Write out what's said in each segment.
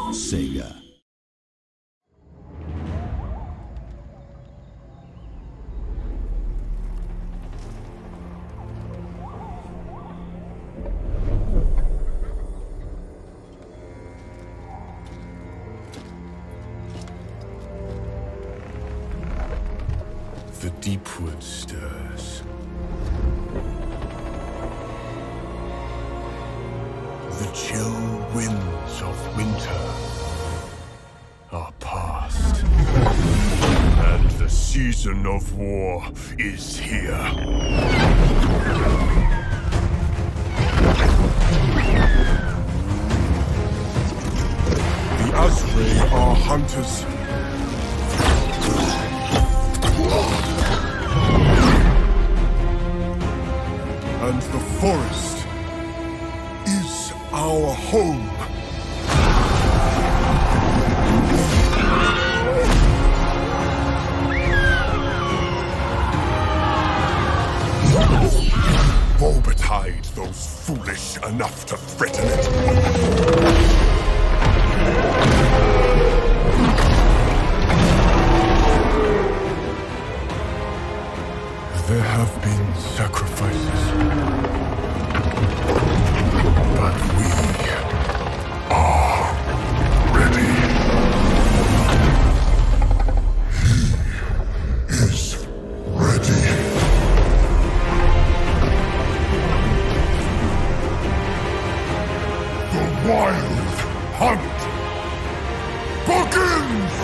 Sega. The deepwood stirs. The chill winds of winter are past, and the season of war is here. The Azrae are hunters. And the forest is our home. Woe betide those foolish enough to threaten it. There have been sacrifices, but we are ready. He is ready. The wild hunt begins!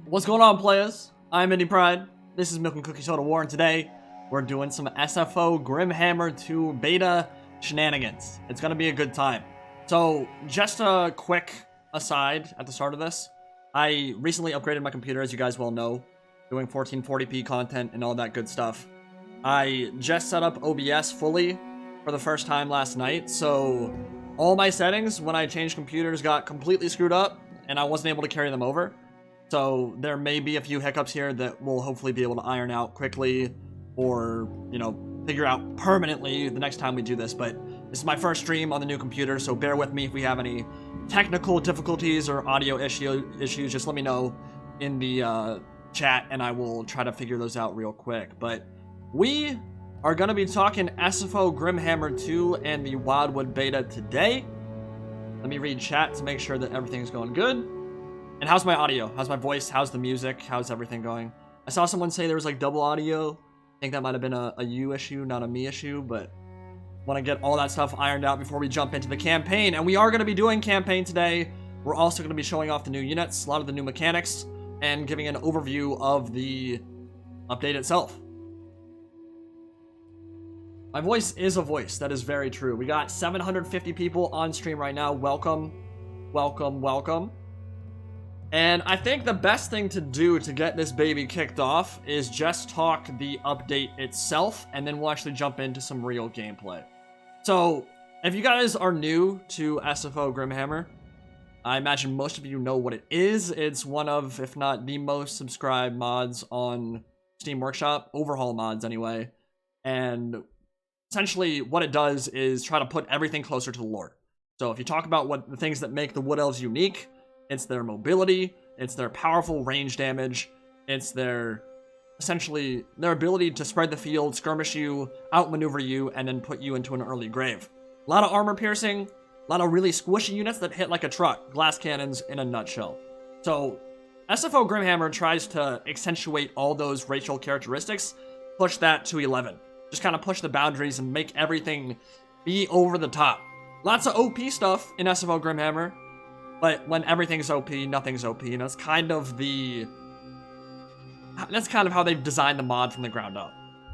What's going on, players? I'm Indie Pride. This is Milk and Cookies Total War, and today we're doing some SFO Grimhammer 2 beta shenanigans. It's gonna be a good time. So, just a quick aside at the start of this. I recently upgraded my computer, as you guys well know, doing 1440p content and all that good stuff. I just set up OBS fully for the first time last night, so all my settings when I changed computers got completely screwed up, and I wasn't able to carry them over. So there may be a few hiccups here that we'll hopefully be able to iron out quickly or, you know, figure out permanently the next time we do this. But this is my first stream on the new computer, so bear with me if we have any technical difficulties or audio issues. Just let me know in the chat and I will try to figure those out real quick. But we are going to be talking SFO Grimhammer 2 and the Wildwood beta today. Let me read chat to make sure that everything's going good. And how's my audio? How's my voice? How's the music? How's everything going? I saw someone say there was like double audio. I think that might have been a you issue, not a me issue, but want to get all that stuff ironed out before we jump into the campaign. And we are going to be doing campaign today. We're also going to be showing off the new units, a lot of the new mechanics, and giving an overview of the update itself. My voice is a voice. That is very true. We got 750 people on stream right now. Welcome, welcome, welcome. And I think the best thing to do to get this baby kicked off is just talk the update itself, and then we'll actually jump into some real gameplay. So, if you guys are new to SFO Grimhammer, I imagine most of you know what it is. It's one of, if not the most subscribed mods on Steam Workshop, overhaul mods anyway. And essentially what it does is try to put everything closer to the lore. So if you talk about what the things that make the Wood Elves unique, it's their mobility, it's their powerful range damage, it's their, essentially, their ability to spread the field, skirmish you, outmaneuver you, and then put you into an early grave. A lot of armor piercing, a lot of really squishy units that hit like a truck, glass cannons in a nutshell. So, SFO Grimhammer tries to accentuate all those racial characteristics, push that to 11. Just kind of push the boundaries and make everything be over the top. Lots of OP stuff in SFO Grimhammer, but when everything's OP, nothing's OP, and that's kind of how they've designed the mod from the ground up.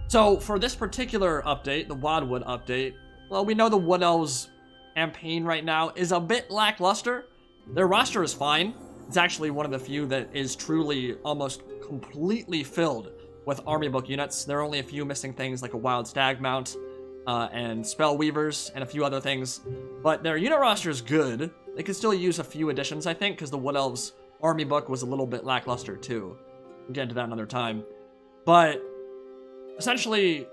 So for this particular update, the Wildwood update, well, we know the Wood Elves campaign right now is a bit lackluster. Their roster is fine. It's actually one of the few that is truly almost completely filled with army book units. There are only a few missing things like a wild stag mount and spell weavers and a few other things, but their unit roster is good. They could still use a few additions, I think, because the Wood Elves army book was a little bit lackluster too. We'll get into that another time. But essentially,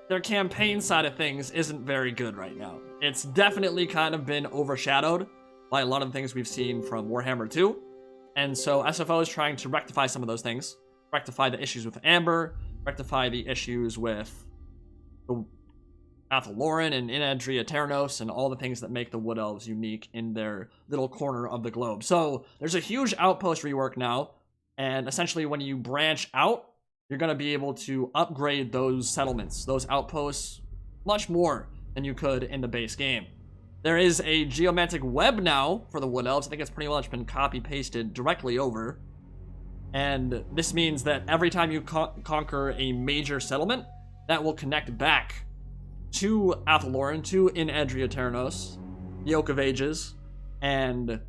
their campaign side of things isn't very good right now. It's definitely kind of been overshadowed by a lot of the things we've seen from Warhammer 2. And so SFO is trying to rectify some of those things. Rectify the issues with Amber, rectify the issues with the Athalloran and Inadria Ternos and all the things that make the Wood Elves unique in their little corner of the globe. So there's a huge outpost rework now, and essentially when you branch out, you're going to be able to upgrade those settlements, those outposts, much more than you could in the base game. There is a geomantic web now for the Wood Elves. I think it's pretty much been copy-pasted directly over. And this means that every time you conquer a major settlement, that will connect back to Athalloran, to Inadria Ternos, the Oak of Ages, and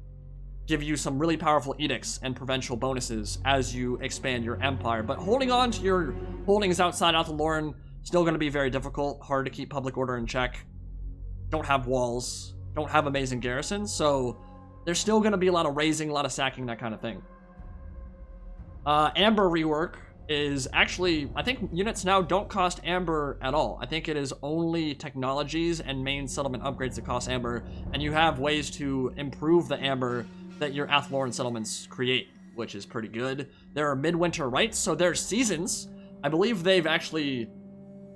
give you some really powerful edicts and provincial bonuses as you expand your empire. But holding on to your holdings outside Athalloran, still going to be very difficult, hard to keep public order in check. Don't have walls, don't have amazing garrisons, so there's still going to be a lot of raising, a lot of sacking, that kind of thing. Amber rework is actually, I think units now don't cost Amber at all. I think it is only technologies and main settlement upgrades that cost Amber, and you have ways to improve the Amber that your Athalloran settlements create, which is pretty good. There are Midwinter Rites, so there's seasons. I believe they've actually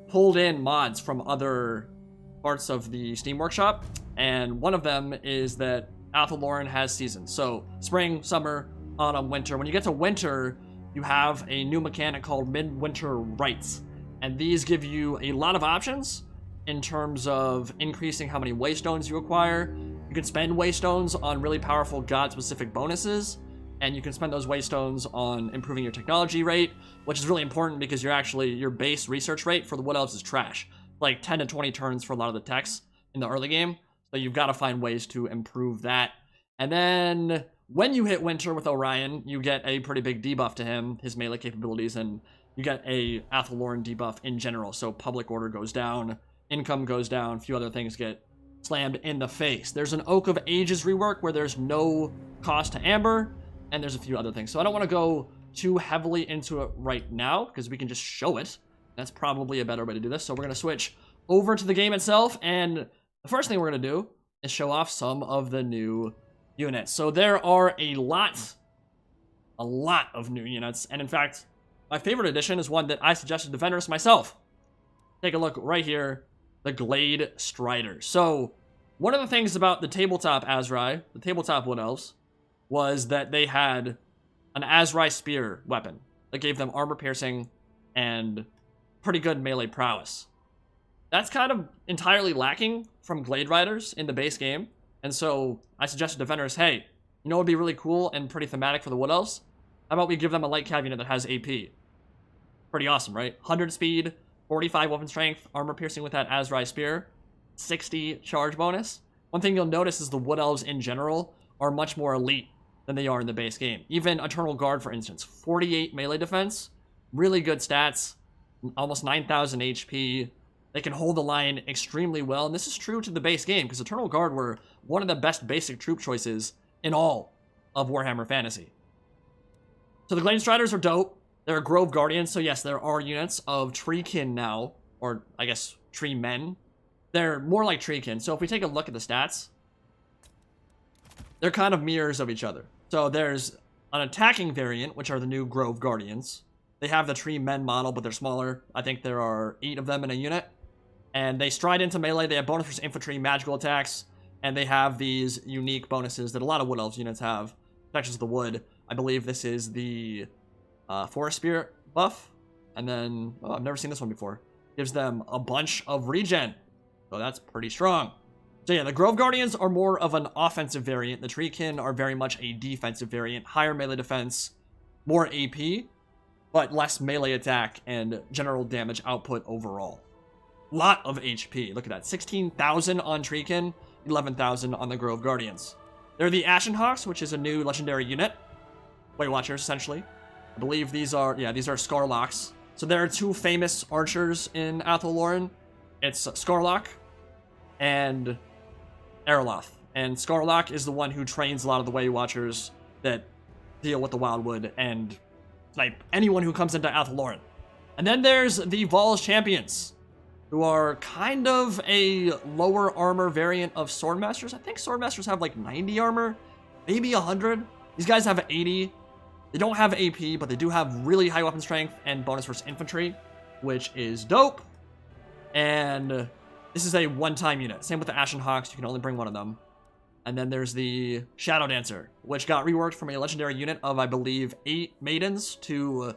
pulled in mods from other parts of the Steam Workshop, and one of them is that Athalloran has seasons. So spring, summer, autumn, winter. When you get to winter, you have a new mechanic called Midwinter Rites, and these give you a lot of options in terms of increasing how many waystones you acquire. You can spend waystones on really powerful god-specific bonuses, and you can spend those waystones on improving your technology rate, which is really important because your base research rate for the Wood Elves is trash. Like 10 to 20 turns for a lot of the techs in the early game, so you've got to find ways to improve that. And then when you hit winter with Orion, you get a pretty big debuff to him, his melee capabilities, and you get a Athalloran debuff in general. So public order goes down, income goes down, a few other things get slammed in the face. There's an Oak of Ages rework where there's no cost to Amber, and there's a few other things. So I don't want to go too heavily into it right now, because we can just show it. That's probably a better way to do this. So we're going to switch over to the game itself, and the first thing we're going to do is show off some of the new units. So there are a lot of new units, and in fact, my favorite addition is one that I suggested to vendors myself. Take a look right here, the Glade Strider. So one of the things about the tabletop Azrai, the tabletop Wood Elves, was that they had an Azrai spear weapon that gave them armor piercing and pretty good melee prowess. That's kind of entirely lacking from Glade Riders in the base game. And so I suggested to vendors, hey, you know what would be really cool and pretty thematic for the Wood Elves? How about we give them a light cav unit that has AP? Pretty awesome, right? 100 speed, 45 weapon strength, armor piercing with that Azrai spear, 60 charge bonus. One thing you'll notice is the Wood Elves in general are much more elite than they are in the base game. Even Eternal Guard, for instance, 48 melee defense, really good stats, almost 9,000 HP. They can hold the line extremely well, and this is true to the base game, because Eternal Guard were one of the best basic troop choices in all of Warhammer Fantasy. So the Glade Striders are dope. They're Grove Guardians, so yes, there are units of Treekin now, or I guess Tree Men. They're more like Treekin, so if we take a look at the stats, they're kind of mirrors of each other. So there's an attacking variant, which are the new Grove Guardians. They have the Tree Men model, but they're smaller. I think there are 8 of them in a unit. And they stride into melee. They have bonus for infantry, magical attacks, and they have these unique bonuses that a lot of Wood Elves units have. Protections of the Wood. I believe this is the Forest Spirit buff. And then, oh, I've never seen this one before. Gives them a bunch of regen. So that's pretty strong. So yeah, the Grove Guardians are more of an offensive variant. The Treekin are very much a defensive variant. Higher melee defense, more AP, but less melee attack and general damage output overall. Lot of HP. Look at that. 16,000 on Treekin, 11,000 on the Grove Guardians. They're the Ashenhawks, which is a new legendary unit. Weight Watchers, essentially. I believe these are, yeah, these are Scarlocks. So there are two famous archers in Athelloren. It's Scarlock and Erloth. And Scarlock is the one who trains a lot of the Weight Watchers that deal with the Wildwood and snipe anyone who comes into Athelloren. And then there's the Val's Champions, who are kind of a lower armor variant of Swordmasters. I think Swordmasters have like 90 armor, maybe 100. These guys have 80. They don't have AP, but they do have really high weapon strength and bonus versus infantry, which is dope. And this is a one-time unit. Same with the Ashenhawks, you can only bring one of them. And then there's the Chao Dancer, which got reworked from a legendary unit of, I believe, 8 maidens to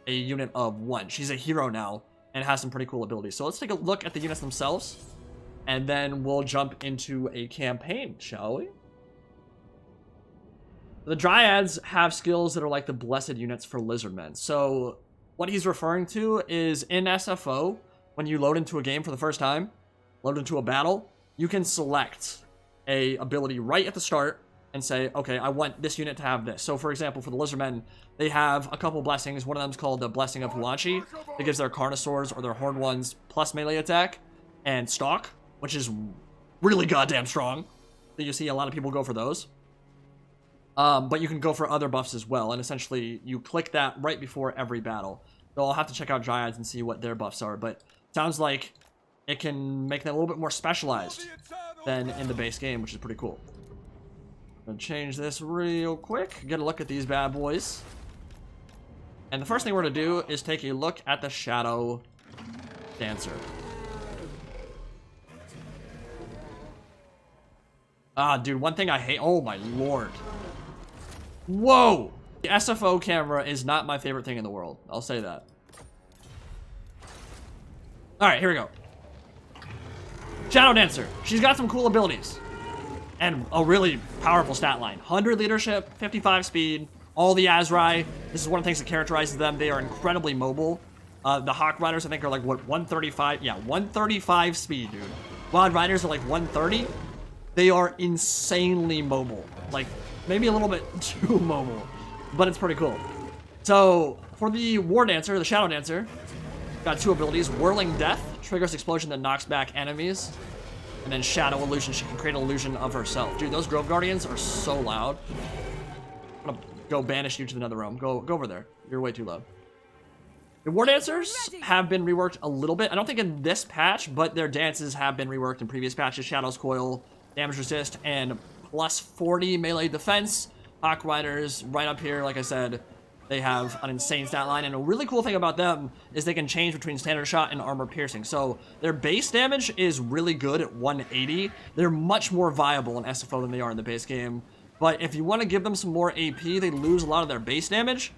a unit of 1. She's a hero now and has some pretty cool abilities. So let's take a look at the units themselves, and then we'll jump into a campaign, shall we? The Dryads have skills that are like the blessed units for Lizardmen. So what he's referring to is in SFO, when you load into a game for the first time, load into a battle, you can select a ability right at the start and say, okay, I want this unit to have this. So for example, for the Lizardmen, they have a couple blessings. One of them is called the Blessing of Hamachi. It gives their Carnosaurs or their Horned Ones plus melee attack and stalk, which is really goddamn strong. So you see a lot of people go for those. But you can go for other buffs as well, and essentially you click that right before every battle. So I'll have to check out Dryads and see what their buffs are, but it sounds like it can make them a little bit more specialized than in the base game, which is pretty cool. I'm gonna change this real quick, get a look at these bad boys. And the first thing we're gonna do is take a look at the Chao Dancer. Ah, dude, one thing I hate, oh my lord. Whoa! The SFO camera is not my favorite thing in the world. I'll say that. Alright, here we go. Chao Dancer. She's got some cool abilities. And a really powerful stat line. 100 leadership, 55 speed, all the Azrai. This is one of the things that characterizes them. They are incredibly mobile. The Hawk Riders, I think, are like, what, 135? Yeah, 135 speed, dude. Wild Riders are like 130. They are insanely mobile. Like, maybe a little bit too mobile, but it's pretty cool. So, for the War Dancer, the Chao Dancer, got two abilities. Whirling Death, triggers explosion that knocks back enemies. And then Shadow Illusion, she can create an illusion of herself. Dude, those Grove Guardians are so loud. I'm gonna go banish you to another realm. Go over there. You're way too loud. The War Dancers have been reworked a little bit. I don't think in this patch, but their dances have been reworked in previous patches. Shadow's Coil, damage resist, and plus 40 melee defense. Hawk Riders, right up here, like I said, they have an insane stat line, and a really cool thing about them is they can change between standard shot and armor piercing. So their base damage is really good at 180. They're much more viable in SFO than they are in the base game. But if you want to give them some more AP, they lose a lot of their base damage,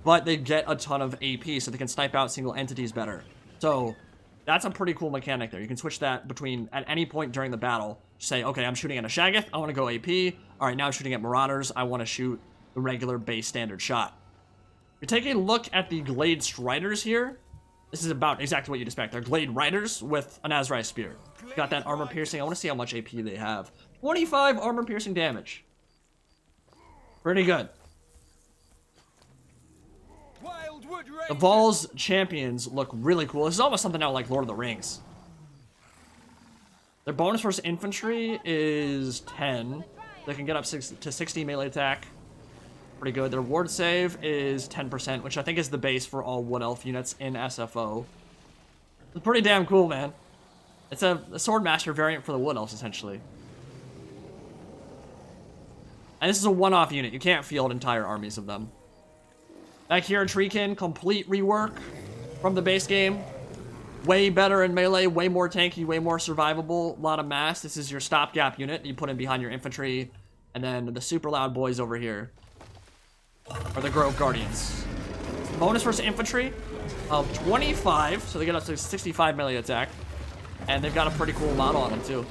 but they get a ton of AP, so they can snipe out single entities better. So that's a pretty cool mechanic there. You can switch that between, at any point during the battle, say, okay, I'm shooting at a Shaggoth, I want to go AP. All right, now I'm shooting at Marauders, I want to shoot the regular base standard shot. If you take a look at the Glade Striders here, this is about exactly what you'd expect. They're Glade Riders with an Azrai Spear. Got that armor piercing. I want to see how much AP they have. 25 armor piercing damage. Pretty good. The Val's Champions look really cool. This is almost something out like Lord of the Rings. Their bonus versus infantry is 10. They can get up to 60 melee attack. Pretty good. Their ward save is 10%, which I think is the base for all Wood Elf units in SFO. It's pretty damn cool, man. It's a Swordmaster variant for the Wood Elves, essentially. And this is a one-off unit. You can't field entire armies of them. Back here in Treekin, complete rework from the base game. Way better in melee, way more tanky, way more survivable. A lot of mass. This is your stopgap unit you put in behind your infantry. And then the super loud boys over here are the Grove Guardians. Bonus versus infantry of 25, so they get up to 65 melee attack. And they've got a pretty cool model on them, too.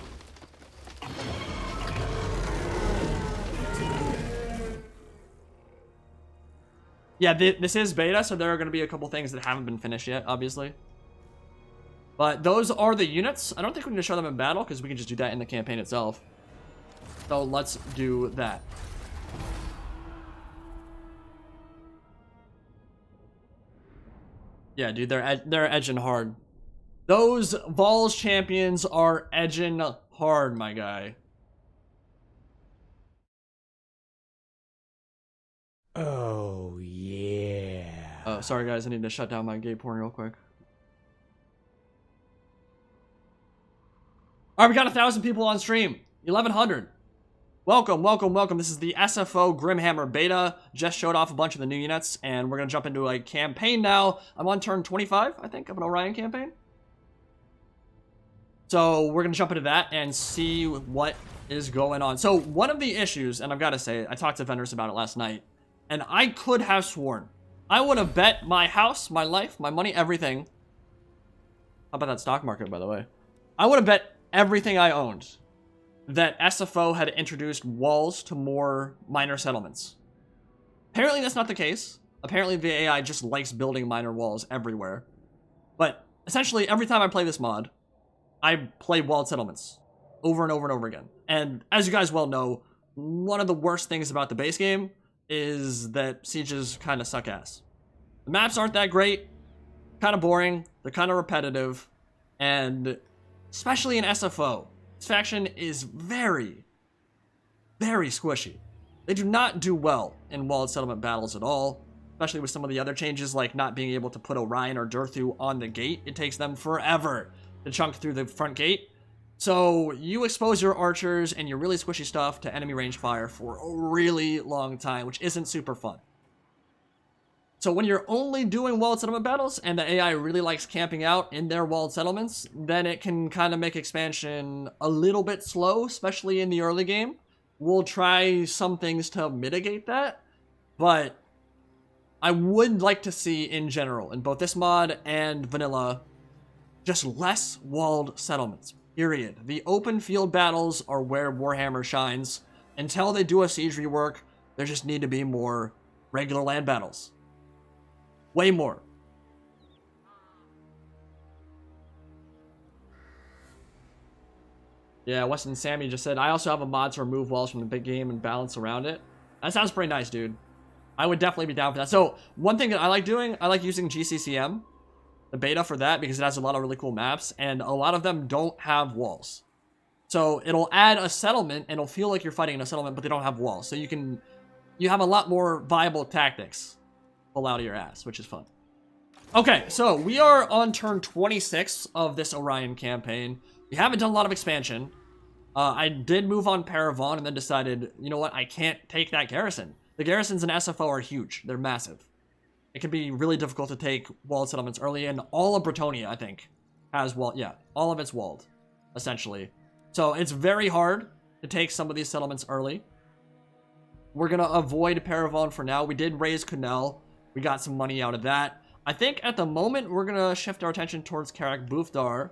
Yeah, this is beta, so there are going to be a couple things that haven't been finished yet, obviously. But those are the units. I don't think we need to show them in battle, because we can just do that in the campaign itself. So let's do that. Yeah, dude, they're edging hard. Those Vols champions are edging hard, my guy. Oh, yeah. Oh, sorry guys, I need to shut down my gay porn real quick. Alright, we got 1,000 people on stream. 1,100. Welcome, welcome, welcome. This is the SFO Grimhammer beta. Just showed off a bunch of the new units, and we're gonna jump into a campaign now. I'm on turn 25, I think, of an Orion campaign. So we're gonna jump into that and see what is going on. So one of the issues, and I've got to say, I talked to vendors about it last night, and I could have sworn I would have bet my house, my life, my money, everything. How about that stock market, by the way? I would have bet everything I owned that SFO had introduced walls to more minor settlements. Apparently that's not the case. Apparently the AI just likes building minor walls everywhere. But essentially every time I play this mod, I play walled settlements over and over and over again. And as you guys well know, one of the worst things about the base game is that sieges kind of suck ass. The maps aren't that great, kind of boring, they're kind of repetitive, and especially in SFO, this faction is very, very squishy. They do not do well in walled settlement battles at all, especially with some of the other changes like not being able to put Orion or Durthu on the gate. It takes them forever to chunk through the front gate. So you expose your archers and your really squishy stuff to enemy range fire for a really long time, which isn't super fun. So when you're only doing walled settlement battles and the AI really likes camping out in their walled settlements, then it can kind of make expansion a little bit slow, especially in the early game. We'll try some things to mitigate that, but I would like to see in general, in both this mod and vanilla, just less walled settlements, period. The open field battles are where Warhammer shines. Until they do a siege rework, there just need to be more regular land battles. Way more. Yeah, Weston Sammy just said, I also have a mod to remove walls from the big game and balance around it. That sounds pretty nice, dude. I would definitely be down for that. So, one thing that I like doing, I like using GCCM, the beta for that, because it has a lot of really cool maps, and a lot of them don't have walls. So, it'll add a settlement, and it'll feel like you're fighting in a settlement, but they don't have walls. So you have a lot more viable tactics pull out of your ass, which is fun. Okay, so we are on turn 26 of this Orion campaign. We haven't done a lot of expansion. I did move on Paravon and then decided, you know what, I can't take that garrison. The garrisons in SFO are huge. They're massive. It can be really difficult to take walled settlements early, and all of Bretonia, I think, has walled. Yeah, all of it's walled, essentially. So it's very hard to take some of these settlements early. We're going to avoid Paravon for now. We did raise Kunel. We got some money out of that. I think at the moment, we're going to shift our attention towards Karak Bufdar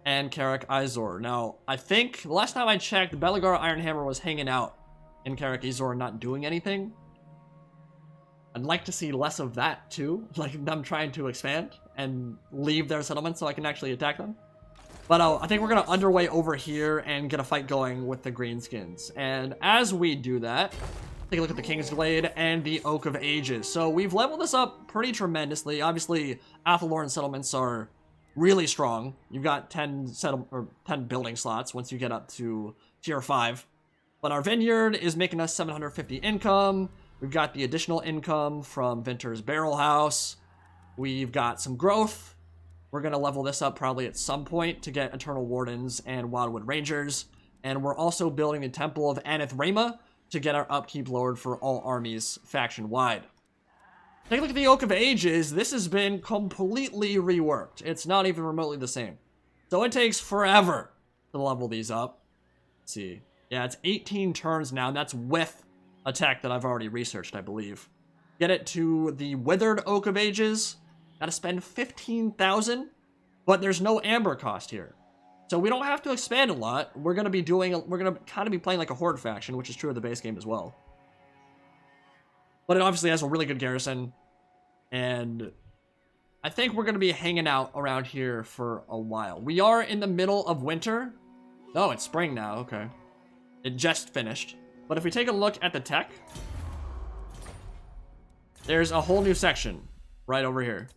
and Karak Izor. Now, I think the last time I checked, Belagar Ironhammer was hanging out in Karak Izor, not doing anything. I'd like to see less of that too, like them trying to expand and leave their settlement so I can actually attack them. But I think we're going to underway over here and get a fight going with the Greenskins. And as we do that, take a look at the King's Glade and the Oak of Ages. So we've leveled this up pretty tremendously. Obviously, Athaloran settlements are really strong. You've got 10 building slots once you get up to tier 5. But our vineyard is making us 750 income. We've got the additional income from Vinter's Barrel House. We've got some growth. We're going to level this up probably at some point to get Eternal Wardens and Wildwood Rangers. And we're also building the Temple of Aneth Rama to get our upkeep lowered for all armies faction-wide. Take a look at the Oak of Ages. This has been completely reworked. It's not even remotely the same. So it takes forever to level these up. Let's see. Yeah, it's 18 turns now, and that's with a tech that I've already researched, I believe. Get it to the Withered Oak of Ages. Gotta spend 15,000, but there's no amber cost here. So we don't have to expand a lot. We're gonna kind of be playing like a horde faction, which is true of the base game as well. But it obviously has a really good garrison, and I think we're gonna be hanging out around here for a while. We are in the middle of winter. Oh, it's spring now, okay. It just finished. But if we take a look at the tech, there's a whole new section right over here.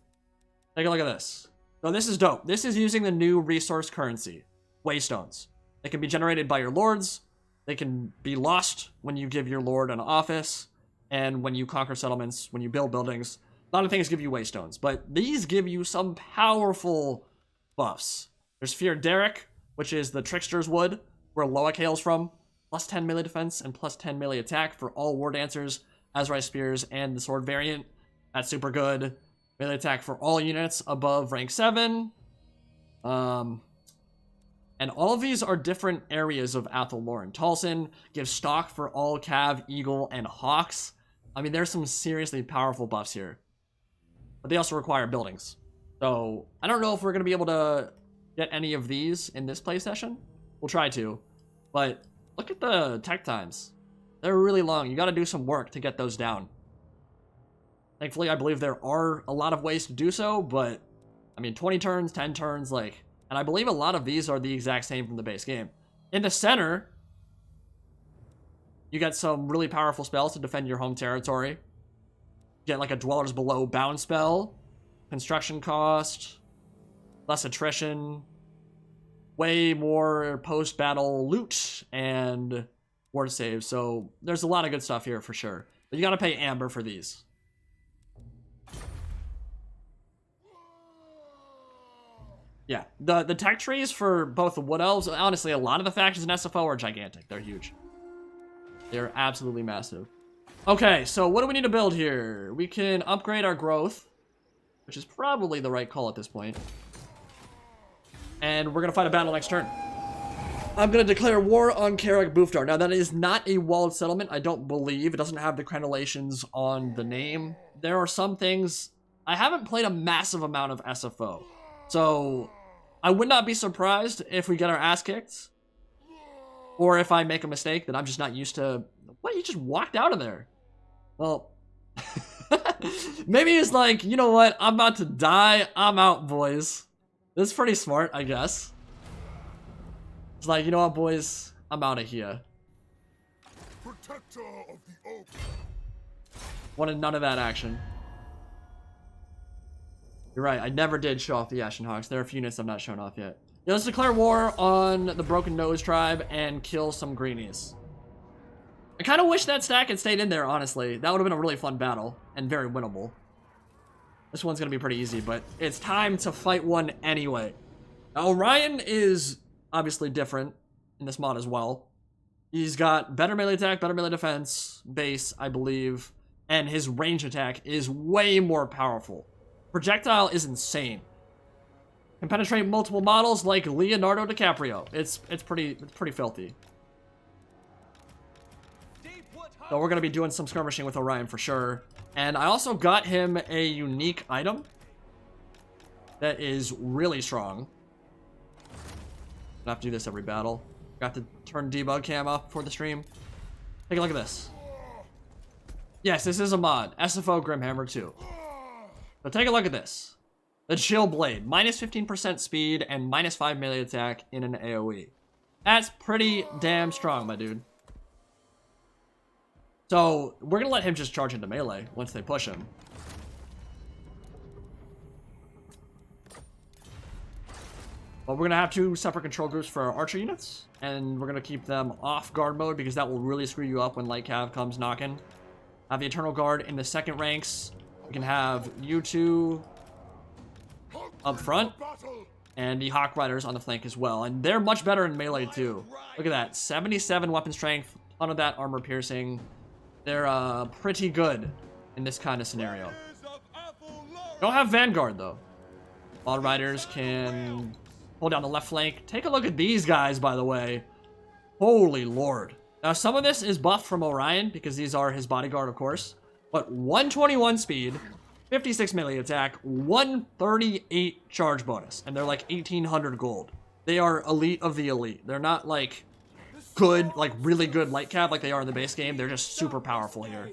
Take a look at this. So this is dope. This is using the new resource currency, waystones. They can be generated by your lords. They can be lost when you give your lord an office, and when you conquer settlements, when you build buildings. A lot of things give you waystones, but these give you some powerful buffs. There's Fear Derek, which is the Trickster's Wood, where Loic hails from. Plus 10 melee defense and plus 10 melee attack for all War Dancers, Azrai Spears, and the Sword variant. That's super good. Melee attack for all units above rank 7. And all of these are different areas of Athel Loren. Talon gives stock for all Cav, Eagle, and Hawks. I mean, there's some seriously powerful buffs here. But they also require buildings. So, I don't know if we're going to be able to get any of these in this play session. We'll try to. But look at the tech times. They're really long. You got to do some work to get those down. Thankfully, I believe there are a lot of ways to do so, but I mean, 20 turns, 10 turns, like, and I believe a lot of these are the exact same from the base game. In the center, you get some really powerful spells to defend your home territory. You get like a Dwellers Below bound spell, construction cost, less attrition, way more post-battle loot, and ward save. So there's a lot of good stuff here for sure. But you gotta pay Amber for these. Yeah, the tech trees for both the Wood Elves, honestly, a lot of the factions in SFO are gigantic. They're huge. They're absolutely massive. Okay, so what do we need to build here? We can upgrade our growth, which is probably the right call at this point. And we're going to fight a battle next turn. I'm going to declare war on Karak Buftar. Now, that is not a walled settlement, I don't believe. It doesn't have the crenellations on the name. There are some things... I haven't played a massive amount of SFO. So, I would not be surprised if we get our ass kicked. Or if I make a mistake that I'm just not used to. What? You just walked out of there. Well, maybe it's like, you know what? I'm about to die. I'm out, boys. That's pretty smart, I guess. It's like, you know what, boys? I'm out of here. Protector of the oak. Wanted none of that action. You're right, I never did show off the Ashen Hawks. There are a few units I've not shown off yet. Yeah, let's declare war on the Broken Nose tribe and kill some greenies. I kind of wish that stack had stayed in there, honestly. That would have been a really fun battle and very winnable. This one's going to be pretty easy, but it's time to fight one anyway. Now, Orion is obviously different in this mod as well. He's got better melee attack, better melee defense, base, I believe, and his range attack is way more powerful. Projectile is insane. Can penetrate multiple models like Leonardo DiCaprio. It's pretty filthy. So we're gonna be doing some skirmishing with Orion for sure. And I also got him a unique item that is really strong. I have to do this every battle. Got to turn debug cam off before the stream. Take a look at this. Yes, this is a mod. SFO Grimhammer 2. So take a look at this. The Chill Blade. Minus 15% speed and minus 5 melee attack in an AoE. That's pretty damn strong, my dude. So, we're gonna let him just charge into melee once they push him. But we're gonna have 2 separate control groups for our archer units. And we're gonna keep them off guard mode because that will really screw you up when light cav comes knocking. Have the Eternal Guard in the second ranks. We can have you 2 up front, and the Hawk Riders on the flank as well. And they're much better in melee too. Look at that, 77 weapon strength, ton of that armor piercing. They're pretty good in this kind of scenario. Don't have Vanguard though. All Riders can hold down the left flank. Take a look at these guys, by the way. Holy lord. Now some of this is buffed from Orion because these are his bodyguard, of course. But 121 speed, 56 melee attack, 138 charge bonus, and they're like 1800 gold. They are elite of the elite. They're not like good, like really good light cav like they are in the base game. They're just super powerful here.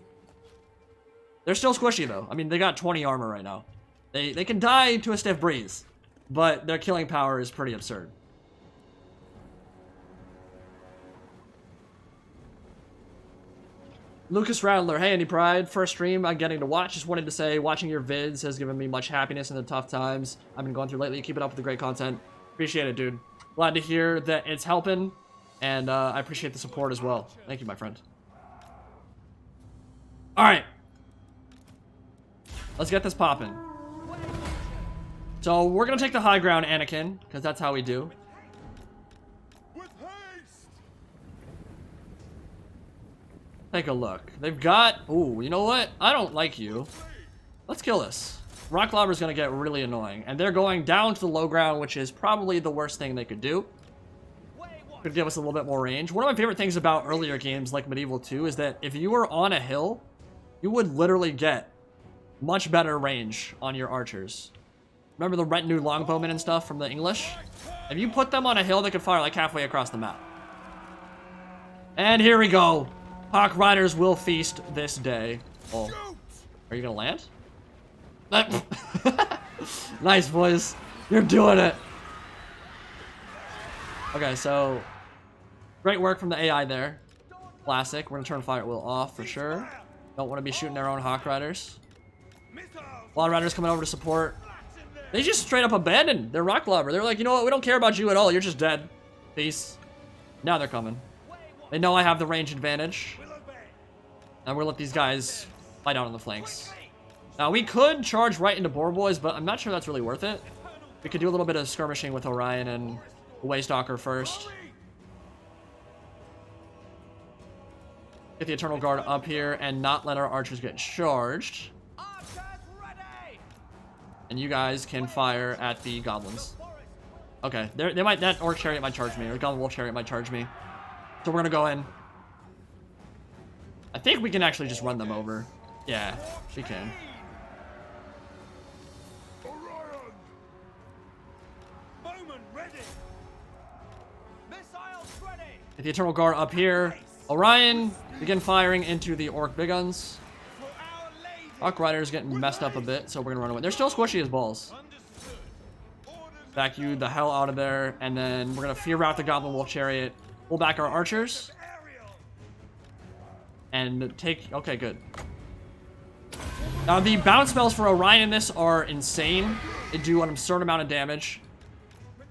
They're still squishy though. I mean, they got 20 armor right now. They can die to a stiff breeze, but their killing power is pretty absurd. Lucas Rattler, hey Any Pride, first stream I'm getting to watch. Just wanted to say, watching your vids has given me much happiness in the tough times I've been going through lately. Keep it up with the great content. Appreciate it, dude. Glad to hear that it's helping, and I appreciate the support as well. Thank you, my friend. Alright. Let's get this popping. So, we're gonna take the high ground, Anakin, because that's how we do. Take a look. They've got... Ooh, you know what? I don't like you. Let's kill this. Rock Lobber's gonna get really annoying. And they're going down to the low ground, which is probably the worst thing they could do. Could give us a little bit more range. One of my favorite things about earlier games like Medieval 2 is that if you were on a hill, you would literally get much better range on your archers. Remember the retinue longbowmen and stuff from the English? If you put them on a hill, they could fire like halfway across the map. And here we go. Hawk Riders will feast this day. Oh, are you gonna land? Nice, boys. You're doing it. Okay, so great work from the AI there. Classic. We're gonna turn Fire at Will off for sure. Don't want to be shooting their own Hawk Riders. Wild Riders coming over to support. They just straight up abandoned their Rock Lobber. They're like, you know what? We don't care about you at all. You're just dead. Peace. Now they're coming. They know I have the range advantage. And we'll let these guys fight out on the flanks. Now, we could charge right into Boar Boys, but I'm not sure that's really worth it. We could do a little bit of skirmishing with Orion and Waystalker first. Get the Eternal Guard up here and not let our archers get charged. And you guys can fire at the goblins. Okay, they might, that Orc Chariot might charge me, or Goblin Wolf Chariot might charge me. So we're gonna go in. I think we can actually just run them over. Yeah, we can. Get the Eternal Guard up here. Orion, begin firing into the Orc Big Guns. Hawk Rider's getting messed up a bit, so we're gonna run away. They're still squishy as balls. Back you the hell out of there, and then we're gonna fear rout the Goblin Wolf Chariot. Pull back our archers. And take... Okay, good. Now, the bounce spells for Orion in this are insane. They do an absurd amount of damage.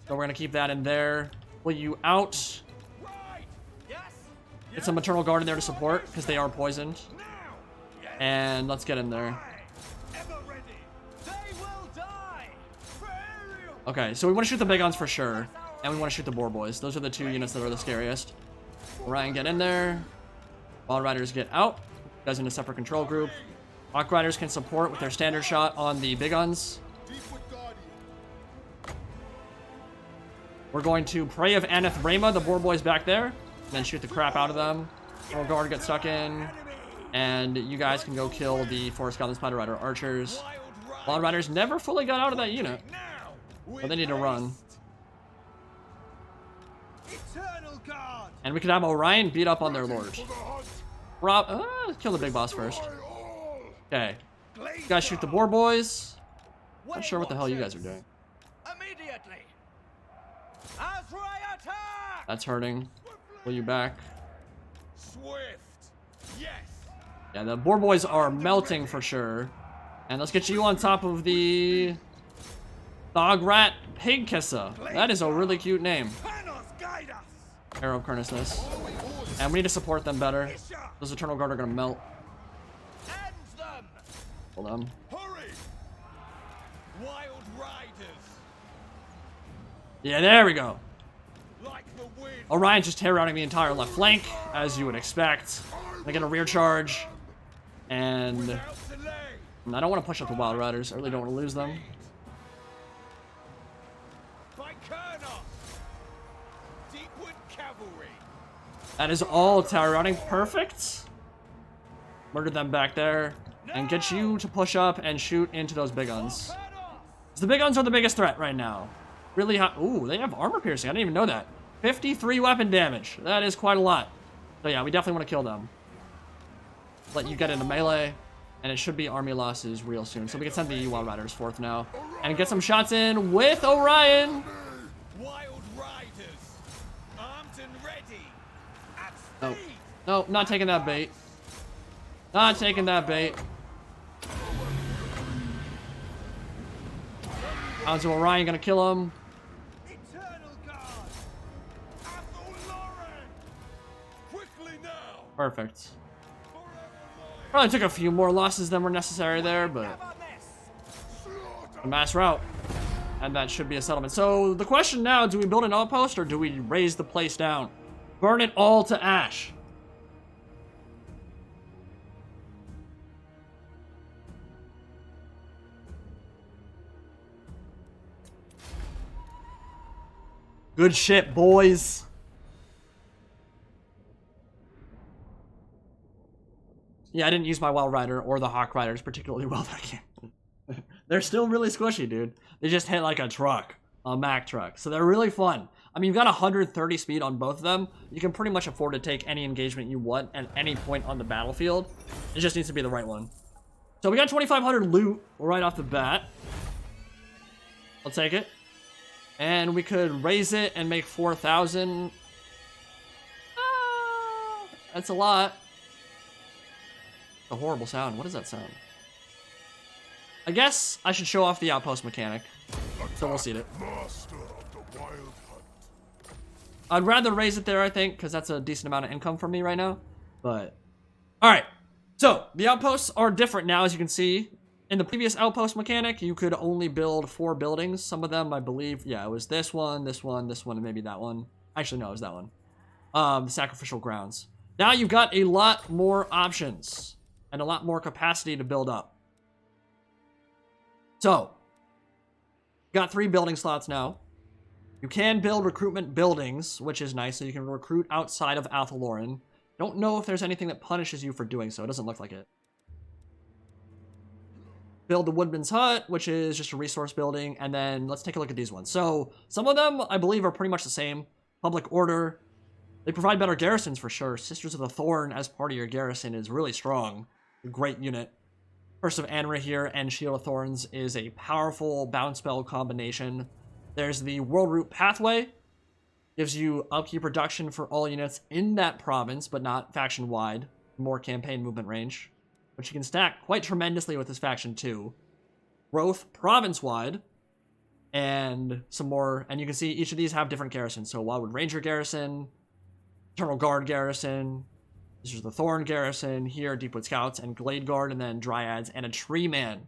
So we're gonna keep that in there. Pull you out. Get some Eternal Guard in there to support, because they are poisoned. And let's get in there. Okay, so we want to shoot the big guns for sure. And we want to shoot the Boar Boys. Those are the two units that are the scariest. Orion, get in there. Wild Riders, get out. You guys in a separate control group. Hawk Riders can support with their standard shot on the big guns. We're going to Prey of Aneth Rama, the Boar Boys back there. And then shoot the crap out of them. Eternal Guard gets stuck in. And you guys can go kill the Forest Goblin Spider Rider archers. Wild Riders never fully got out of that unit. But they need to run. And we could have Orion beat up on their lord. Kill the big boss first. Okay. You guys shoot the Boar Boys. Not sure what the hell you guys are doing. That's hurting. Pull you back. Yeah, the Boar Boys are melting for sure. And let's get you on top of the Thograt Pigkissa. That is a really cute name. Arrow of Carnousness. And we need to support them better. Those Eternal Guard are gonna melt. Hold on. Yeah, there we go. Orion's just tear routing the entire left flank, as you would expect. They get a rear charge. And I don't want to push up the Wild Riders. I really don't want to lose them. That is all tower routing. Perfect. Murder them back there. And get you to push up and shoot into those big guns. The big guns are the biggest threat right now. Really hot. Ooh, they have armor piercing. I didn't even know that. 53 weapon damage. That is quite a lot. So yeah, we definitely want to kill them. Let you get into melee. And it should be army losses real soon. So we can send the Wild Riders forth now. And get some shots in with Orion. Wild Riders, armed and ready. No, no, not taking that bait. Not taking that bait. Hounds of Orion gonna kill him. Eternal Guard! Athel Lauren! Quickly now! Perfect. Forever loyal! Probably took a few more losses than were necessary there, but a mass rout. And that should be a settlement. So the question now, do we build an outpost or do we raise the place down? Burn it all to ash. Good shit, boys. Yeah, I didn't use my Wild Rider or the Hawk Riders particularly well that game. They're still really squishy, dude. They just hit like a truck, a Mack truck. So they're really fun. I mean, you've got 130 speed on both of them. You can pretty much afford to take any engagement you want at any point on the battlefield. It just needs to be the right one. So we got 2,500 loot right off the bat. I'll take it. And we could raise it and make 4,000. That's a lot. A horrible sound. What is that sound? I guess I should show off the outpost mechanic. So we'll see it. Master of the Wild Hunt. I'd rather raise it there, I think, because that's a decent amount of income for me right now. But, alright. So, the outposts are different now, as you can see. In the previous outpost mechanic, you could only build 4 buildings. Some of them, I believe, yeah, it was this one, this one, this one, and maybe that one. Actually, no, it was that one. The sacrificial grounds. Now you've got a lot more options and a lot more capacity to build up. So, got 3 building slots now. You can build recruitment buildings, which is nice, so you can recruit outside of Athaloran. Don't know if there's anything that punishes you for doing so. It doesn't look like it. Build the Woodman's Hut, which is just a resource building, and then let's take a look at these ones. So, some of them, I believe, are pretty much the same. Public Order. They provide better garrisons for sure. Sisters of the Thorn as part of your garrison is really strong. A great unit. Curse of Anra here and Shield of Thorns is a powerful bounce spell combination. There's the World Route Pathway. Gives you upkeep reduction for all units in that province, but not faction-wide. More campaign movement range. Which you can stack quite tremendously with this faction too. Growth province-wide. And some more, and you can see each of these have different garrisons. So Wildwood Ranger Garrison, Eternal Guard Garrison, this is the Thorn Garrison, here Deepwood Scouts, and Glade Guard, and then Dryads, and a Tree Man.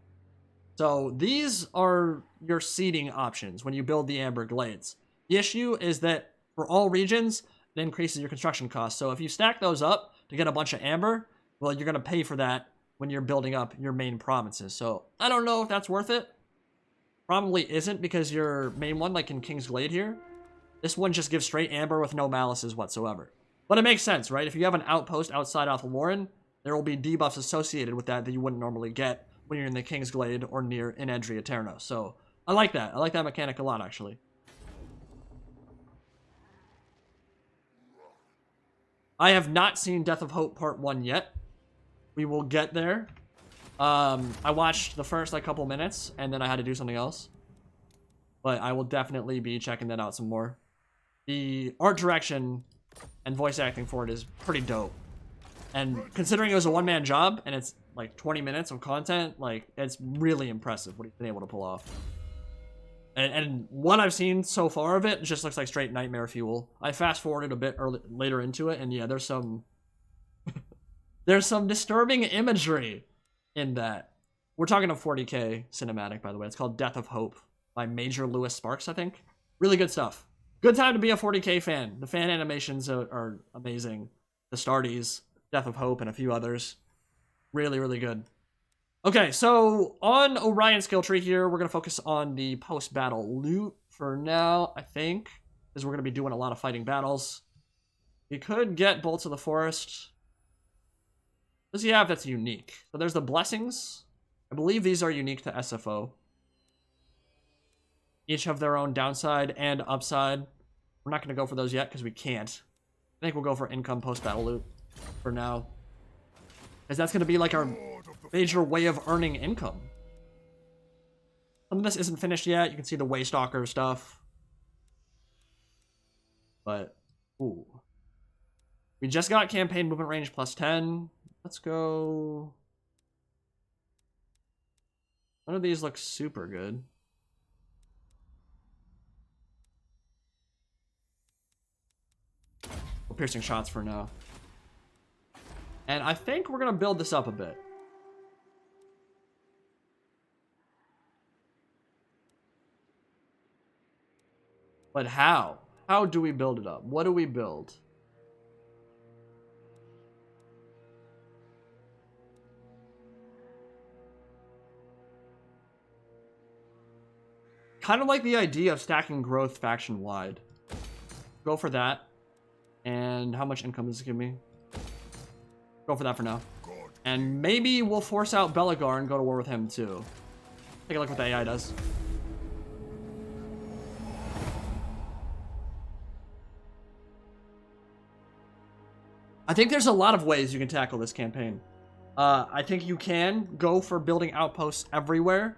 So these are your seeding options when you build the Amber Glades. The issue is that for all regions, it increases your construction costs. So if you stack those up to get a bunch of Amber, well, you're going to pay for that when you're building up your main provinces. So I don't know if that's worth it. Probably isn't, because your main one, like in King's Glade here, this one just gives straight Amber with no malices whatsoever. But it makes sense, right? If you have an outpost outside Athaloran, there will be debuffs associated with that you wouldn't normally get when you're in the King's Glade or near in Edri Eterno. So I like that. I like that mechanic a lot, actually. I have not seen Death of Hope Part 1 yet. We will get there. I watched the first couple minutes, and then I had to do something else. But I will definitely be checking that out some more. The art direction and voice acting for it is pretty dope. And considering it was a one-man job, and it's like 20 minutes of content, like, it's really impressive what he's been able to pull off. And what I've seen so far of it just looks like straight nightmare fuel. I fast-forwarded a bit later into it, and yeah, there's some... there's some disturbing imagery in that. We're talking a 40k cinematic, by the way. It's called Death of Hope by Major Lewis Sparks, I think. Really good stuff. Good time to be a 40k fan. The fan animations are amazing. The Stardies, Death of Hope, and a few others. Really, really good. Okay, so on Orion's skill tree here, we're going to focus on the post-battle loot for now, I think, because we're going to be doing a lot of fighting battles. We could get Bolts of the Forest. What does he have that's unique? So there's the Blessings. I believe these are unique to SFO. Each have their own downside and upside. We're not going to go for those yet because we can't. I think we'll go for income post-battle loot for now. Because that's going to be like our major way of earning income. Some of this isn't finished yet. You can see the Waystalker stuff. But, ooh. We just got campaign movement range plus 10. Let's go. None of these look super good. We're piercing shots for now. And I think we're gonna build this up a bit. But how? How do we build it up? What do we build? Kind of like the idea of stacking growth faction wide. Go for that. And how much income does it give me? Go for that for now. And maybe we'll force out Belagar and go to war with him too. Take a look what the AI does. I think there's a lot of ways you can tackle this campaign. I think you can go for building outposts everywhere.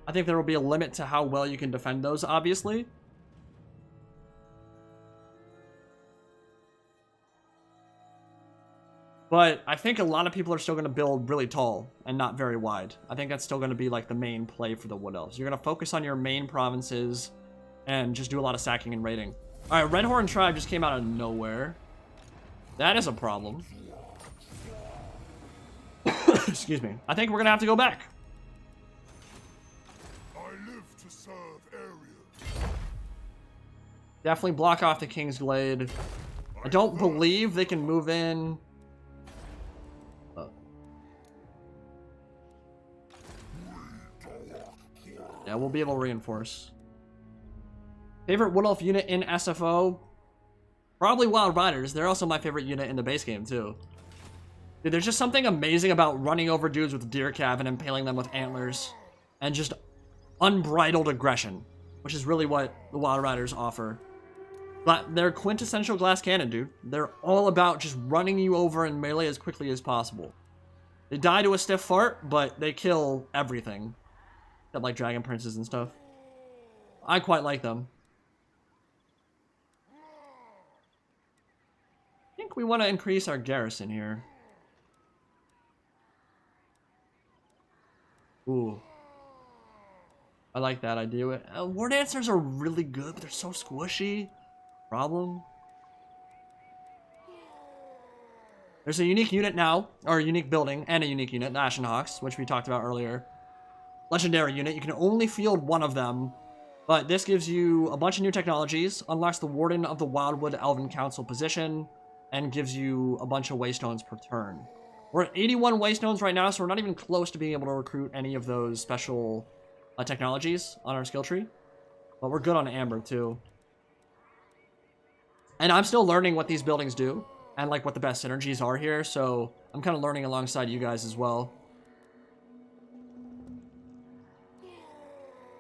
I think there will be a limit to how well you can defend those, obviously. But I think a lot of people are still going to build really tall and not very wide. I think that's still going to be like the main play for the Wood Elves. You're going to focus on your main provinces and just do a lot of sacking and raiding. All right, Redhorn Tribe just came out of nowhere. That is a problem. Excuse me. I think we're going to have to go back. I live to serve area. Definitely block off the King's Glade. I don't believe they can move in. Yeah, we'll be able to reinforce. Favorite Wood Elf unit in SFO? Probably Wild Riders. They're also my favorite unit in the base game, too. Dude, there's just something amazing about running over dudes with deer cav and impaling them with antlers. And just unbridled aggression. Which is really what the Wild Riders offer. But they're quintessential glass cannon, dude. They're all about just running you over in melee as quickly as possible. They die to a stiff fart, but they kill everything. Except like dragon princes and stuff. I quite like them. I think we want to increase our garrison here. Ooh. I like that idea. War Dancers are really good, but they're so squishy. Problem. There's a unique unit now, or a unique building, and a unique unit, the Ashenhawks, which we talked about earlier. Legendary unit. You can only field one of them, but this gives you a bunch of new technologies, unlocks the Warden of the Wildwood Elven Council position, and gives you a bunch of waystones per turn. We're at 81 waystones right now, so we're not even close to being able to recruit any of those special technologies on our skill tree. But we're good on Amber, too. And I'm still learning what these buildings do, and like what the best synergies are here, so I'm kind of learning alongside you guys as well.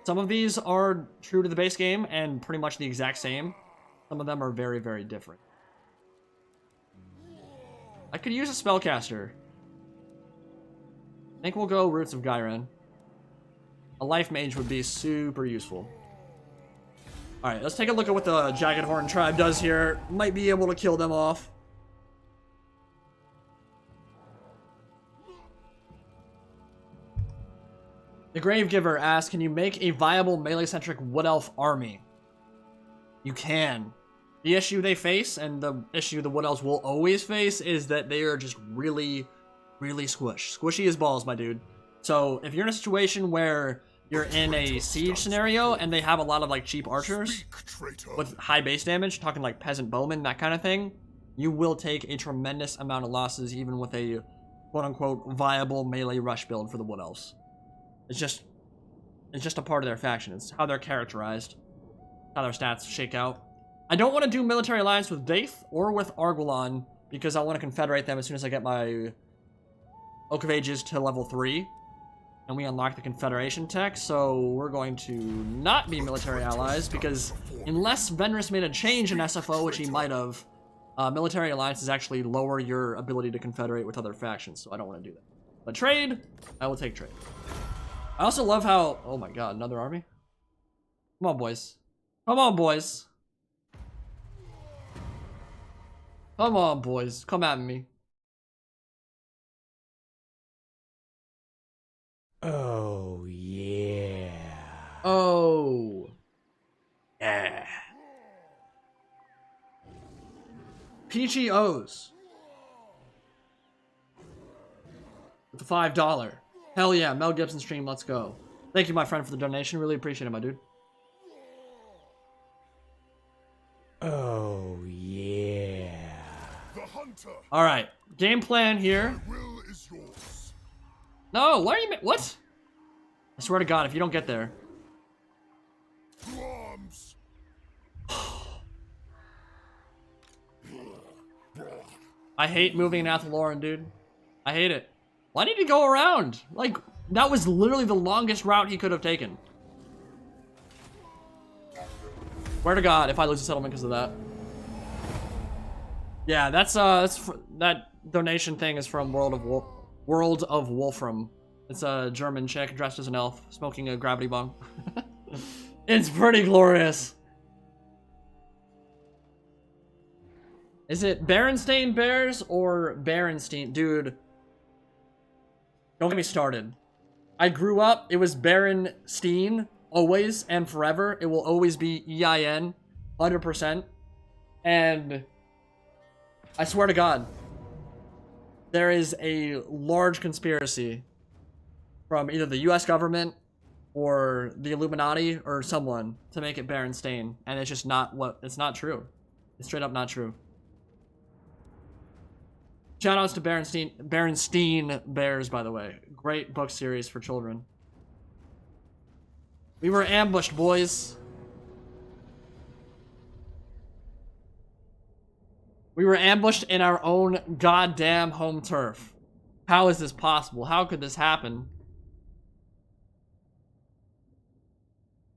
Some of these are true to the base game and pretty much the exact same. Some of them are very, very different. I could use a spellcaster. I think we'll go Roots of Gyran. A life mage would be super useful. Alright, let's take a look at what the Jagged Horn tribe does here. Might be able to kill them off. The Gravegiver asks, can you make a viable melee-centric Wood Elf army? You can. The issue they face, and the issue the Wood Elves will always face, is that they are just really, really squishy as balls, my dude. So, if you're in a situation where you're in a siege scenario, and they have a lot of, like, cheap archers with high base damage, talking like Peasant Bowmen, that kind of thing, you will take a tremendous amount of losses, even with a quote-unquote viable melee rush build for the Wood Elves. It's just a part of their faction. It's how they're characterized, how their stats shake out. I don't want to do military alliance with Daith or with Arguelon because I want to confederate them as soon as I get my Oak of Ages to level 3 and we unlock the Confederation tech. So we're going to not be military allies because unless Venrus made a change in SFO, which he might have, military alliances actually lower your ability to confederate with other factions. So I don't want to do that. But trade, I will take trade. I also love how... Oh my god, another army? Come on, boys. Come on, boys. Come on, boys. Come at me. Oh, yeah. Oh. Yeah. Peachy O's. With the $5. Hell yeah, Mel Gibson stream, let's go. Thank you, my friend, for the donation. Really appreciate it, my dude. Oh, yeah. The hunter. All right, game plan here. Will is yours. No, why are you? What? I swear to God, if you don't get there. To arms. I hate moving in Athelloran, dude. I hate it. Why did he go around? Like, that was literally the longest route he could have taken. Swear to God, if I lose a settlement because of that. Yeah, that donation thing is from World of Wolfram. It's a German chick dressed as an elf, smoking a gravity bong. It's pretty glorious. Is it Berenstain Bears or Berenstein? Dude, don't get me started. I grew up, it was Berenstein, always and forever. It will always be EIN, 100%. And I swear to God, there is a large conspiracy from either the US government or the Illuminati or someone to make it Berenstain. And it's just not it's not true. It's straight up not true. Shoutouts to Berenstein Bears, by the way. Great book series for children. We were ambushed, boys. We were ambushed in our own goddamn home turf. How is this possible? How could this happen?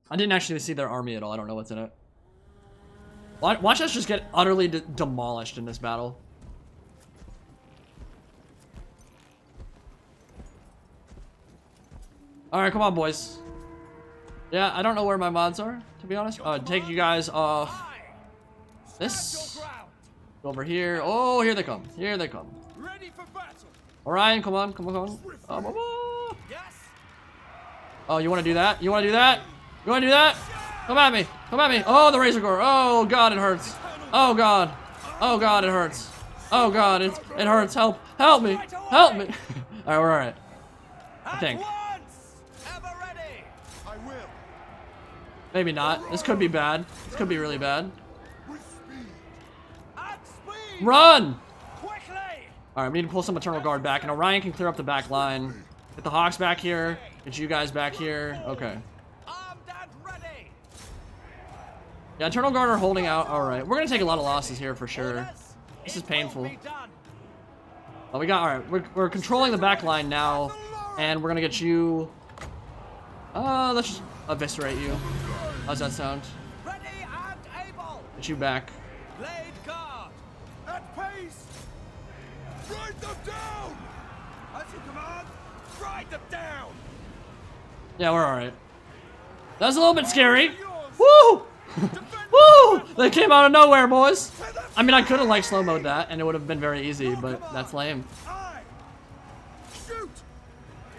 I didn't actually see their army at all. I don't know what's in it. Watch us just get utterly demolished in this battle. Alright, come on, boys. Yeah, I don't know where my mods are, to be honest. Take you guys off this. Go over here. Oh, here they come. Here they come. Ready for battle. Orion, come on, come on, come on. Oh, you want to do that? You want to do that? You want to do that? Come at me. Come at me. Oh, the Razor Gore. Oh, God, it hurts. Oh, God. Oh, God, it hurts. Oh, God, it hurts. Help. Help me. Help me. Alright, we're alright. I think. Maybe not. This could be bad. This could be really bad. Run! Alright, we need to pull some Eternal Guard back, and Orion can clear up the back line. Get the Hawks back here. Get you guys back here. Okay. Yeah, Eternal Guard are holding out. Alright, we're gonna take a lot of losses here for sure. This is painful. Oh, we got... Alright, we're controlling the back line now, and we're gonna get you... let's just eviscerate you. How's that sound? Get you back. At pace! Ride them down! As you command, ride them down! Yeah, we're alright. That was a little bit scary. Woo! Woo! They came out of nowhere, boys. I mean, I could have like slow mode that, and it would have been very easy, but that's lame.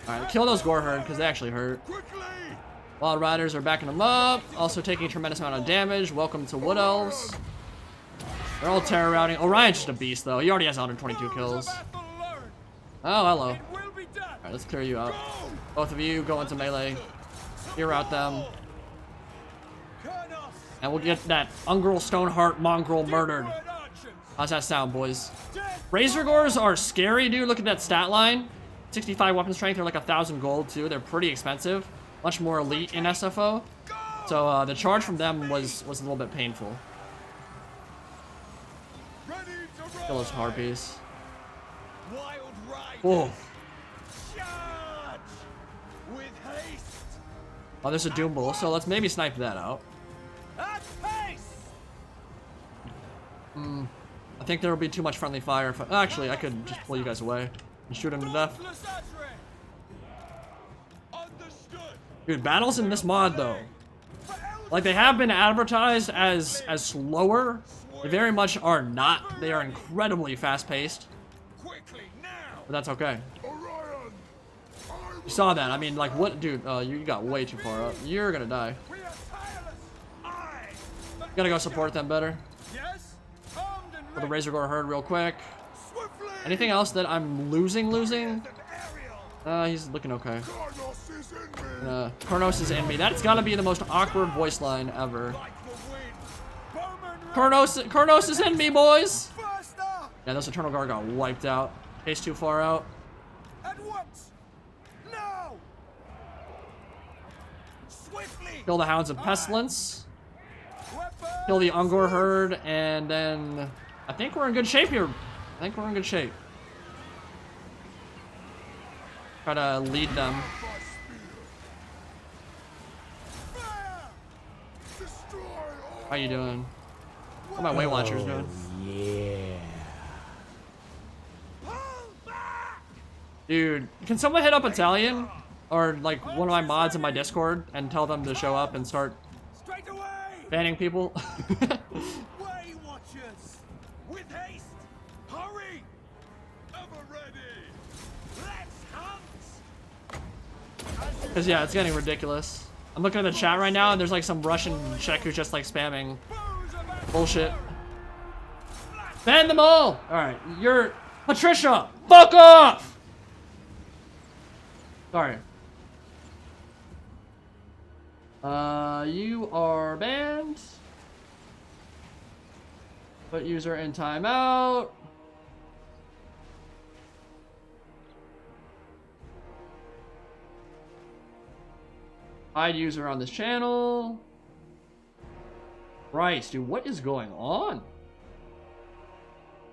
Alright, kill those Gore Herd, because they actually hurt. Wild Riders are backing them up, also taking a tremendous amount of damage. Welcome to Wood Elves. They're all terror routing. Orion's just a beast, though. He already has 122 kills. Oh, hello. Alright, let's clear you out. Both of you go into melee. Clear out them. And we'll get that Ungrel Stoneheart mongrel murdered. How's that sound, boys? Razor Gores are scary, dude. Look at that stat line. 65 weapon strength. They're like 1,000 gold, too. They're pretty expensive. Much more elite in SFO. So the charge from them was a little bit painful. Kill those harpies. Whoa. Oh, there's a Doom Bull, so let's maybe snipe that out. I think there will be too much friendly fire. If actually, I could just pull you guys away and shoot them to death. Dude, battles in this mod, though, like they have been advertised as slower. They very much are not. They are incredibly fast-paced. But that's okay. Orion, I You saw that. I mean, like, what? Dude, you got way too far up. You're gonna die. We are tireless. Aye. Gotta go support them better. Yes. Armed and For the ready. Razor Gore herd real quick. Swiftly. Anything else that I'm losing? And aerial. He's looking okay. Carlos is in me. Kronos is in me. That's gotta be the most awkward voice line ever. Like the wind. Bowman Kronos is in me, boys! faster. Yeah, those Eternal Guard got wiped out. Case too far out. At once. Now. Swiftly. Kill the Hounds of Pestilence. Weapons. Kill the Ungor herd, and then I think we're in good shape here. Try to lead them. Fire. Destroy all. How you doing? How my Weight Watchers doing? Yeah. Pull back. Dude, can someone hit up Italian? Or like one of my mods in my Discord and tell them to show up and start Straight away. banning people? Way watchers. With haste. Hurry. Ever ready. Let's hunt. Because yeah, it's getting ridiculous. I'm looking at the chat right now and there's like some Russian chick who's just like spamming Bows about. bullshit. Ban them all! Alright, you're... Patricia! Fuck off! Sorry. You are banned. Put user in timeout. Hide user on this channel. Christ, dude, what is going on?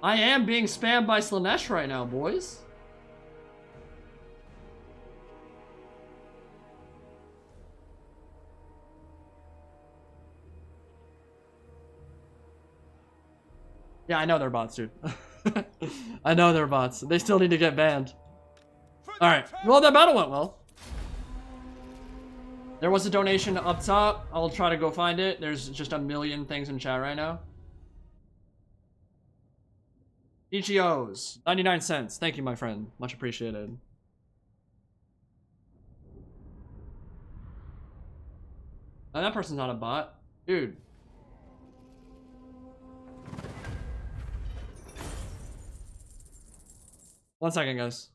I am being spammed by Slanesh right now, boys. Yeah, I know they're bots, dude. I know they're bots. They still need to get banned. Alright, well, that battle went well. There was a donation up top. I'll try to go find it. There's just a million things in chat right now. EGOs, 99 cents. Thank you, my friend. Much appreciated. Oh, that person's not a bot. Dude. One second, guys.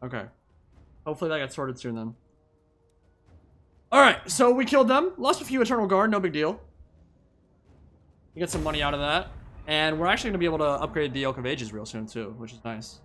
Okay. Hopefully that gets sorted soon then. Alright, so we killed them. Lost a few Eternal Guard, no big deal. We get some money out of that. And we're actually going to be able to upgrade the Oak of Ages real soon too, which is nice.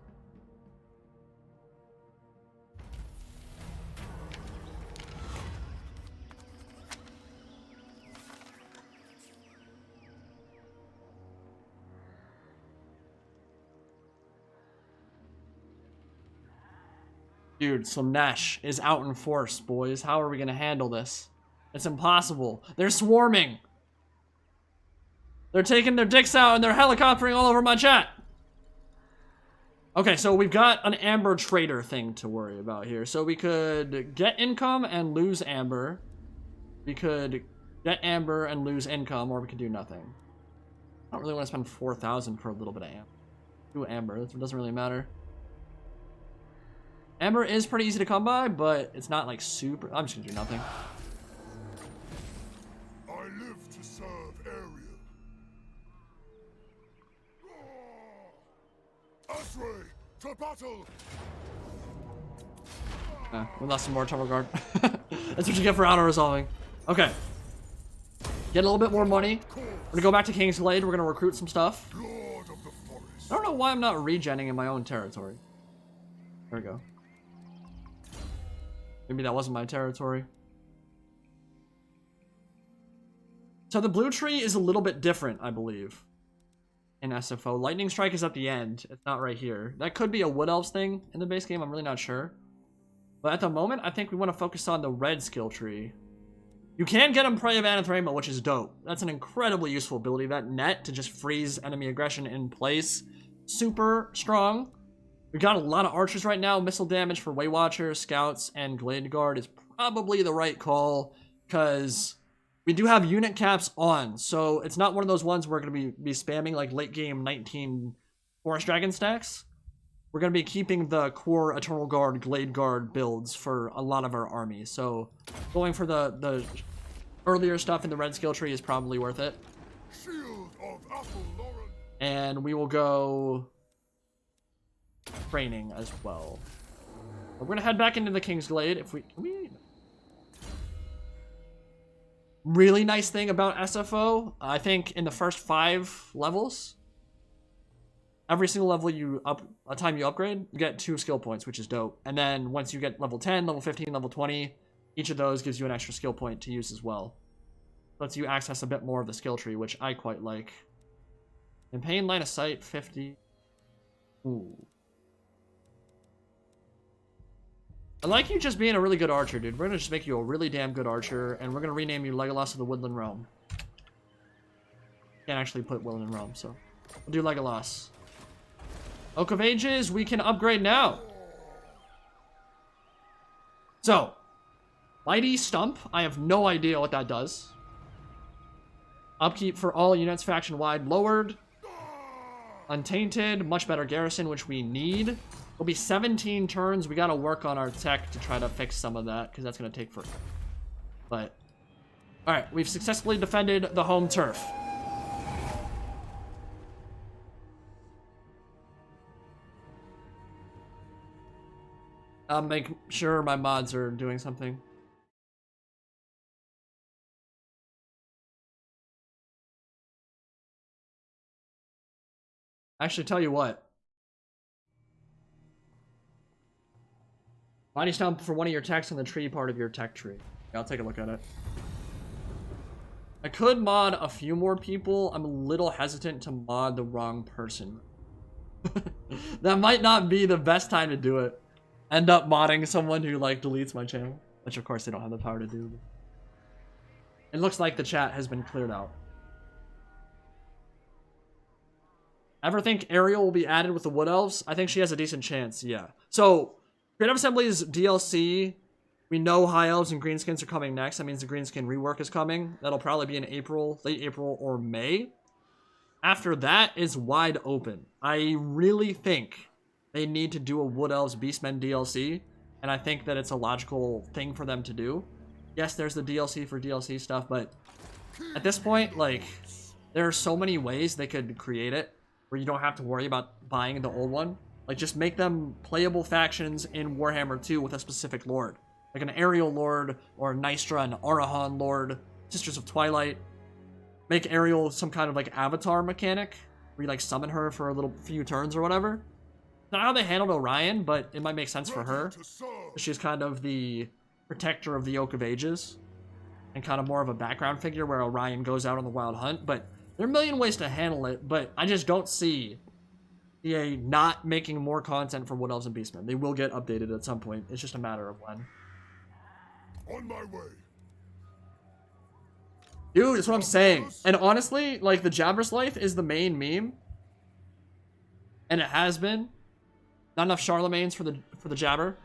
Dude, Slanesh is out in force, boys. How are we gonna handle this? It's impossible. They're swarming. They're taking their dicks out and they're helicoptering all over my chat. Okay, so we've got an Amber Trader thing to worry about here. So we could get income and lose Amber. We could get Amber and lose income, or we could do nothing. I don't really want to spend 4,000 for a little bit of Amber. Do Amber, it doesn't really matter. Amber is pretty easy to come by, but it's not like super. I'm just gonna do nothing. I live to serve Ariel. Asray, to battle! We lost some more Total Guard. That's what you get for auto-resolving. Okay. Get a little bit more money. We're gonna go back to King's Glade. We're gonna recruit some stuff. Lord of the forest. I don't know why I'm not regenning in my own territory. There we go. Maybe that wasn't my territory. So the blue tree is a little bit different, I believe, in SFO. Lightning Strike is at the end. It's not right here. That could be a Wood Elves thing in the base game. I'm really not sure. But at the moment, I think we want to focus on the red skill tree. You can get him Prey of Anathrema, which is dope. That's an incredibly useful ability. That net to just freeze enemy aggression in place. Super strong. We got a lot of archers right now. Missile damage for Waywatchers, Scouts, and Glade Guard is probably the right call, because we do have unit caps on. So it's not one of those ones we're going to be spamming like late game 19 Forest Dragon stacks. We're going to be keeping the core Eternal Guard, Glade Guard builds for a lot of our army. So going for the earlier stuff in the red skill tree is probably worth it. Shield of Apple Lauren. And we will go training as well. We're going to head back into the King's Glade. If we really nice thing about SFO, I think in the first 5 levels, every single level time you upgrade, you get 2 skill points, which is dope. And then once you get level 10, level 15, level 20, each of those gives you an extra skill point to use as well. Lets you access a bit more of the skill tree, which I quite like. Campaign line of sight, 50. Ooh. I like you just being a really good archer, dude. We're gonna just make you a really damn good archer, and we're gonna rename you Legolas of the Woodland Realm. Can't actually put Woodland Realm, so we'll do Legolas. Oak of Ages, we can upgrade now. So, Mighty Stump, I have no idea what that does. Upkeep for all units faction-wide lowered. Untainted, much better garrison, which we need. It'll be 17 turns. We gotta work on our tech to try to fix some of that, because that's gonna take forever. But, alright, we've successfully defended the home turf. I'll make sure my mods are doing something. Actually, tell you what. Mighty Stump for one of your techs on the tree part of your tech tree. Yeah, I'll take a look at it. I could mod a few more people. I'm a little hesitant to mod the wrong person. That might not be the best time to do it. End up modding someone who like deletes my channel, which of course they don't have the power to do. It looks like the chat has been cleared out. Ever think Ariel will be added with the Wood Elves? I think she has a decent chance, yeah. So, Creative Assembly's DLC, we know High Elves and Greenskins are coming next. That means the Greenskin rework is coming. That'll probably be in April, late April or May. After that is wide open. I really think they need to do a Wood Elves Beastmen DLC, and I think that it's a logical thing for them to do. Yes, there's the DLC for DLC stuff, but at this point, like, there are so many ways they could create it where you don't have to worry about buying the old one. Like, just make them playable factions in Warhammer 2 with a specific lord. Like an Ariel Lord, or Nystra and Arahan Lord, Sisters of Twilight. Make Ariel some kind of, like, avatar mechanic, where you, like, summon her for a little few turns or whatever. Not how they handled Orion, but it might make sense for her. She's kind of the protector of the Oak of Ages, and kind of more of a background figure where Orion goes out on the wild hunt, but there are a million ways to handle it, but I just don't see EA not making more content for Wood Elves and Beastmen. They will get updated at some point. It's just a matter of when. On my way. Dude, that's what I'm saying. And honestly, like, the Jabber's Life is the main meme. And it has been. Not enough Charlemagne's for the Jabber.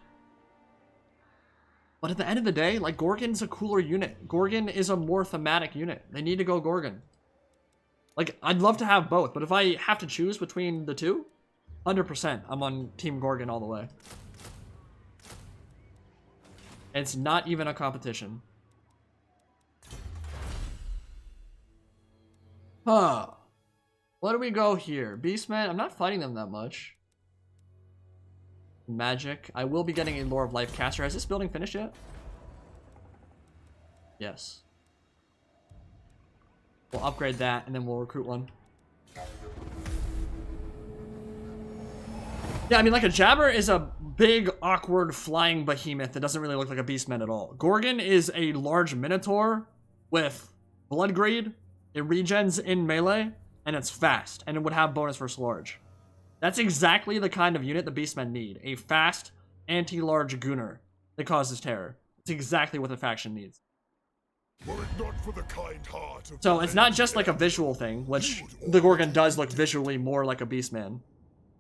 But at the end of the day, like, Gorgon's a cooler unit. Gorgon is a more thematic unit. They need to go Gorgon. Like, I'd love to have both, but if I have to choose between the two, 100%, I'm on Team Gorgon all the way. It's not even a competition. Huh. Where do we go here? Beastmen, I'm not fighting them that much. Magic. I will be getting a Lore of Life caster. Has this building finished yet? Yes. We'll upgrade that, and then we'll recruit one. Yeah, I mean, like, a Jabber is a big, awkward, flying behemoth that doesn't really look like a Beastman at all. Gorgon is a large Minotaur with Blood Greed. It regens in melee, and it's fast, and it would have bonus versus large. That's exactly the kind of unit the Beastmen need. A fast, anti-large Gunner. that causes terror. It's exactly what the faction needs. Were it not for the kind heart of So it's not just like a visual thing, which the Gorgon does look visually more like a Beastman.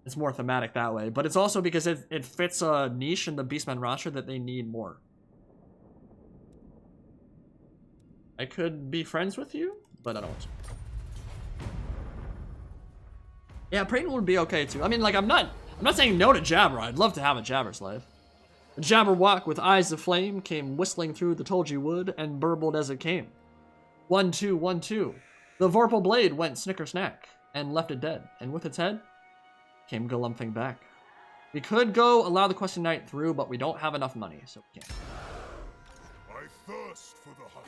It's more thematic that way, but it's also because it fits a niche in the Beastman roster that they need more. I could be friends with you, but I don't. Yeah, Praetor would be okay too. I mean, like, I'm not saying no to Jabber. I'd love to have a Jabber slave. The Jabberwock with eyes of flame came whistling through the Tulgey wood and burbled as it came. 1, 2, 1, 2. The Vorpal blade went snicker snack and left it dead, and with its head came galumphing back. We could go allow the questing knight through, but we don't have enough money, so we can't. I thirst for the hunt.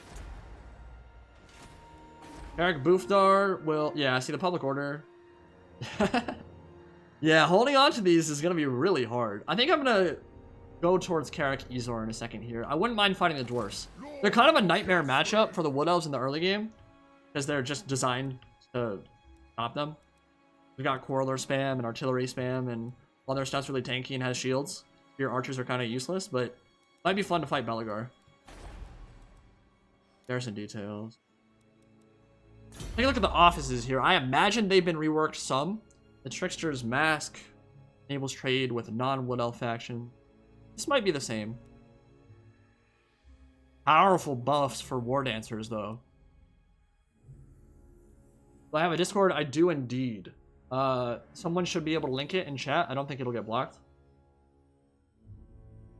Eric Boofdar will, yeah, see the public order. Yeah, holding on to these is gonna be really hard. I think I'm gonna go towards Karak Ezor in a second here. I wouldn't mind fighting the dwarfs. They're kind of a nightmare matchup for the Wood Elves in the early game, because they're just designed to stop them. We've got Quarreler spam and artillery spam, and while their stuff's really tanky and has shields, your archers are kind of useless, but it might be fun to fight Belegar. Garrison details. Take a look at the offices here. I imagine they've been reworked some. The Trickster's Mask enables trade with non-Wood Elf faction. This might be the same. Powerful buffs for War Dancers, though. Do I have a Discord? I do indeed. Someone should be able to link it in chat. I don't think it'll get blocked.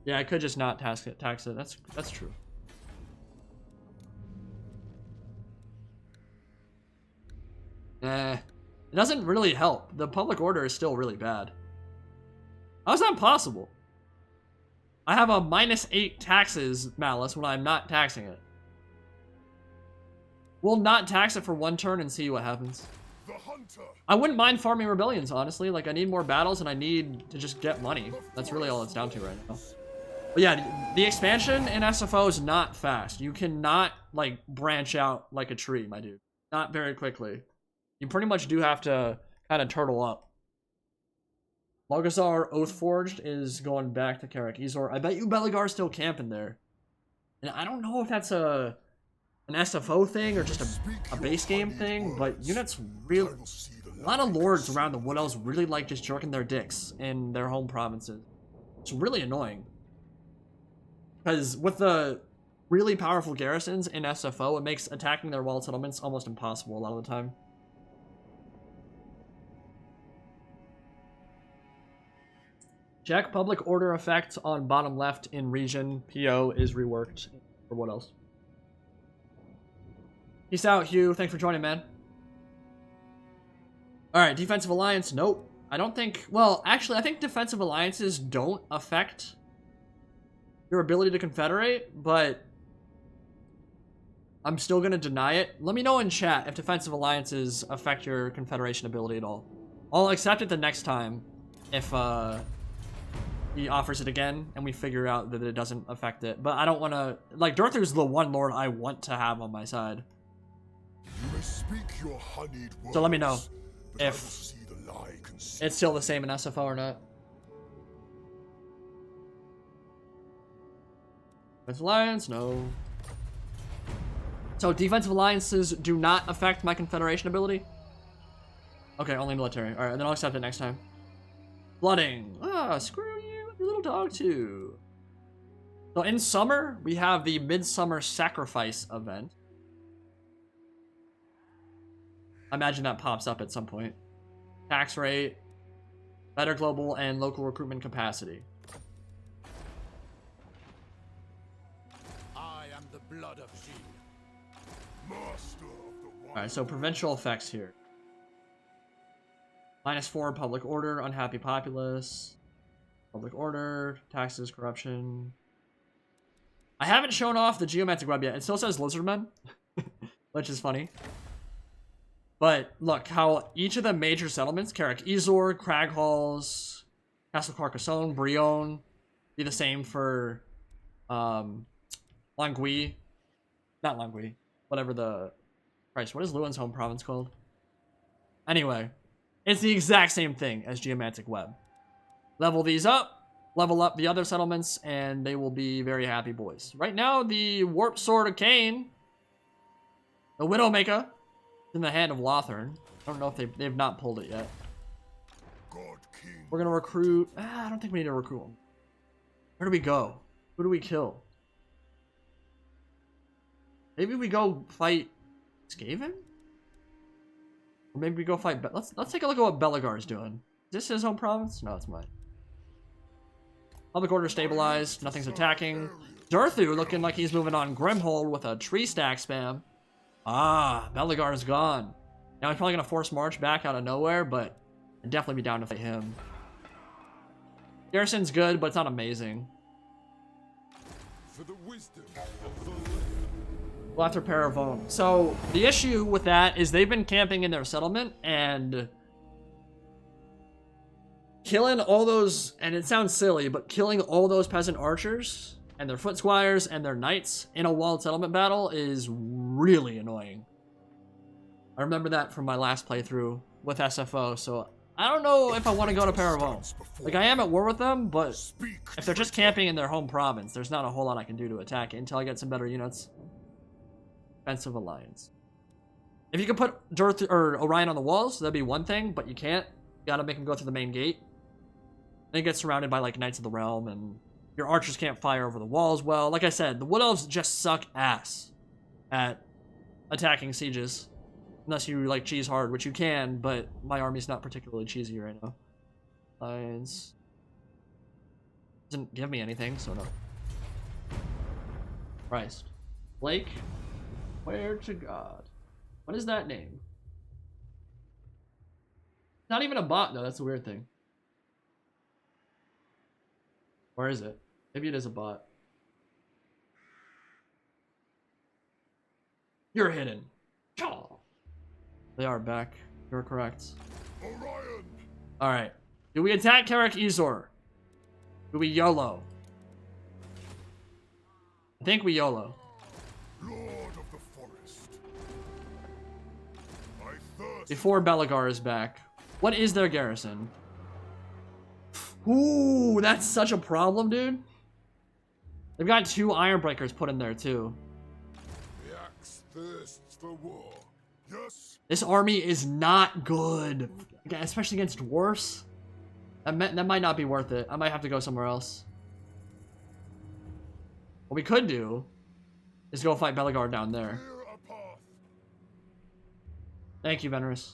Yeah, I could just not tax it. That's true. It doesn't really help. The public order is still really bad. How is that possible? I have a -8 taxes malice when I'm not taxing it. We'll not tax it for 1 turn and see what happens. The hunter. I wouldn't mind farming rebellions, honestly. Like, I need more battles and I need to just get money. That's really all it's down to right now. But yeah, the expansion in SFO is not fast. You cannot, like, branch out like a tree, my dude. Not very quickly. You pretty much do have to kind of turtle up. Logazar Oathforged is going back to Karak Ezor. I bet you Belegar's still camping there. And I don't know if that's an SFO thing or just a base game thing, but units really... A lot of lords around the Wood Elves really like just jerking their dicks in their home provinces. It's really annoying. Because with the really powerful garrisons in SFO, it makes attacking their walled settlements almost impossible a lot of the time. Check public order effect on bottom left in region. PO is reworked. For what else? Peace out, Hugh. Thanks for joining, man. Alright, defensive alliance. Nope. I don't think... Well, actually, I think defensive alliances don't affect your ability to confederate, but I'm still going to deny it. Let me know in chat if defensive alliances affect your confederation ability at all. I'll accept it the next time if he offers it again and we figure out that it doesn't affect it. But I don't want to... Like, Dorthu's the one lord I want to have on my side. You may speak your honeyed words, So let me know but I will if see the lie concealed. it's still the same in SFO or not. Defensive alliance? No. So defensive alliances do not affect my confederation ability? Okay, only military. Alright, then I'll accept it next time. Flooding. Ah, screw you, your little dog too. So in summer, we have the Midsummer Sacrifice event. I imagine that pops up at some point. Tax rate, better global and local recruitment capacity. I am the blood of Xi. Master of the Alright, so provincial effects here. -4 public order, unhappy populace. Public order, taxes, corruption. I haven't shown off the geomantic web yet. It still says lizardmen, which is funny. But look how each of the major settlements, Karak Ezor, Crag Halls, Castle Carcassonne, Brionne, be the same for Langui. Not Langui. Whatever the... Christ, what is Lewin's home province called? Anyway, it's the exact same thing as Geomantic Web. Level these up, level up the other settlements, and they will be very happy boys. Right now, the Warp Sword of Cain, the Widowmaker, in the hand of Lothern. I don't know if they've not pulled it yet. God King. We're gonna recruit. I don't think we need to recruit them. Where do we go? Who do we kill? Maybe we go fight Skaven? Or maybe we go fight. Let's take a look at what Belagar's doing. Is this his home province? No, it's mine. Public order stabilized. Nothing's attacking. Durthu looking like he's moving on Grimhold with a tree stack spam. Ah, Belagar's gone. Now he's probably gonna force march back out of nowhere, but I'd definitely be down to fight him. Garrison's good, but it's not amazing. For the wisdom of the land. We'll have to repair Avon. So the issue with that is they've been camping in their settlement and killing all those, and it sounds silly, but killing all those peasant archers and their foot squires and their knights in a walled settlement battle is really annoying. I remember that from my last playthrough with SFO, so I don't know if I want to go to Paravon. Like, I am at war with them, but if they're just camping in their home province, there's not a whole lot I can do to attack it until I get some better units. Defensive alliance. If you could put Durth or Orion on the walls, that'd be one thing, but you can't. You gotta make him go through the main gate. Then you get surrounded by, like, Knights of the Realm, and your archers can't fire over the walls well. Like I said, the Wood Elves just suck ass at attacking sieges. Unless you, like, cheese hard, which you can, but my army's not particularly cheesy right now. Lions. Doesn't give me anything, so no. Christ. Blake? Where to God? What is that name? Not even a bot, though. That's a weird thing. Where is it? Maybe it is a bot. You're hidden. Chaw. They are back. You're correct. Orion. Alright. Do we attack Karak Ezor? Do we YOLO? I think we YOLO. Lord of the forest. I thirst. Before Belagar is back. What is their garrison? Ooh, that's such a problem, dude. They've got 2 Ironbreakers put in there, too. The axe thirsts for war. Yes. This army is not good. Especially against dwarfs. That might not be worth it. I might have to go somewhere else. What we could do is go fight Belagar down there. Clear a path. Thank you, Venerus.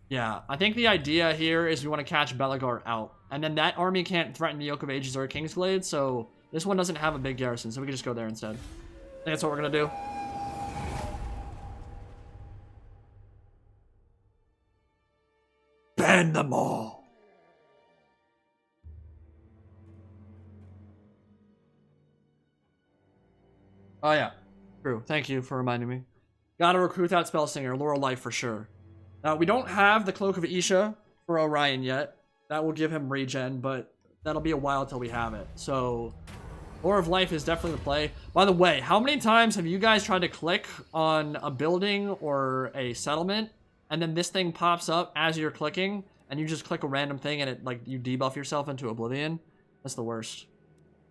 Yeah, I think the idea here is we want to catch Belagar out. And then that army can't threaten the Yoke of Ages or Kingsglade, so this one doesn't have a big garrison, so we can just go there instead. I think that's what we're going to do. Ban them all! Oh yeah, true. Thank you for reminding me. Gotta recruit that Spellsinger, Laurel Life for sure. Now, we don't have the Cloak of Isha for Orion yet. That will give him regen, but that'll be a while till we have it. So, Lore of Life is definitely the play. By the way, how many times have you guys tried to click on a building or a settlement, and then this thing pops up as you're clicking, and you just click a random thing and it, like, you debuff yourself into oblivion? That's the worst.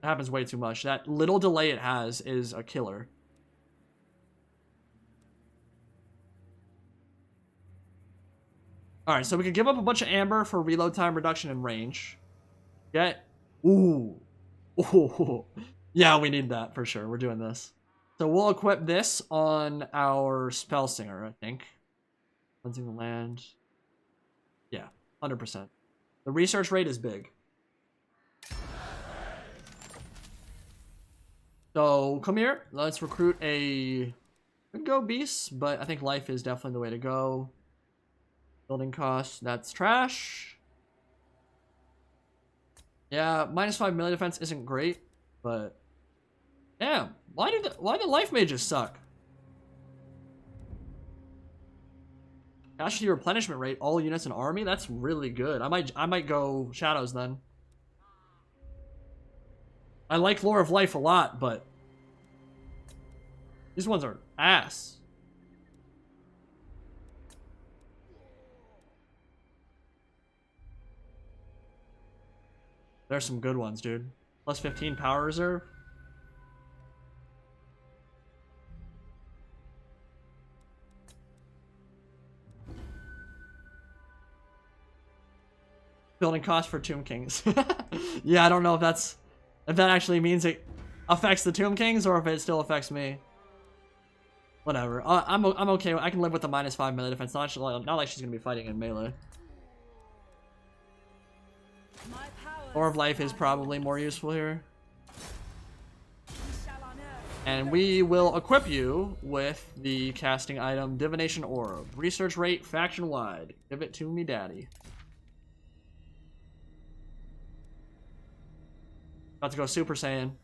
It happens way too much. That little delay it has is a killer. Alright, so we could give up a bunch of amber for reload time reduction and range. Get... Ooh. Ooh. Yeah, we need that for sure. We're doing this. So we'll equip this on our Spellsinger, I think. Cleansing the land. Yeah, 100%. The research rate is big. So, come here. Let's recruit a... Could go beasts, but I think life is definitely the way to go. Building costs, that's trash. Yeah, -5 melee defense isn't great, but damn, why do the life mages suck? Casualty replenishment rate, all units in army, that's really good. I might go shadows then. I like Lore of Life a lot, but these ones are ass. There's some good ones, dude. Plus 15 power reserve. Building cost for Tomb Kings. Yeah, I don't know if that actually means it affects the Tomb Kings or if it still affects me. Whatever. I'm okay. I can live with the -5 melee defense. Not like she's gonna be fighting in melee. Ore of Life is probably more useful here. And we will equip you with the casting item Divination Orb. Research rate faction wide. Give it to me, daddy. About to go Super Saiyan.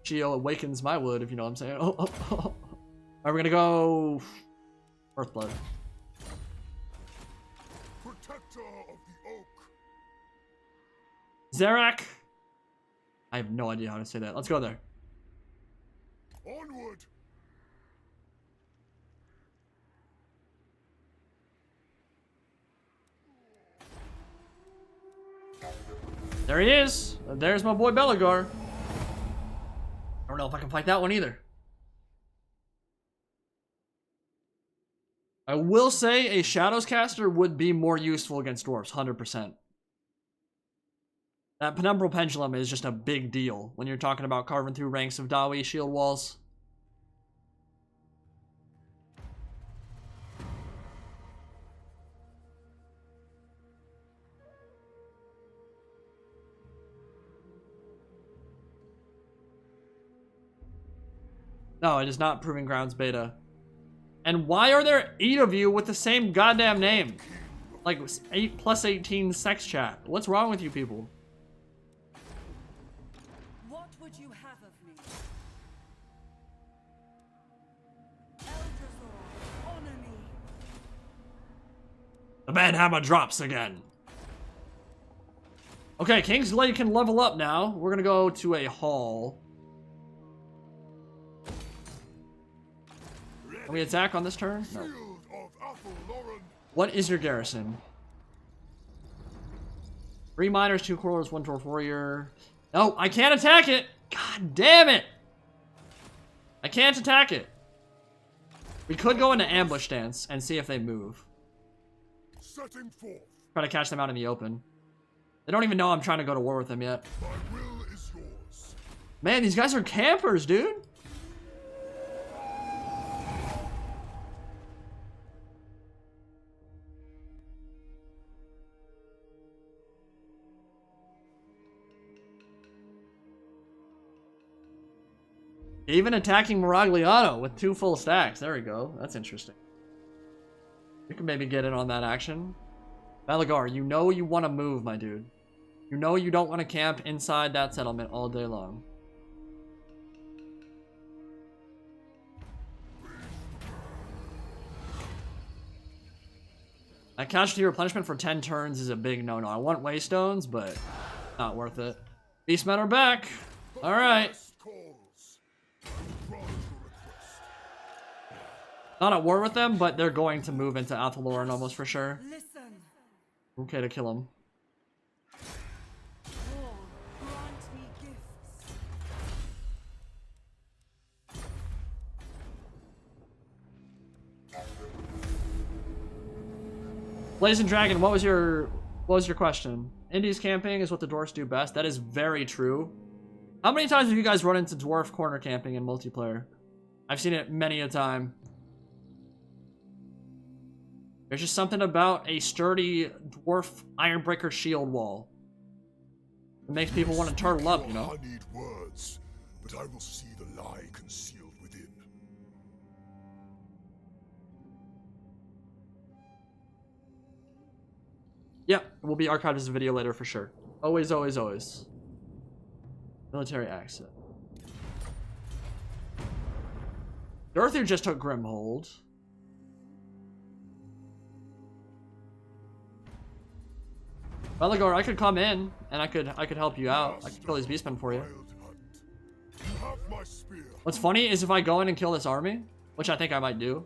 Geo awakens my wood, if you know what I'm saying. Oh. Alright, we're gonna go Earthblood. Protector of the oak. Zarak. I have no idea how to say that. Let's go there. Onward. There he is. There's my boy Belagar. I don't know if I can fight that one either. I will say a Shadows caster would be more useful against dwarves, 100%. That Penumbral Pendulum is just a big deal when you're talking about carving through ranks of Dawi shield walls. No, it is not Proving Grounds beta. And why are there 8 of you with the same goddamn name? Like 8 plus 18 sex chat. What's wrong with you people? What would you have of me? Eldrazor, honor me. The Banhammer drops again. Okay, Kingsley can level up now. We're gonna go to a hall. Can we attack on this turn? No. What is your garrison? 3 miners, 2 quarrels, 1 dwarf warrior. No, I can't attack it! God damn it! I can't attack it. We could go into ambush stance and see if they move. Setting forth. Try to catch them out in the open. They don't even know I'm trying to go to war with them yet. My will is yours. Man, these guys are campers, dude. Even attacking Miragliano with 2 full stacks. There we go. That's interesting. You can maybe get in on that action. Belagar, you know you want to move, my dude. You know you don't want to camp inside that settlement all day long. That casualty replenishment for 10 turns is a big no-no. I want waystones, but not worth it. Beastmen are back. All right. Not at war with them, but they're going to move into Athaloran almost for sure. Listen. Okay to kill them. War, grant me gifts. Blazing Dragon, what was your question? Indies camping is what the dwarfs do best. That is very true. How many times have you guys run into dwarf corner camping in multiplayer? I've seen it many a time. There's just something about a sturdy dwarf Ironbreaker shield wall. It makes people want to turtle up, you know? I need words, but I will see the lie concealed within. Yep, it will be archived as a video later for sure. Always, always, always. Military access. Dorothy just took Grimhold. Belagar, I could come in and I could help you out. I could kill these beastmen for you. What's funny is if I go in and kill this army, which I think I might do,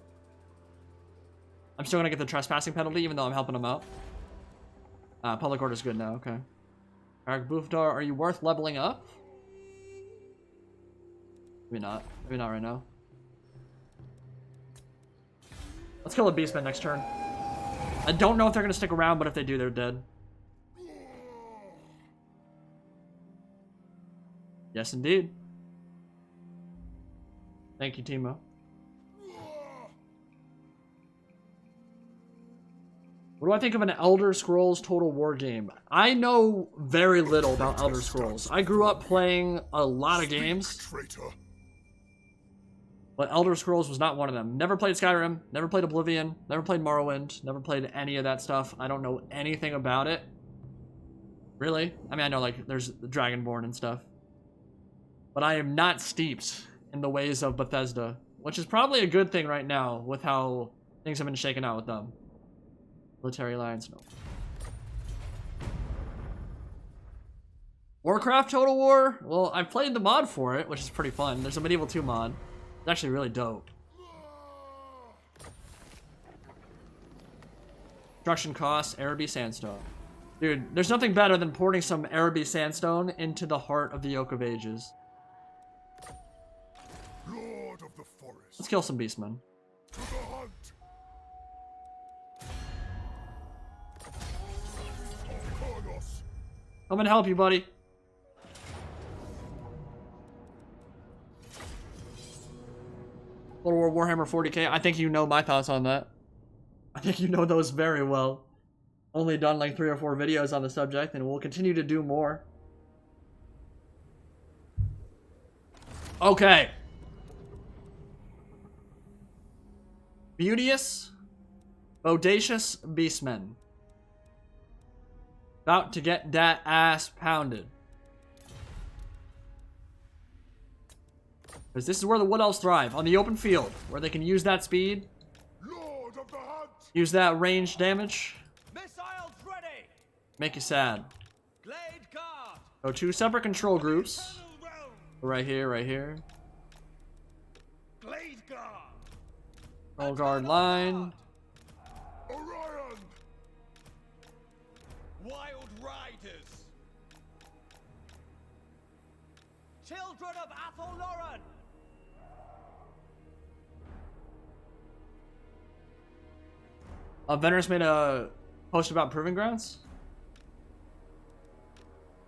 I'm still gonna get the trespassing penalty even though I'm helping them out. Public order's good now, okay. Alright, Boofdar, are you worth leveling up? Maybe not. Maybe not right now. Let's kill a Beastman next turn. I don't know if they're gonna stick around, but if they do, they're dead. Yes, indeed. Thank you, Timo. What do I think of an Elder Scrolls Total War game? I know very little about Elder Scrolls. I grew up playing a lot of games, but Elder Scrolls was not one of them. Never played Skyrim, never played Oblivion, never played Morrowind, never played any of that stuff. I don't know anything about it. Really? I mean, I know like there's Dragonborn and stuff. But I am not steeped in the ways of Bethesda, which is probably a good thing right now with how things have been shaken out with them. Military Alliance, no. Warcraft Total War? Well, I've played the mod for it, which is pretty fun. There's a Medieval 2 mod. It's actually really dope. Construction costs, Araby Sandstone. Dude, there's nothing better than porting some Araby Sandstone into the heart of the Yoke of Ages. Lord of the forest. Let's kill some Beastmen. To the hunt. I'm gonna help you, buddy. Total War Warhammer 40k. I think you know my thoughts on that. I think you know those very well. Only done like 3 or 4 videos on the subject, and we'll continue to do more. Okay. Beauteous, bodacious Beastmen. About to get that ass pounded. Because this is where the Wood Elves thrive. On the open field. Where they can use that speed. Lord of the hunt. Use that range damage. Missiles ready. Make you sad. Glade guard. So 2 separate control groups. Tunnel round. Right here, right here. Glade guard. Control guard line. Orion. Wild riders. Children of Athel-Loren. Venerus made a post about Proving Grounds.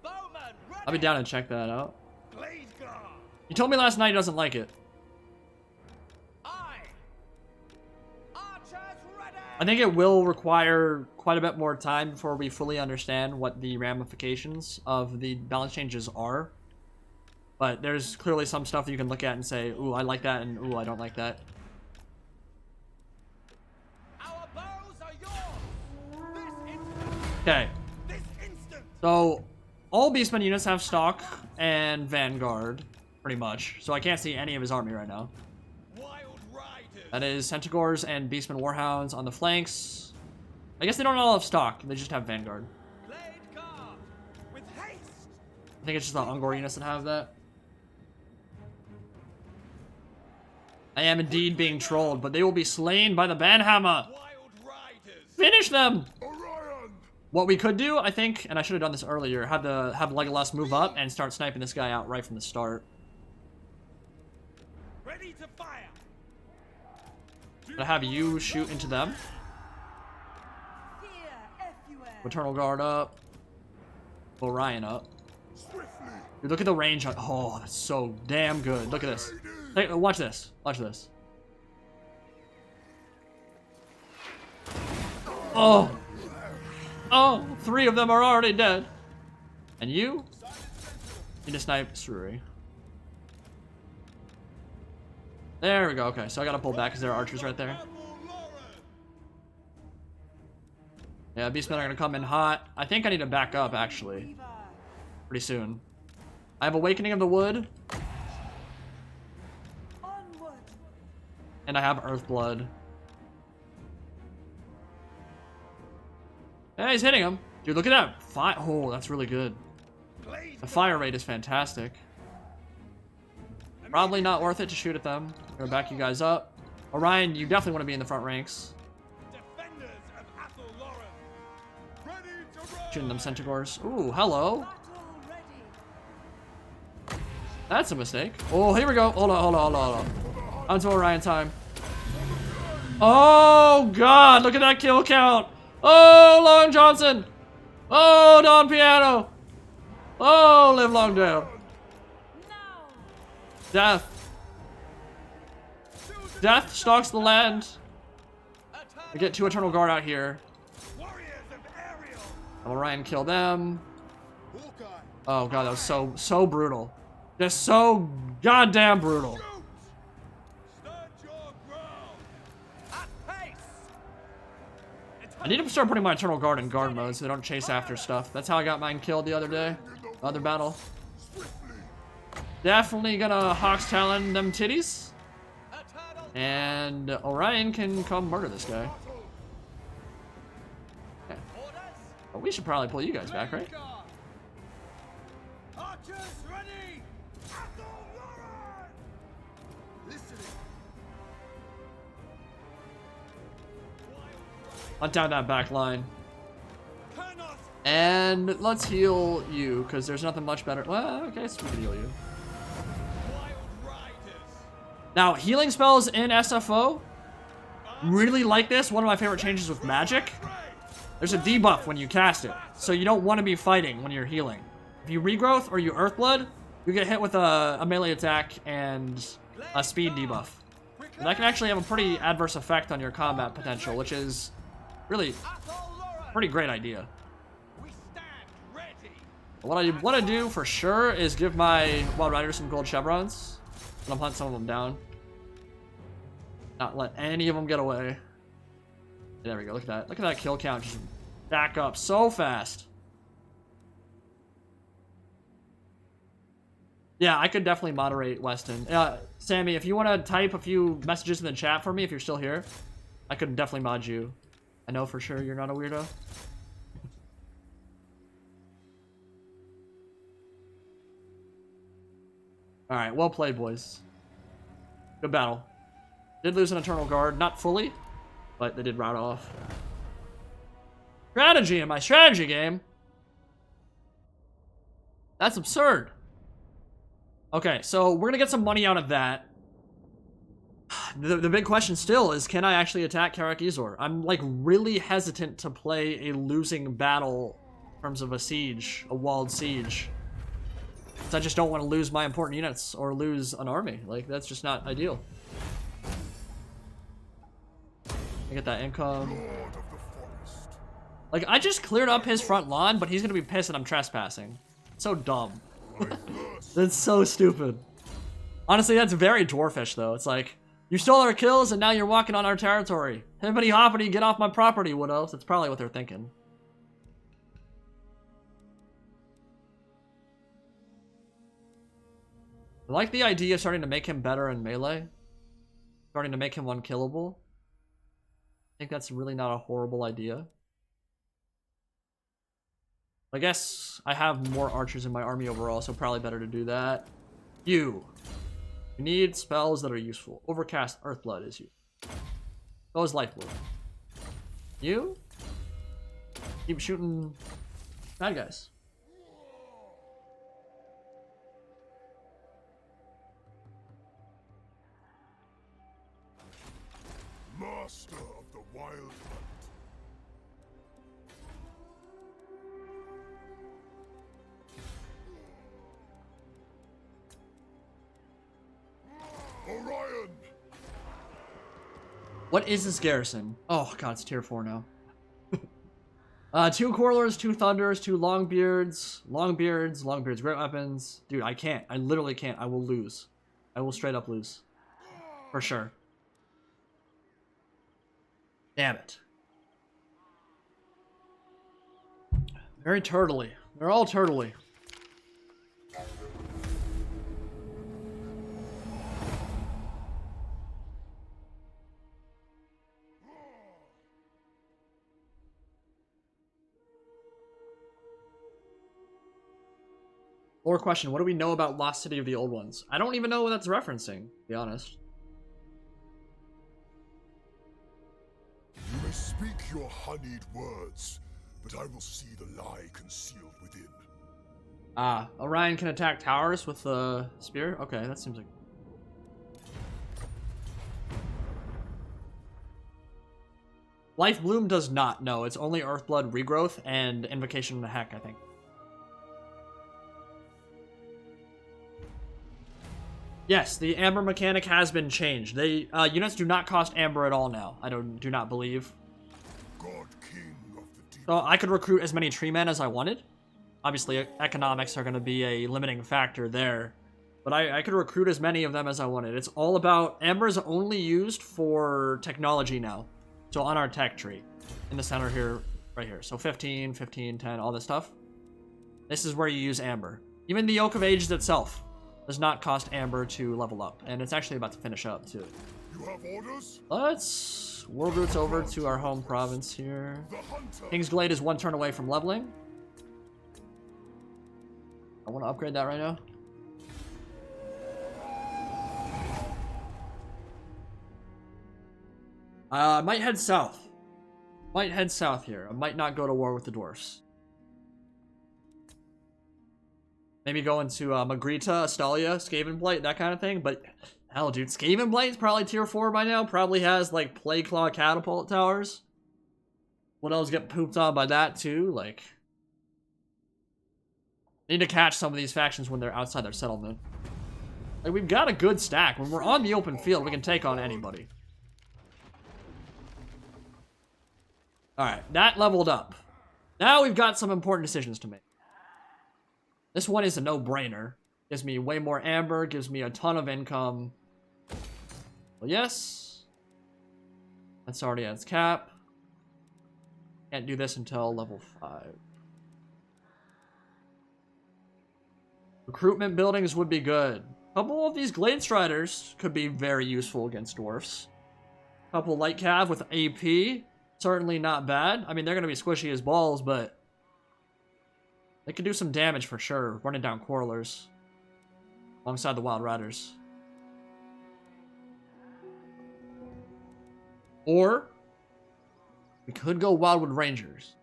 Bowman ready. I'll be down and check that out. Glade guard. He told me last night he doesn't like it. I think it will require quite a bit more time before we fully understand what the ramifications of the balance changes are. But there's clearly some stuff that you can look at and say, ooh, I like that, and ooh, I don't like that. Our bows are yours. This instant. Okay. This instant. So, all Beastmen units have Stalk and Vanguard, pretty much. So I can't see any of his army right now. Wild riders. That is Centaurs and Beastmen Warhounds on the flanks. I guess they don't all have Stalk, they just have Vanguard. Glade guard. With haste. I think it's just the Ungor units that have that. I am indeed being trolled, but they will be slain by the Banhammer. Wild riders. Finish them! Orion. What we could do, I think, and I should have done this earlier, have Legolas move up and start sniping this guy out right from the start. Ready to fire. To have you shoot into them. Fear everywhere. Maternal Guard up. Orion up. Swiftly. Dude, look at the range. Oh, that's so damn good. Look at this. Hey, watch this. Watch this. Oh. Oh, 3 of them are already dead. And you? Need to snipe Suri. There we go. Okay, so I gotta pull back because there are archers right there. Yeah, Beastmen are gonna come in hot. I think I need to back up, actually. Pretty soon. I have Awakening of the Wood. Onward. And I have Earthblood. Yeah, he's hitting him. Dude, look at that. Oh, that's really good. The fire rate is fantastic. Probably not worth it to shoot at them. I'm gonna back you guys up. Orion, you definitely want to be in the front ranks. Defenders of Athel-Loren. Shooting them Centaurs. Ooh, hello. Battle ready. That's a mistake. Oh, here we go. Hold on, hold on, hold on, hold on. On to Orion time. Oh, God. Look at that kill count. Oh, Long Johnson. Oh, Don Piano. Oh, live long Dale. Now. Death. Death stalks the land. We get 2 Eternal Guard out here. Orion kill them. Oh god, that was so brutal. Just so goddamn brutal. I need to start putting my Eternal Guard in guard mode so they don't chase after stuff. That's how I got mine killed the other day. Other battle. Definitely gonna Hawk's Talon them titties. And Orion can come murder this guy. Okay. Well, we should probably pull you guys back, right? Archers ready! Hunt down that back line. And let's heal you, because there's nothing much better. Well, okay, so we can heal you. Now, healing spells in SFO, really like this. One of my favorite changes with magic. There's a debuff when you cast it, so you don't want to be fighting when you're healing. If you regrowth or you Earthblood, you get hit with a melee attack and a speed debuff. And that can actually have a pretty adverse effect on your combat potential, which is really a pretty great idea. What I want to do for sure is give my Wild Riders some gold chevrons. And I'll hunt some of them down. Not let any of them get away. There we go. Look at that. Look at that kill count just back up so fast. Yeah, I could definitely moderate Weston. Sammy, if you want to type a few messages in the chat for me, if you're still here, I could definitely mod you. I know for sure you're not a weirdo. Alright, well played, boys. Good battle. Did lose an Eternal Guard, not fully, but they did rout off. Strategy in my strategy game? That's absurd. Okay, so we're gonna get some money out of that. The big question still is, can I actually attack Karak Izor? I'm like really hesitant to play a losing battle in terms of a siege, a walled siege. I just don't want to lose my important units or lose an army. Like, that's just not ideal. I get that income. Like, I just cleared up his front lawn, but he's gonna be pissed that I'm trespassing. So dumb. That's so stupid. Honestly, that's very dwarfish, though. It's like, you stole our kills and now you're walking on our territory. Hippity hoppity, get off my property, Wood Elves. That's probably what they're thinking. I like the idea of starting to make him better in melee. Starting to make him unkillable. I think that's really not a horrible idea. I guess I have more archers in my army overall, so probably better to do that. You need spells that are useful. Overcast Earthblood is useful. So is Lifeblood. You keep shooting bad guys. Master of the Wild Hunt. Orion! What is this garrison? Oh god, it's tier 4 now. 2 Quarrelers, 2 Thunders, 2 Longbeards, great weapons. Dude, I can't. I literally can't. I will lose. I will straight up lose. For sure. Damn it. Very turtley. They're all turtley. Or question, what do we know about Lost City of the Old Ones? I don't even know what that's referencing, to be honest. You may speak your honeyed words, but I will see the lie concealed within. Ah, Orion can attack towers with the spear? Okay, that seems like... Life Bloom does not, no. It's only Earthblood Regrowth and Invocation of the Heck, I think. Yes, the Amber mechanic has been changed. They units do not cost Amber at all now. I do not believe. God King of the Deep. So I could recruit as many tree men as I wanted. Obviously, economics are going to be a limiting factor there. But I could recruit as many of them as I wanted. It's all about... Amber is only used for technology now. So on our tech tree. In the center here, right here. So 15, 15, 10, all this stuff. This is where you use Amber. Even the Oak of Ages itself does not cost Amber to level up. And it's actually about to finish up, too. You have orders? Let's world routes over to our home province here. The hunter. King's Glade is 1 turn away from leveling. I want to upgrade that right now. I might head south. Might head south here. I might not go to war with the dwarfs. Maybe go into Magritta, Astalia, Skavenblight, that kind of thing. But hell, dude, Skavenblight's probably tier 4 by now. Probably has like Plague Claw catapult towers. What else get pooped on by that too? Like, need to catch some of these factions when they're outside their settlement. Like, we've got a good stack. When we're on the open field, we can take on anybody. Alright, that leveled up. Now we've got some important decisions to make. This one is a no-brainer. Gives me way more amber, gives me a ton of income. Well, yes. That's already at its cap. Can't do this until level 5. Recruitment buildings would be good. A couple of these Glade Striders could be very useful against dwarfs. A couple Light Cav with AP. Certainly not bad. I mean, they're going to be squishy as balls, but they could do some damage for sure, running down Quarrelers alongside the Wild Riders. Or we could go Wildwood Rangers.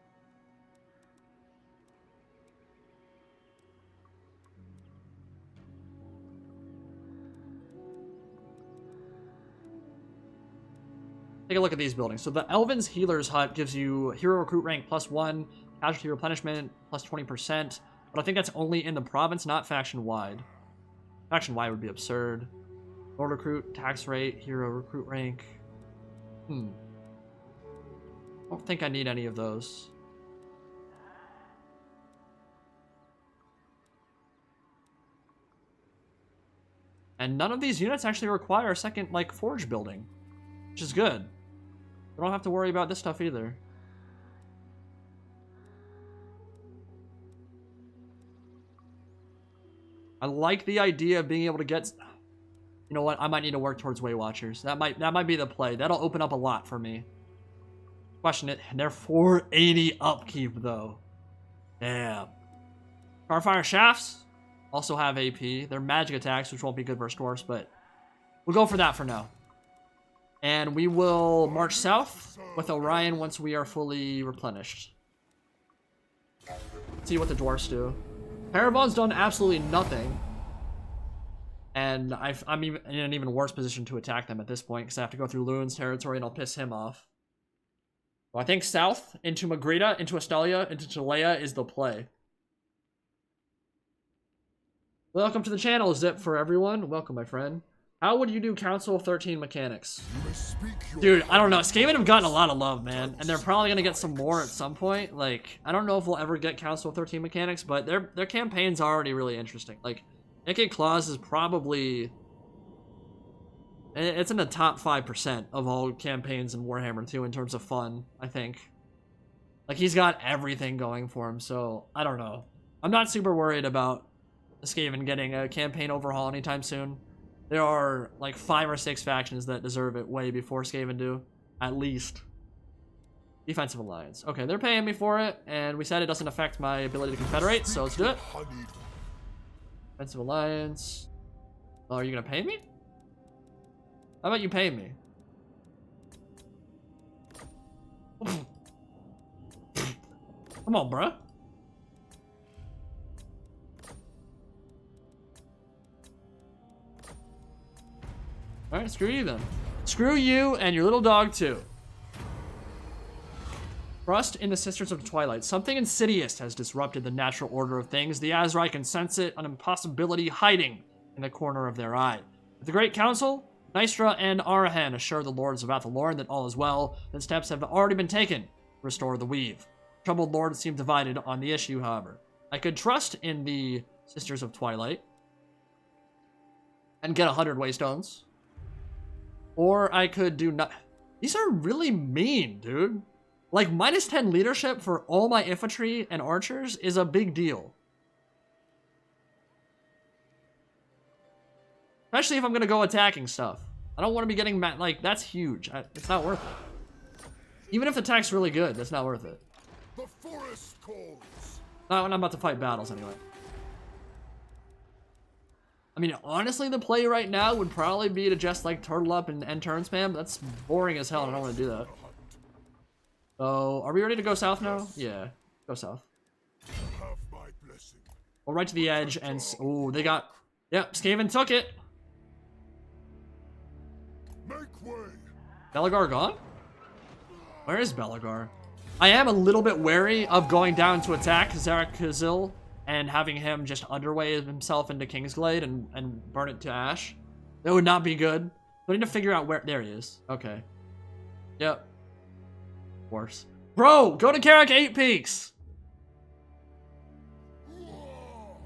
Take a look at these buildings. So the Elven's Healer's Hut gives you hero recruit rank +1, casualty replenishment +20%, but I think that's only in the province, not faction-wide. Faction-wide would be absurd. Lord recruit, tax rate, hero recruit rank. I don't think I need any of those. And none of these units actually require a second, like, forge building, which is good. I don't have to worry about this stuff either. I like the idea of being able to get... You know what? I might need to work towards Way Watchers. That might be the play. That'll open up a lot for me. Question it. They're 480 upkeep though. Damn. Starfire Shafts also have AP. They're magic attacks, which won't be good versus dwarfs, but we'll go for that for now. And we will march south with Orion once we are fully replenished. See what the dwarfs do. Parabon's done absolutely nothing. And I'm even in an even worse position to attack them at this point, because I have to go through Loon's territory and I'll piss him off. So I think south, into Magritta, into Astalia, into Chalea is the play. Welcome to the channel, Zip for everyone. Welcome, my friend. How would you do Council of 13 mechanics? Dude, I don't know. Skaven have gotten a lot of love, man. And they're probably going to get some more at some point. Like, I don't know if we'll ever get Council of 13 mechanics, but their campaign's already really interesting. Like, Naked Claws is probably... It's in the top 5% of all campaigns in Warhammer 2 in terms of fun, I think. Like, he's got everything going for him, so I don't know. I'm not super worried about Skaven getting a campaign overhaul anytime soon. There are like 5 or 6 factions that deserve it way before Skaven do, at least. Defensive Alliance. Okay, they're paying me for it, and we said it doesn't affect my ability to confederate, so let's do it. Defensive Alliance. Oh, are you gonna pay me? How about you pay me? Come on, bruh. Alright, screw you then. Screw you and your little dog too. Trust in the Sisters of Twilight. Something insidious has disrupted the natural order of things. The Azrai can sense it, an impossibility hiding in the corner of their eye. With the Great Council, Nystra and Arahan assure the Lords of Athalorn that all is well, that steps have already been taken to restore the weave. Troubled Lords seem divided on the issue, however. I could trust in the Sisters of Twilight and get 100 Waystones. Or I could do not. These are really mean, dude. Like, minus 10 leadership for all my infantry and archers is a big deal. Especially if I'm gonna go attacking stuff. I don't want to be getting mad. Like, that's huge. It's not worth it. Even if the attack's really good, that's not worth it. The forest calls. Not when I'm about to fight battles, anyway. I mean, honestly, the play right now would probably be to just, like, turtle up and end turn spam, but that's boring as hell, and I don't want to do that. So, are we ready to go south now? Yeah, go south. Have my blessing. We'll right to the edge, and... Ooh, they got... Yep, Skaven took it. Make way. Belagar gone? Where is Belagar? I am a little bit wary of going down to attack Zarek Kazil and having him just underway himself into Kingsglade and burn it to ash. That would not be good. I need to figure out where... There he is. Okay. Yep. Worse. Bro, go to Karak 8 Peaks!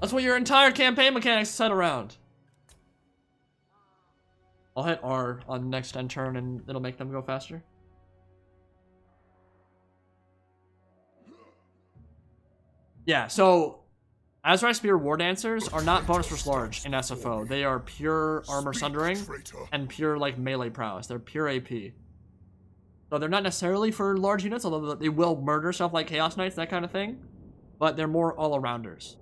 That's what your entire campaign mechanics set around. I'll hit R on the next end turn and it'll make them go faster. Yeah, so Azrai Spear War Dancers are not bonus versus large in SFO. They are pure armor sundering and pure like melee prowess. They're pure AP. So they're not necessarily for large units, although they will murder stuff like Chaos Knights, that kind of thing. But they're more all-arounders.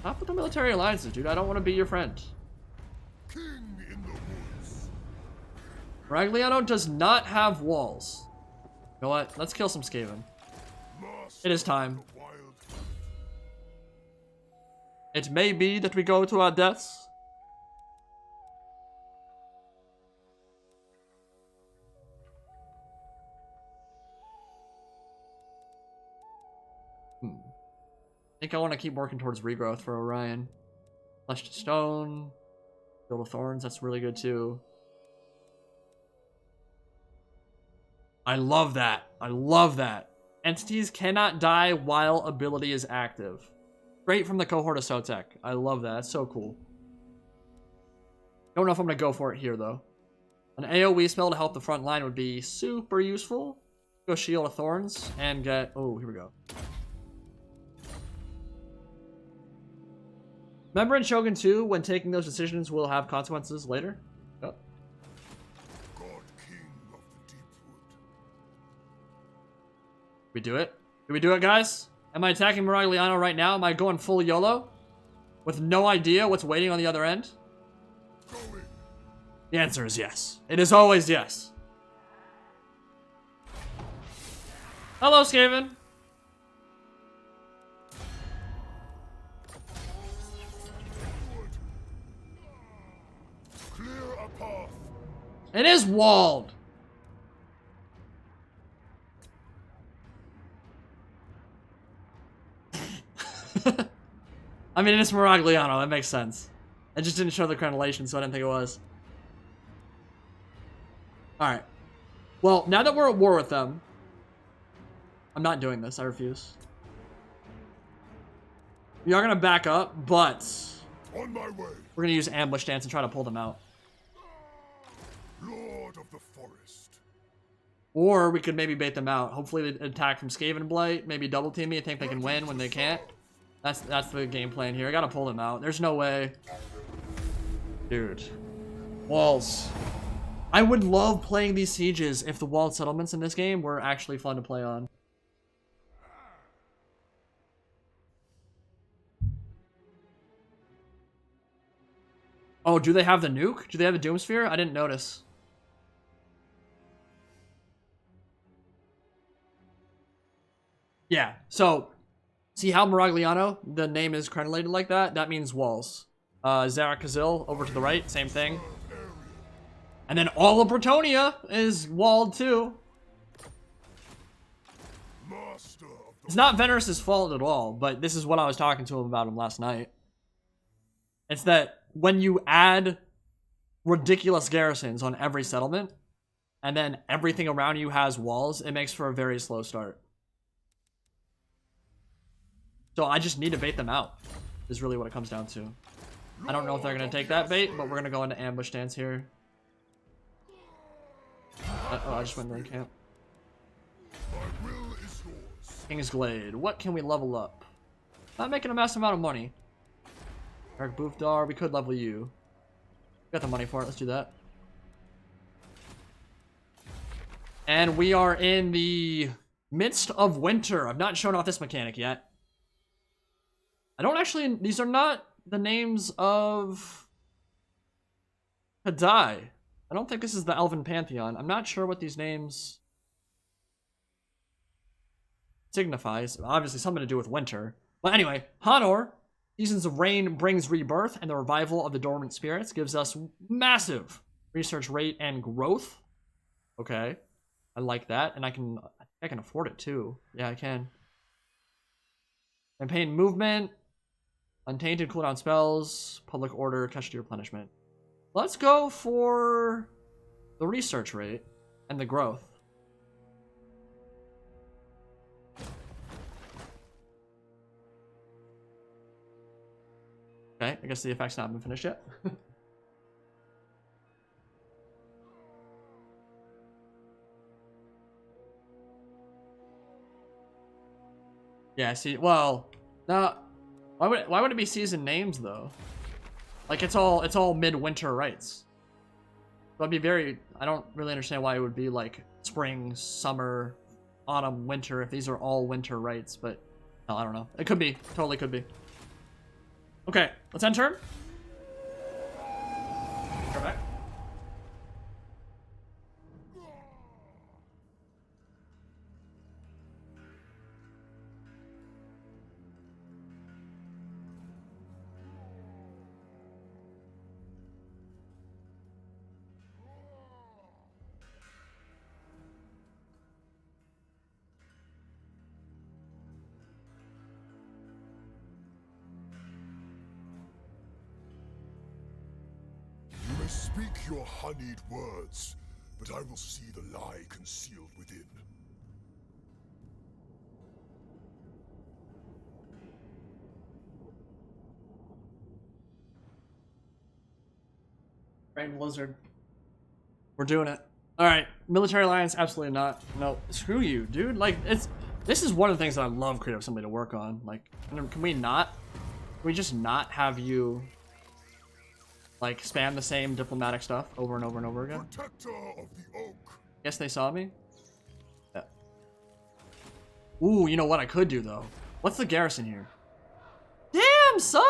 Stop with the military alliances, dude. I don't want to be your friend. King in the woods. Ragliano does not have walls. You know what? Let's kill some Skaven. It is time. It may be that we go to our deaths. I think I want to keep working towards regrowth for Orion. Flesh to Stone. Field of Thorns, that's really good too. I love that. I love that. Entities cannot die while ability is active. Straight from the cohort of Sotek. I love that. That's so cool. Don't know if I'm going to go for it here though. An AoE spell to help the front line would be super useful. Go Shield of Thorns and get... Oh, here we go. Remember in Shogun 2, when taking those decisions will have consequences later? Oh. God King of the Deep Wood. We do it? Do we do it, guys? Am I attacking Miragliano right now? Am I going full YOLO? With no idea what's waiting on the other end? Going. The answer is yes. It is always yes. Hello, Skaven. Clear a path. It is walled. I mean, it's Miragliano. That makes sense. I just didn't show the crenellation, so I didn't think it was. Alright. Well, now that we're at war with them... I'm not doing this. I refuse. We are going to back up, but... On my way. We're going to use Ambush Dance and try to pull them out. Lord of the Forest. Or we could maybe bait them out. Hopefully they attack from Skaven Blight. Maybe double team me and think they can win when they can't. That's the game plan here. I gotta pull them out. There's no way. Dude. Walls. I would love playing these sieges if the walled settlements in this game were actually fun to play on. Oh, do they have the nuke? Do they have the Doomsphere? I didn't notice. Yeah, so see how Miragliano, the name is crenellated like that? That means walls. Zarak Kazil over to the right, same thing. And then all of Bretonia is walled too. It's not Venerus' fault at all, but this is what I was talking to him about him last night. It's that when you add ridiculous garrisons on every settlement, and then everything around you has walls, it makes for a very slow start. So I just need to bait them out, is really what it comes down to. I don't know if they're going to take that bait, but we're going to go into ambush stance here. Oh, I just went in camp. King's Glade. What can we level up? Not making a massive amount of money. Eric Boofdar, we could level you. Got the money for it, let's do that. And we are in the midst of winter. I've not shown off this mechanic yet. I don't actually, these are not the names of Hadai. I don't think this is the Elven Pantheon. I'm not sure what these names signifies. Obviously something to do with winter. But anyway, Honor, Seasons of Rain brings rebirth, and the revival of the dormant spirits gives us massive research rate and growth. Okay, I like that, and I can afford it too. Yeah, I can. Campaign movement, untainted cooldown spells, public order, casualty replenishment. Let's go for the research rate and the growth. Okay, I guess the effect's not been finished yet. Yeah, see, well, no, why would it be season names though? Like it's all Midwinter Rites. So I'd be very, I don't really understand why it would be like spring, summer, autumn, winter if these are all winter rites, but no, I don't know. It could be, totally could be. Okay, let's end turn. Go back. Speak your honeyed words, but I will see the lie concealed within. Rain Blizzard. We're doing it. Alright, military alliance, absolutely not. No, screw you, dude. Like, this is one of the things that I love creative assembly to work on. Like, can we just not have you like spam the same diplomatic stuff over and over and over again? Protector of the oak. Guess they saw me. Yeah. Ooh, you know what I could do though? What's the garrison here? Damn, son!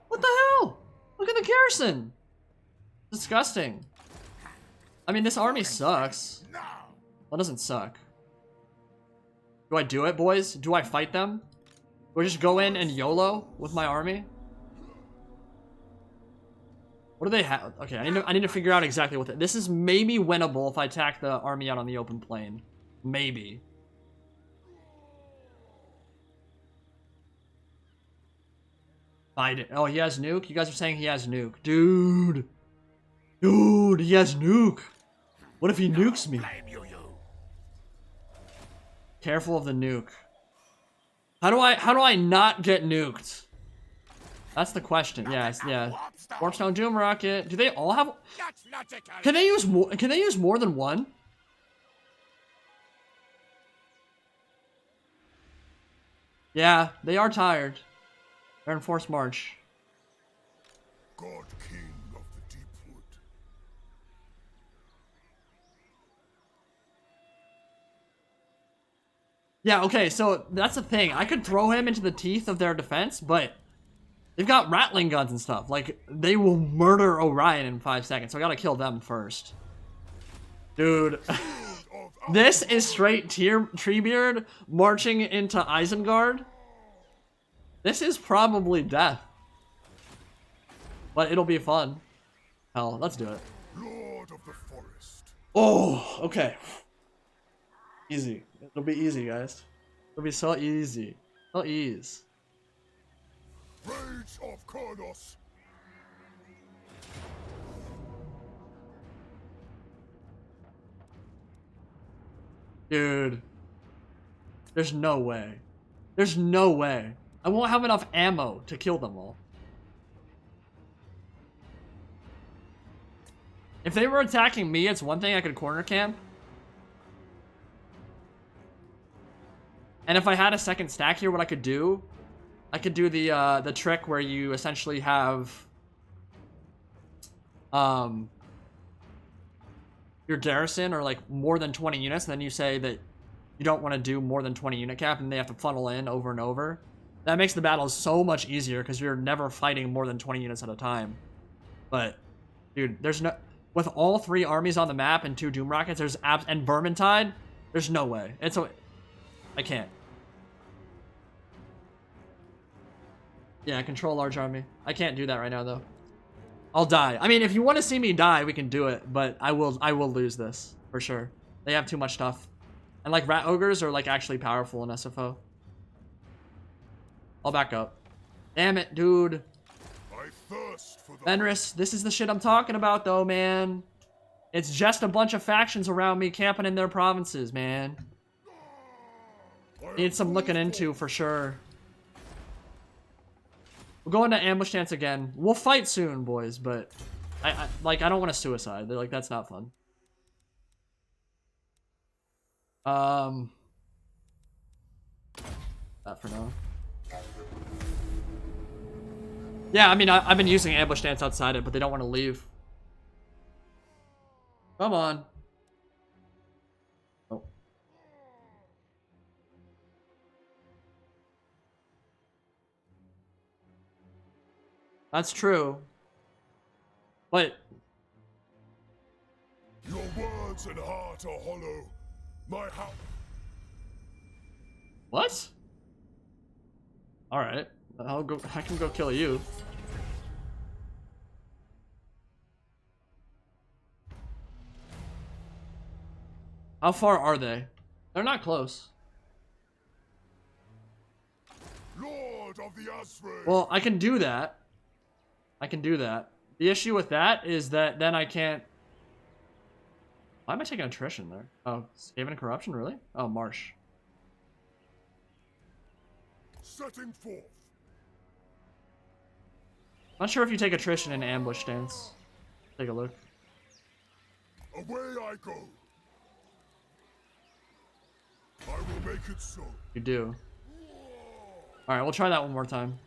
What the hell? Look at the garrison. Disgusting. I mean, this army sucks. Well, it doesn't suck. Do I do it, boys? Do I fight them? Do I just go in and YOLO with my army? What do they have? Okay, I need to figure out exactly what this is. Maybe winnable if I attack the army out on the open plain. Maybe. Fight it. Oh, he has nuke? You guys are saying he has nuke. Dude, he has nuke. What if he nukes me? Careful of the nuke. How do I not get nuked? That's the question. Yeah, yeah. Warpstone Doom Rocket. Do they all have? Can they use more? Can they use more than one? Yeah, they are tired. They're in forced march. God King of the Deep Wood. Yeah, okay, so that's the thing. I could throw him into the teeth of their defense, but they've got rattling guns and stuff. Like, they will murder Orion in 5 seconds, so I gotta kill them first. Dude. This is straight Treebeard marching into Isengard. This is probably death. But it'll be fun. Hell, let's do it. Lord of the forest. Oh, okay. Easy. It'll be easy, guys. It'll be so easy. So ease. Rage of Kronos. Dude. There's no way. There's no way. I won't have enough ammo to kill them all. If they were attacking me, it's one thing I could corner camp. And if I had a second stack here, what I could do the trick where you essentially have your garrison or like more than 20 units, and then you say that you don't want to do more than 20 unit cap and they have to funnel in over and over. That makes the battles so much easier because you're never fighting more than 20 units at a time. But dude, there's no, with all 3 armies on the map and 2 Doom Rockets, and Vermintide, there's no way. I can't. Yeah, control large army. I can't do that right now though. I'll die. I mean, if you want to see me die, we can do it, but I will lose this for sure. They have too much stuff. And like rat ogres are like actually powerful in SFO. I'll back up. Damn it, dude. I thirst for the Fenris, this is the shit I'm talking about though, man. It's just a bunch of factions around me camping in their provinces, man. Need some looking into for sure. We're going to ambush dance again. We'll fight soon, boys, but I don't want to suicide. They're like, that's not fun. That for now. Yeah, I mean, I've been using ambush dance outside it, but they don't want to leave. Come on. Oh. That's true. But Your words and heart are hollow. My house. what? All right, I can go kill you. How far are they? They're not close. Lord of the Asrae. Well, I can do that. I can do that. The issue with that is that then I can't... Why am I taking attrition there? Oh, Skaven and Corruption, really? Oh, Marsh. Setting forth. Not sure if you take attrition in ambush stance. Take a look. Away I go. I will make it so. You do. Alright, we'll try that one more time.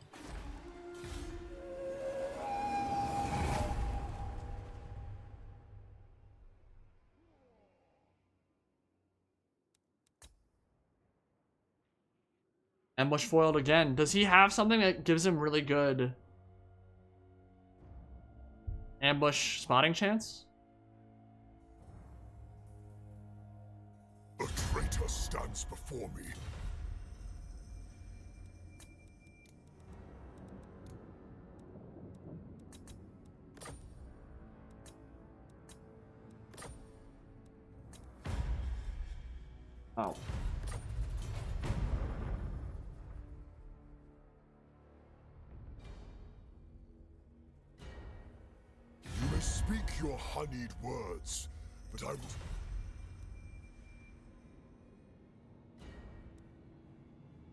Ambush foiled again. Does he have something that gives him really good ambush spotting chance? A traitor stands before me. Oh. You may speak your honeyed words, but I will...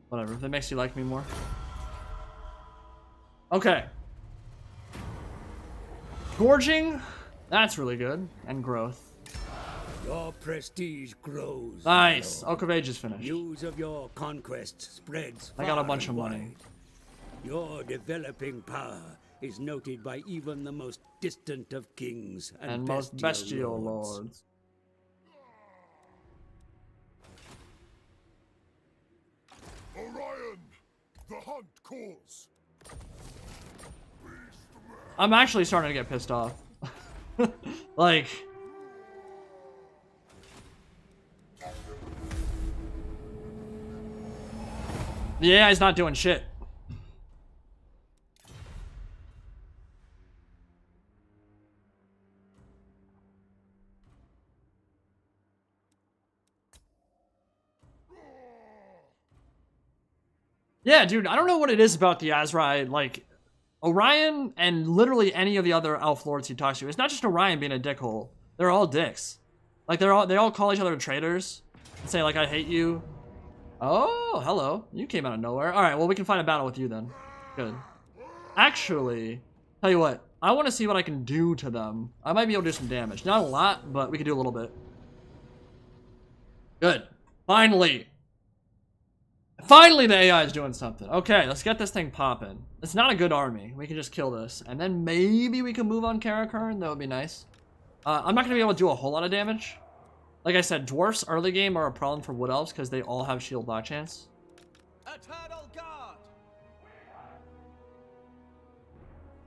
Whatever, if that makes you like me more. Okay. Gorging, that's really good. And growth. Your prestige grows. Nice. Oak of Age is finished. News of your conquest spreads. I got a far bunch of and money. wide. Your developing power is noted by even the most distant of kings And most bestial lords. Orion! The hunt calls! I'm actually starting to get pissed off. Like... The AI's not doing shit. Yeah, dude, I don't know what it is about the Azrai, like, Orion and literally any of the other elf lords he talks to. It's not just Orion being a dickhole. They're all dicks. Like, they all call each other traitors and say, like, I hate you. Oh, hello. You came out of nowhere. All right, well, we can find a battle with you then. Good. Actually, tell you what, I want to see what I can do to them. I might be able to do some damage. Not a lot, but we can do a little bit. Good. Finally. Finally, the AI is doing something. Okay, let's get this thing popping. It's not a good army. We can just kill this. And then maybe we can move on Karakern. That would be nice. I'm not going to be able to do a whole lot of damage. Like I said, dwarfs early game are a problem for Wood Elves because they all have shield block chance. Eternal Guard.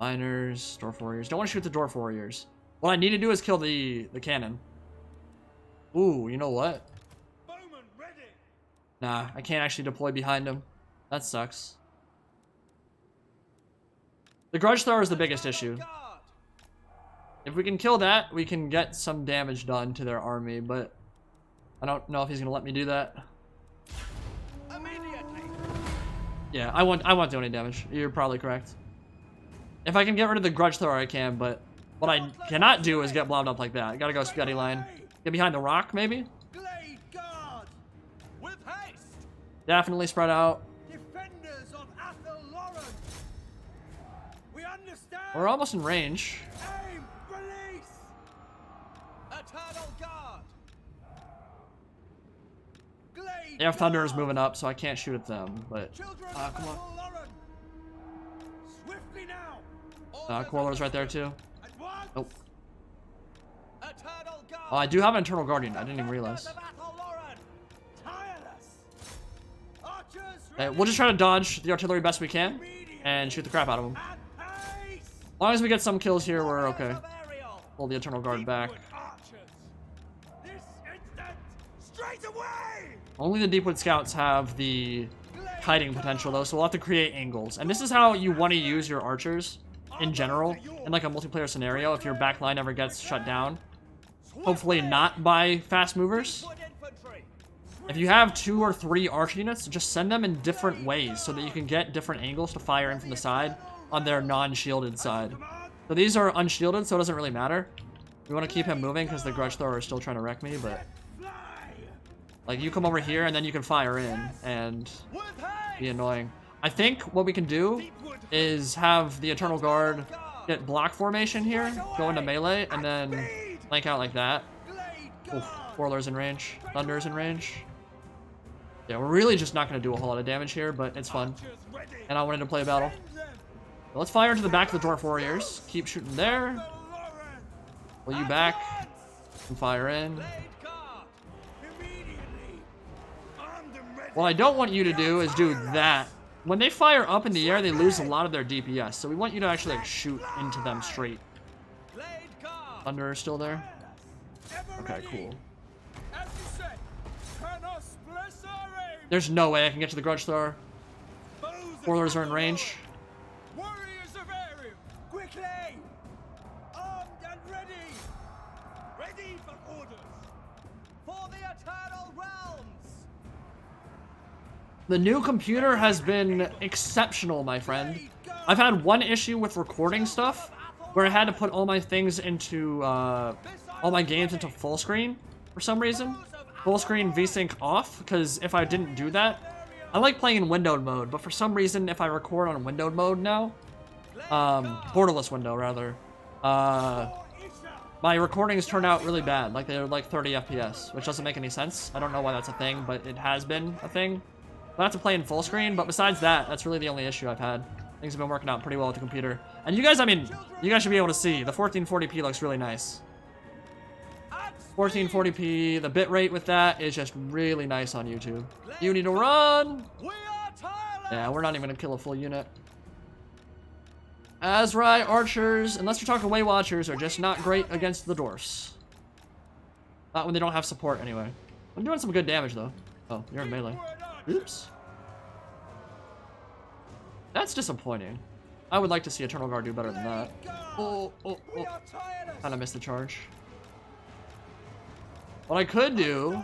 Miners, Dwarf Warriors. Don't want to shoot the Dwarf Warriors. What I need to do is kill the cannon. Ooh, you know what? Bowman ready. Nah, I can't actually deploy behind him. That sucks. The Grudge Thrower is the biggest issue. Guard. If we can kill that, we can get some damage done to their army, but I don't know if he's gonna let me do that. Immediately. Yeah, I won't do any damage. You're probably correct. If I can get rid of the Grudge Thrower, I can, but what I cannot do is get blobbed up like that. I gotta go Spaghetti Line. Get behind the rock, maybe? Glade Guard. With haste. Definitely spread out. Defenders of Athelloren. We understand. We're almost in range. Aim. Release. Eternal Guard. Glade They have Thunder is Guard. moving up, so I can't shoot at them, but... Children come of on. Athelloren. Swiftly now. Quarler's right there, too. At once. Nope. Eternal Guard. Oh, I do have an Internal Guardian. I didn't even realize. Defenders of Athelloren. Tireless. Archers Okay, ready. we'll just try to dodge the artillery best we can and shoot the crap out of them. At pace. As long as we get some kills here, we're okay. Of Ariel. Pull the Eternal Guard back. Deepwood Archers. This instant. Straight away. Only the Deepwood Scouts have the hiding potential, though, so we'll have to create angles. And this is how you want to use your archers in general in like a multiplayer scenario if your backline ever gets shut down. Hopefully not by fast movers. Deepwood infantry. If you have 2 or 3 archer units, just send them in different ways so that you can get different angles to fire in from the side on their non-shielded side. So these are unshielded, so it doesn't really matter. We want to keep him moving because the Grudge Thrower is still trying to wreck me, but... Like, you come over here and then you can fire in and With haste. be annoying. I think what we can do is have the Eternal Guard get block formation here, go into melee, and then flank out like that. Glade Oof, Guard. Quarler's in range. Thunder's in range. Yeah, we're really just not going to do a whole lot of damage here, but it's fun. Archers ready. And I wanted to play a battle. Send them. So let's fire into the back of the Dwarf Warriors. Keep shooting there. Athelloren. Pull you At back. once. And fire in. Glade Guard. Immediately. Armed and ready. What I don't want you to do is do that. When they fire up in the air, they lose a lot of their DPS. So we want you to actually like shoot into them straight. Glade Guard. Thunder is still there. Ever Okay, ready. cool. As you said. Canos bless our aim. There's no way I can get to the Grudge Thrower. Bows of Quarlers are in Athelloren. range. Warriors of Ariel. Quickly. Armed and ready. Ready for orders. For the Eternal Realms. The new computer has been exceptional, my friend. I've had one issue with recording stuff where I had to put all my things into, all my games into full screen for some reason. Full screen VSync off, because if I didn't do that, I like playing in windowed mode, but for some reason, if I record on windowed mode now, borderless window rather, my recordings turn out really bad, like they're like 30 FPS, which doesn't make any sense. I don't know why that's a thing, but it has been a thing. I have to play in full screen, but besides that, that's really the only issue I've had. Things have been working out pretty well with the computer. And you guys, I mean, you guys should be able to see, the 1440p looks really nice. 1440p, the bitrate with that is just really nice on YouTube. You need to run! We are tireless. Yeah, we're not even gonna kill a full unit. Azrai archers, unless you're talking Way Watchers, are just not great against the dwarfs. Not when they don't have support, anyway. I'm doing some good damage, though. Oh, you're in melee. Oops. That's disappointing. I would like to see Eternal Guard do better than that. Oh. Kinda missed the charge. What I could do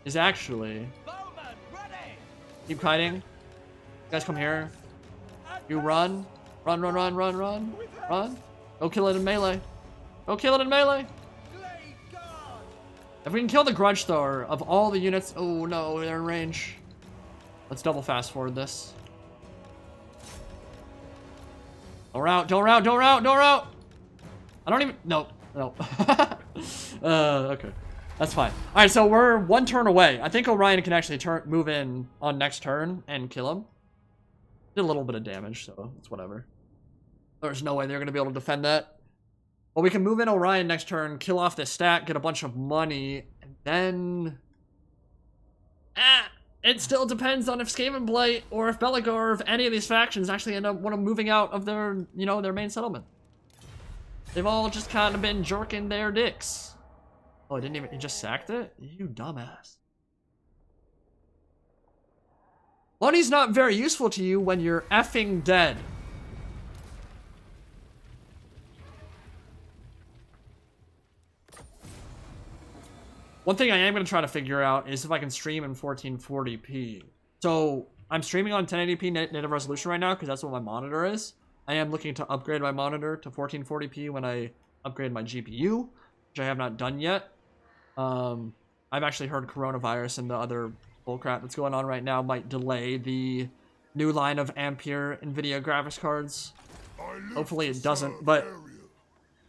is actually keep kiting. You guys come here. You run. Run. Go kill it in melee. If we can kill the Grudge Thrower of all the units... Oh no, they're in range. Let's double fast forward this. Don't route. I don't even... No. Okay. That's fine. Alright, so we're one turn away. I think Orion can actually move in on next turn and kill him. Did a little bit of damage, so it's whatever. There's no way they're going to be able to defend that. But we can move in Orion next turn, kill off this stack, get a bunch of money, and then... It still depends on if Skaven Blight or if Bellagar or if any of these factions actually end up moving out of their, their main settlement. They've all just kind of been jerking their dicks. Oh, he just sacked it? You dumbass. Money's not very useful to you when you're effing dead. One thing I am going to try to figure out is if I can stream in 1440p. So, I'm streaming on 1080p native resolution right now because that's what my monitor is. I am looking to upgrade my monitor to 1440p when I upgrade my GPU, which I have not done yet. I've actually heard coronavirus and the other bullcrap that's going on right now might delay the new line of Ampere NVIDIA graphics cards. Hopefully it doesn't, but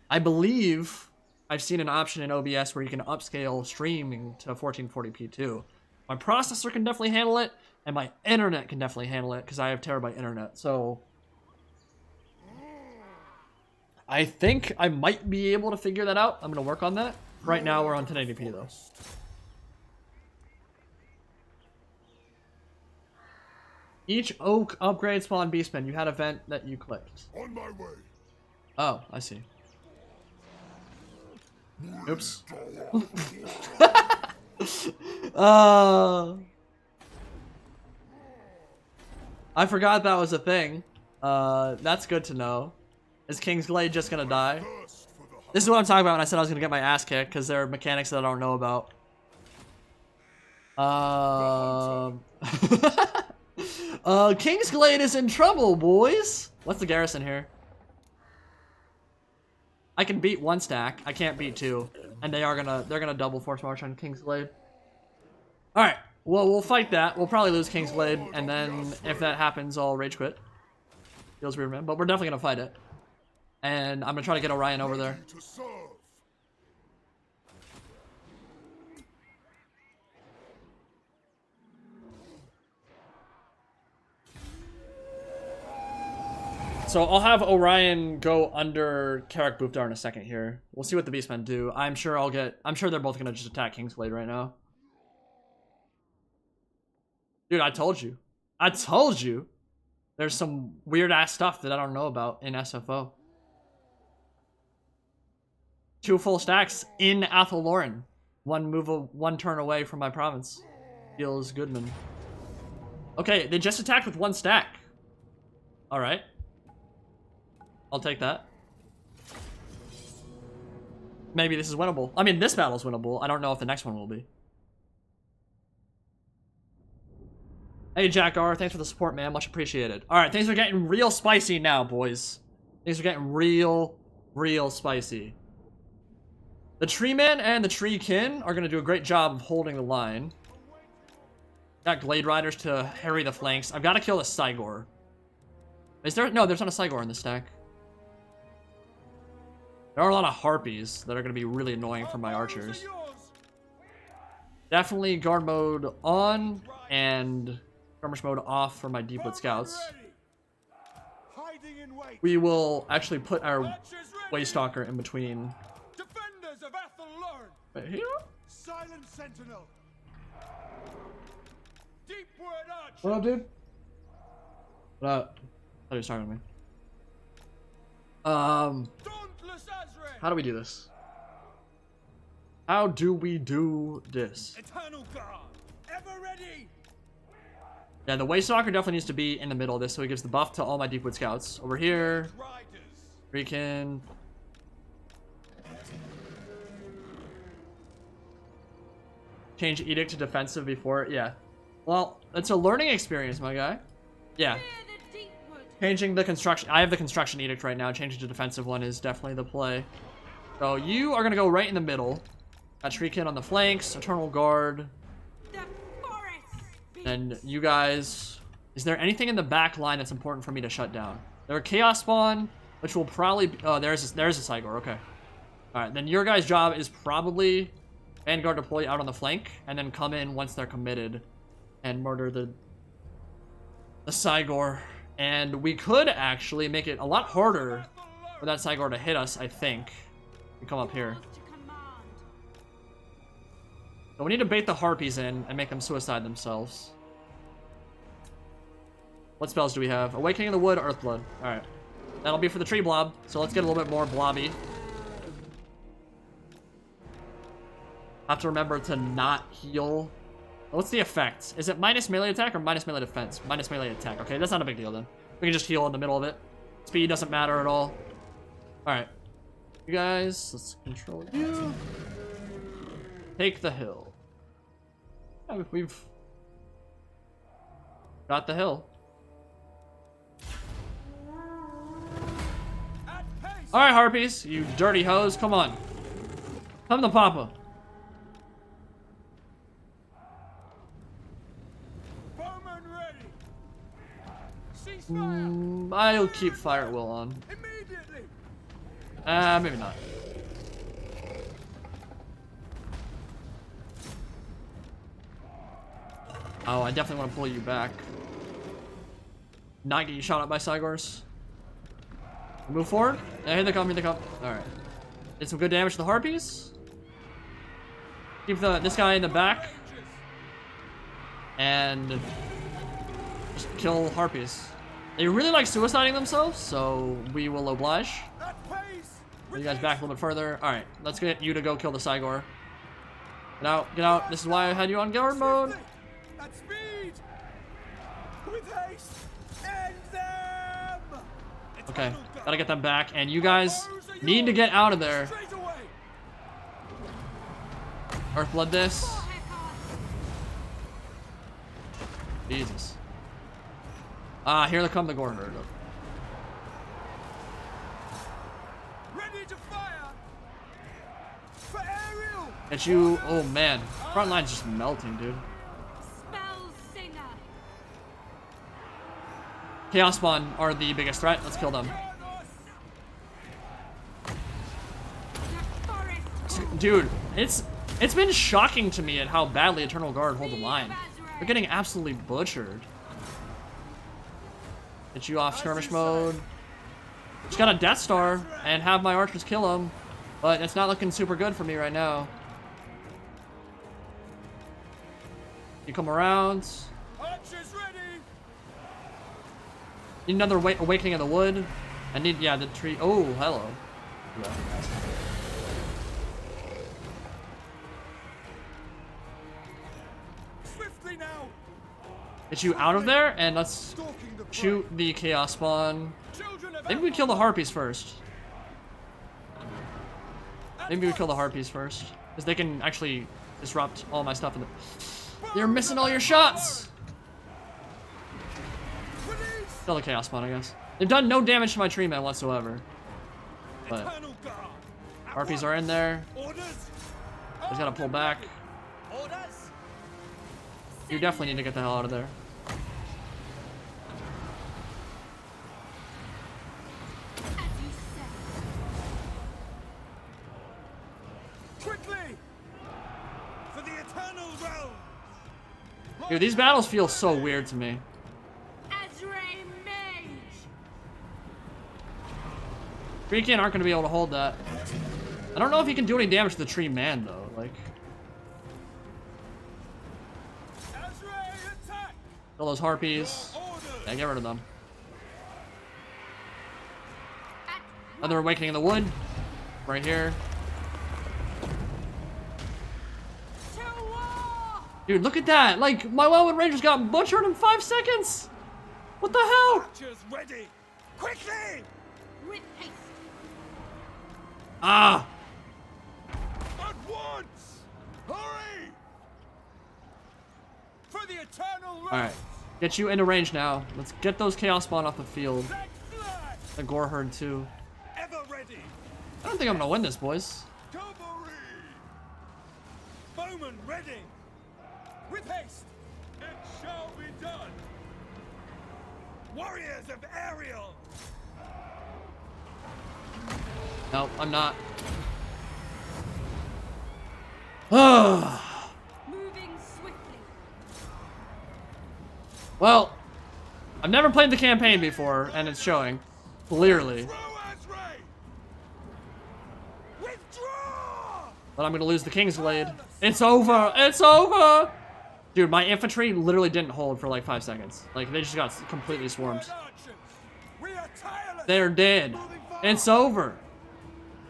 I believe I've seen an option in OBS where you can upscale streaming to 1440p too. My processor can definitely handle it, and my internet can definitely handle it because I have terabyte internet. So I think I might be able to figure that out. I'm going to work on that. Right now we're on 1080p though. Each oak upgrade spawn Beastmen. You had an event that you clicked. On my way. Oh, I see. Oops. I forgot that was a thing. That's good to know. Is Kingsglaive just gonna die? This is what I'm talking about when I said I was gonna get my ass kicked, because there are mechanics that I don't know about. Kingsglaive is in trouble, boys. What's the garrison here? I can beat one stack. I can't beat two, and they're gonna double force march on Kingsglaive. All right. Well, we'll fight that. We'll probably lose Kingsglaive, and then if that happens, I'll rage quit. Feels weird, man, but we're definitely gonna fight it. And I'm gonna try to get Orion over there. So I'll have Orion go under Karak Bufdar in a second here. We'll see what the Beastmen do. I'm sure they're both gonna just attack Kingsglaive right now. Dude, I told you. There's some weird ass stuff that I don't know about in SFO. 2 full stacks in Athelloren. One turn away from my province. Feels good, man. Okay, they just attacked with 1 stack. Alright. I'll take that. Maybe this is winnable. I mean, this battle's winnable. I don't know if the next one will be. Hey, Jack R, thanks for the support, man. Much appreciated. Alright, things are getting real spicy now, boys. Things are getting real spicy. The Tree Man and the Tree Kin are going to do a great job of holding the line. Got Glade Riders to harry the flanks. I've got to kill a Cygor. Is there? No, there's not a Cygor in this stack. There are a lot of Harpies that are going to be really annoying for my archers. Definitely guard mode on and skirmish mode off for my Deepwood Scouts. We will actually put our Waystalker in between. Defenders of Athelloren. Wait, here? Silent Sentinel. Deepwood Archer. What up, dude? What up? I thought he was talking to me. Dauntless Azrael. How do we do this? How do we do this? Eternal Guard. Ever ready. Yeah, the Waystalker definitely needs to be in the middle of this, so he gives the buff to all my Deepwood Scouts. Over here, we can... change Edict to defensive before, yeah. Well, it's a learning experience, my guy. Yeah. Fear the deep wood. Changing the construction, I have the construction edict right now. Changing to defensive one is definitely the play. So you are gonna go right in the middle. Got Shriekin on the flanks, Eternal Guard. The forest. And you guys, is there anything in the back line that's important for me to shut down? There are Chaos Spawn, which will probably, oh, there's a Cygor, okay. All right, then your guys' job is probably Vanguard deploy out on the flank, and then come in once they're committed and murder the Cygor. And we could actually make it a lot harder for that Cygor to hit us, I think. We come up here. To command. So we need to bait the Harpies in and make them suicide themselves. What spells do we have? Awakening of the Wood, Earthblood. Alright. That'll be for the tree blob, so let's get a little bit more blobby. Have to remember to not heal. What's the effect? Is it minus melee attack or minus melee defense? Minus melee attack. Okay, that's not a big deal then. We can just heal in the middle of it. Speed doesn't matter at all. Alright. You guys, let's control you. Take the hill. Yeah, we've got the hill. Alright, Harpies, you dirty hoes, come on. Come to Papa. Bowman ready. Ceasefire. I'll keep Fire at Will on. Immediately. Maybe not. Oh, I definitely want to pull you back. Not get you shot at by Cygors. Move forward. Yeah, here they come, here they come. Alright. Did some good damage to the Harpies. Keep this guy in the back. And just kill Harpies. They really like suiciding themselves, so we will oblige. Put you guys back a little bit further. Alright, let's get you to go kill the Cygor. Get out, get out. This is why I had you on guard mode. At speed. With haste. End them. Okay, gotta get them back, and you guys need to get out of there. Straight away. Earthblood this. Jesus. Ah, here they come the Gore Herd. Ready to fire. For aerial. Get you, oh man. Front line's just melting, dude. Spell singer. Chaos Spawn are the biggest threat. Let's kill them. The forest. Dude, it's been shocking to me at how badly Eternal Guard hold the line. They're getting absolutely butchered. Get you off skirmish mode. Just got a Death Star and have my archers kill him, but it's not looking super good for me right now. You come around. Archers ready. Need another Awakening of the Wood. I need, yeah, the tree. Oh, hello. Yeah. Swiftly now. Get you out of there, and let's Stalking the prey. shoot the Chaos Spawn. Children of Maybe we kill the Harpies first. Maybe we kill the Harpies first. Because they can actually disrupt all my stuff in the... You're missing all your shots! Kill the Chaos Spawn, I guess. They've done no damage to my tree man whatsoever. But Eternal guard. Harpies are in there. Orders. Just gotta pull back. Orders. You definitely need to get the hell out of there. As you said. Quickly. For the eternal realm. Dude, these battles feel so weird to me. Azrae Mage. Freaking aren't gonna be able to hold that. I don't know if he can do any damage to the tree man though. Like, Azrae attack. kill those Harpies. Orders. Yeah, get rid of them. At Another Awakening in the Wood. Right here. to war. Dude, look at that. Like, my Wildwood Rangers got butchered in 5 seconds. What the hell? Archers ready! Quickly! With haste. Ah. At once! Hurry! For the eternal race! Alright. Get you into range now. Let's get those Chaos Spawn off the field. Black flag! The Gore Herd too. Ever ready! I don't think I'm gonna win this, boys. Cavalry! Bowmen ready! With haste! It shall be done! Warriors of Ariel! No, I'm not. Moving swiftly. Well, I've never played the campaign before, and it's showing. Clearly. Withdraw! But I'm gonna lose the Kingsglade. It's over! It's over! Dude, my infantry literally didn't hold for like 5 seconds. Like, they just got completely swarmed. We are tireless! They're dead. It's over.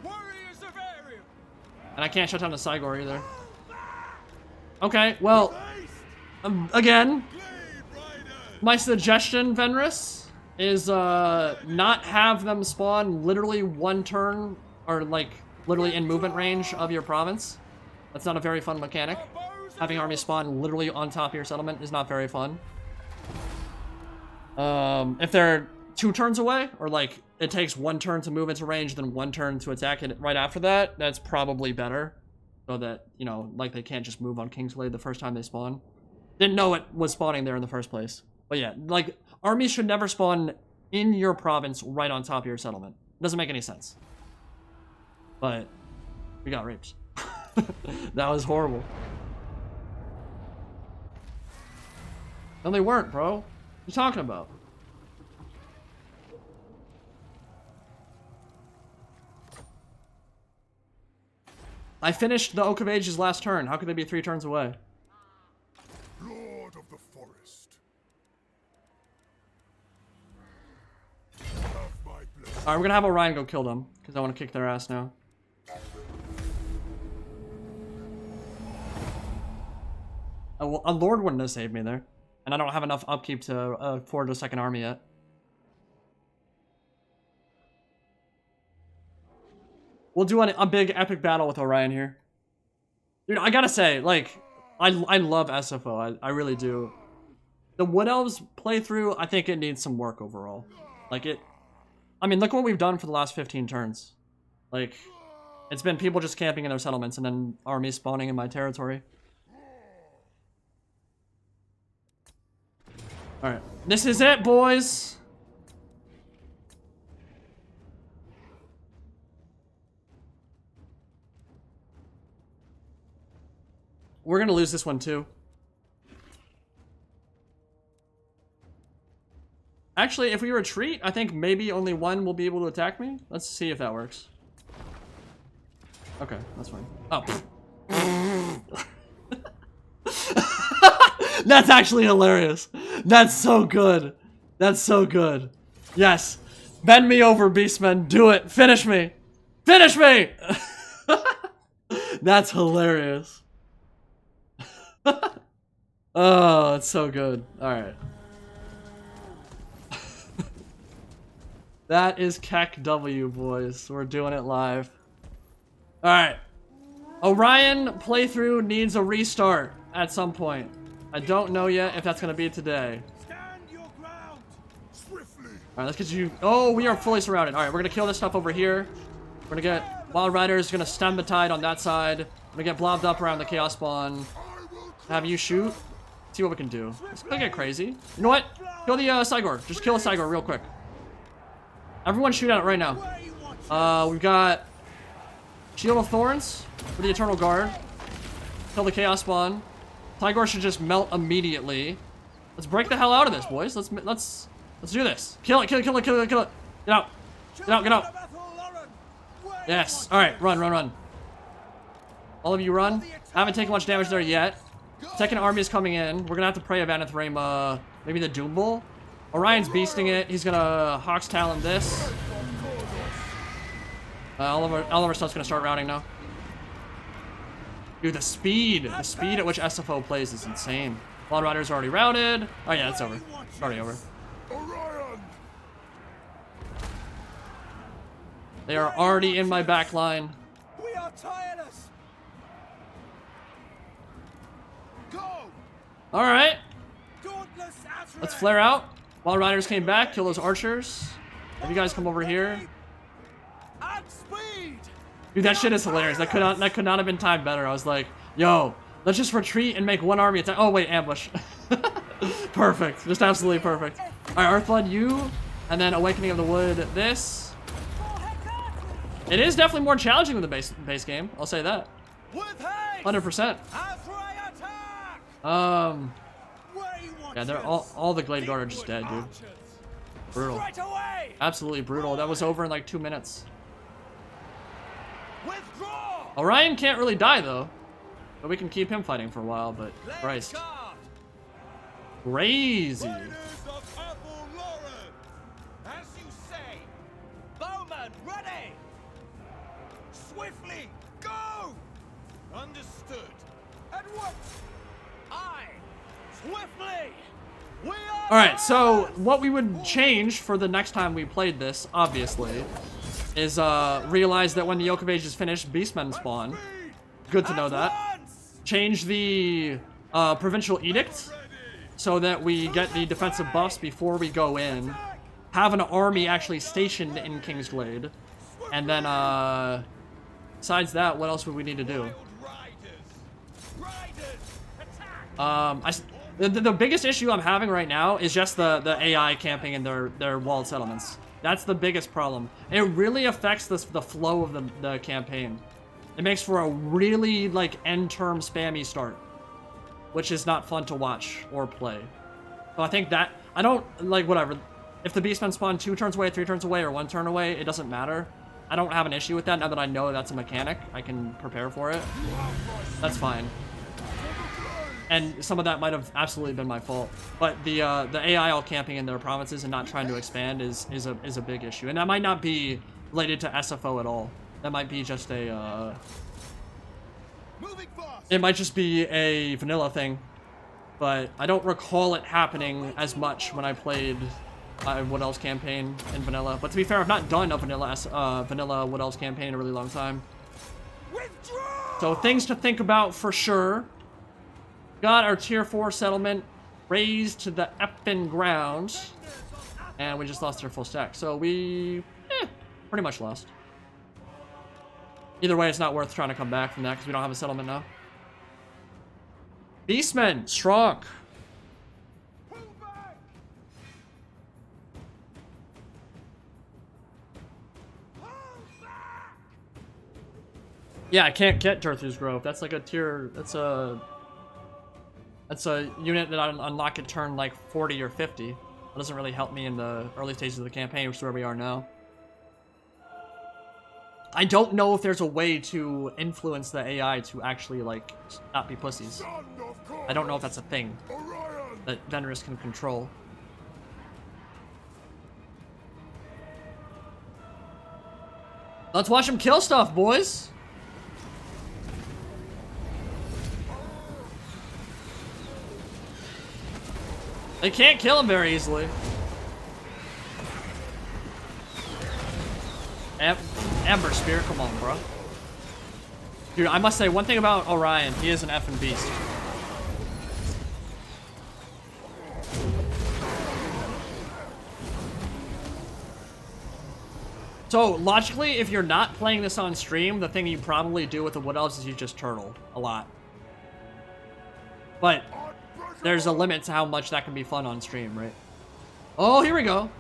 Warriors of Ariel! And I can't shut down the Cygor either. Okay, well, again, my suggestion, Venris, is not have them spawn literally 1 turn, or like literally in movement range of your province. That's not a very fun mechanic. Having armies spawn literally on top of your settlement is not very fun. If they're 2 turns away, or like it takes 1 turn to move into range, then 1 turn to attack it right after that, that's probably better. So that, you know, like they can't just move on Kingsglade the first time they spawn. Didn't know it was spawning there in the first place. But yeah, like, armies should never spawn in your province right on top of your settlement. Doesn't make any sense. But we got raped. That was horrible. No, they weren't, bro. What are you talking about? I finished the Oak of Ages last turn. How could they be 3 turns away? Lord of the forest. Have my blessing. Alright, we're gonna have Orion go kill them, because I want to kick their ass now. A Lord wouldn't have saved me there. And I don't have enough upkeep to afford a second army yet. We'll do a big epic battle with Orion here. Dude, I gotta say, like, I love SFO. I really do. The Wood Elves playthrough, I think it needs some work overall. Like, I mean, look what we've done for the last 15 turns. Like, it's been people just camping in their settlements and then armies spawning in my territory. Alright, this is it, boys! We're gonna lose this one too. Actually, if we retreat, I think maybe only 1 will be able to attack me. Let's see if that works. Okay, that's fine. Oh. That's actually hilarious. That's so good. That's so good. Yes. Bend me over, Beastmen. Do it. Finish me. Finish me! That's hilarious. Oh, it's so good. Alright. That is Keck W, boys. We're doing it live. Alright. Orion playthrough needs a restart at some point. I don't know yet if that's going to be today. Stand your ground! Swiftly! Alright, let's get you... Oh, we are fully surrounded. Alright, we're going to kill this stuff over here. We're going to get Wild Riders, going to stem the tide on that side. We're going to get blobbed up around the Chaos Spawn. Have you shoot. See what we can do. It's gonna get crazy. You know what? Kill the Cygor. Just kill a Cygor real quick. Everyone shoot at it right now. We've got Shield of Thorns for the Eternal Guard. Kill the Chaos Spawn. Cygor should just melt immediately. Let's break the hell out of this, boys. Let's do this. Kill it, kill it, kill it, kill it, kill it. Get out. Get out, get out. Yes. Alright, run, run, run. All of you run. I haven't taken much damage there yet. Second army is coming in. We're gonna have to pray Vanith Rame, maybe the Doom Bull. Orion's beasting it. He's gonna Hawk's Talon this. All of our stuff's gonna start routing now. Dude, the speed at which SFO plays is insane. Wild Rider's already routed. Oh yeah, it's over. It's already over. Orion! They are already in my back line. We are tireless. Go! Alright, Dauntless as let's red. flare out. Wild Riders came back, kill those archers. Have you guys come over here? And speed. Dude, that shit is hilarious. That could not have been timed better. I was like, yo, let's just retreat and make one army attack. Oh wait, ambush. Perfect. Just absolutely perfect. Alright, Earthblood, you, and then Awakening of the Wood, this. It is definitely more challenging than the base game. I'll say that. With haste. 100%. As Ray attack. Yeah, they're all the Glade Guard are just dead, dude. Brutal. Right away. Absolutely brutal. That was over in like 2 minutes. Withdraw. Orion can't really die though. But we can keep him fighting for a while, but Christ. Guard. Crazy. Riders of Apple Lauren. As you say. Bowman ready. Swiftly go. Understood. At once. Aye. Swiftly. We are. Alright, so what we would change for the next time we played this, obviously, is realize that when the Yoke of Age is finished, Beastmen spawn. Good to know that. Change the Provincial Edict so that we get the defensive buffs before we go in. Have an army actually stationed in Kingsglade. And then, besides that, what else would we need to do? The biggest issue I'm having right now is just the AI camping in their walled settlements. That's the biggest problem. It really affects the flow of the campaign. It makes for a really, like, end-term spammy start, which is not fun to watch or play. So I think that, I don't, like, whatever. If the Beastmen spawn 2 turns away, 3 turns away, or 1 turn away, it doesn't matter. I don't have an issue with that now that I know that's a mechanic. I can prepare for it. That's fine. And some of that might have absolutely been my fault, but the AI all camping in their provinces and not trying to expand is a big issue, and that might not be related to SFO at all. That might be just a it might just be a vanilla thing, but I don't recall it happening as much when I played Wood Elves campaign in vanilla. But to be fair, I've not done a vanilla Wood Elves campaign in a really long time. Withdraw. So things to think about for sure. Got our tier 4 settlement raised to the effing ground. And we just lost our full stack. So we pretty much lost. Either way, it's not worth trying to come back from that because we don't have a settlement now. Beastmen, strong. Yeah, I can't get Turthu's Grove. That's like a tier, that's a unit that I unlock at turn like 40 or 50. That doesn't really help me in the early stages of the campaign, which is where we are now. I don't know if there's a way to influence the AI to actually, like, not be pussies. I don't know if that's a thing that vendors can control. Let's watch them kill stuff, boys! They can't kill him very easily. Amber Spear, come on, bro. Dude, I must say one thing about Orion, he is an effing beast. So, logically, if you're not playing this on stream, the thing you probably do with the Wood Elves is you just turtle a lot. But there's a limit to how much that can be fun on stream, right? Oh, here we go.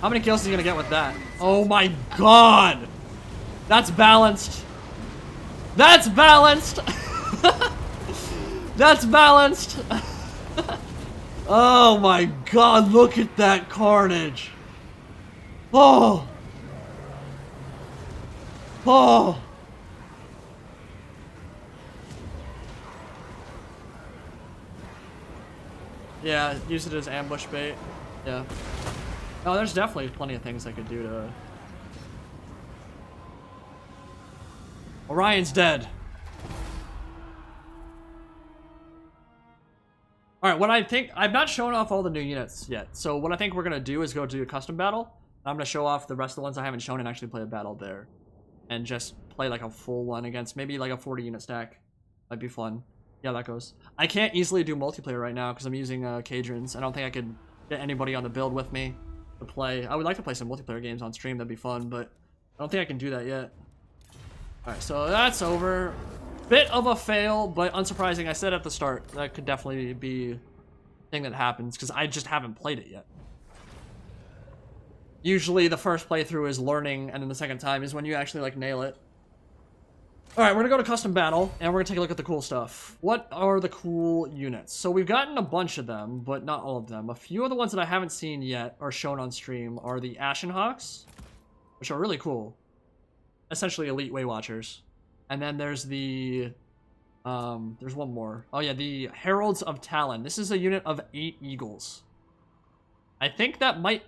How many kills is he gonna get with that? Oh my god! That's balanced. That's balanced! That's balanced! Oh my god, look at that carnage! Oh! Oh! Yeah, use it as ambush bait. Yeah. Oh, there's definitely plenty of things I could do to... Orion's dead. Alright, what I think... I've not shown off all the new units yet. So what I think we're going to do is go do a custom battle. I'm going to show off the rest of the ones I haven't shown and actually play a battle there. And just play like a full one against maybe like a 40 unit stack. Might be fun. Yeah, that goes. I can't easily do multiplayer right now because I'm using Cadrons. I don't think I could get anybody on the build with me to play. I would like to play some multiplayer games on stream. That'd be fun, but I don't think I can do that yet. Alright, so that's over. Bit of a fail, but unsurprising. I said at the start that could definitely be a thing that happens because I just haven't played it yet. Usually the first playthrough is learning, and then the second time is when you actually like nail it. Alright, we're gonna go to custom battle, and we're gonna take a look at the cool stuff. What are the cool units? So we've gotten a bunch of them, but not all of them. A few of the ones that I haven't seen yet or shown on stream are the Ashenhawks, which are really cool. Essentially elite Way Watchers. And then there's the... there's one more. Oh yeah, the Heralds of Talon. This is a unit of 8 eagles. I think that might...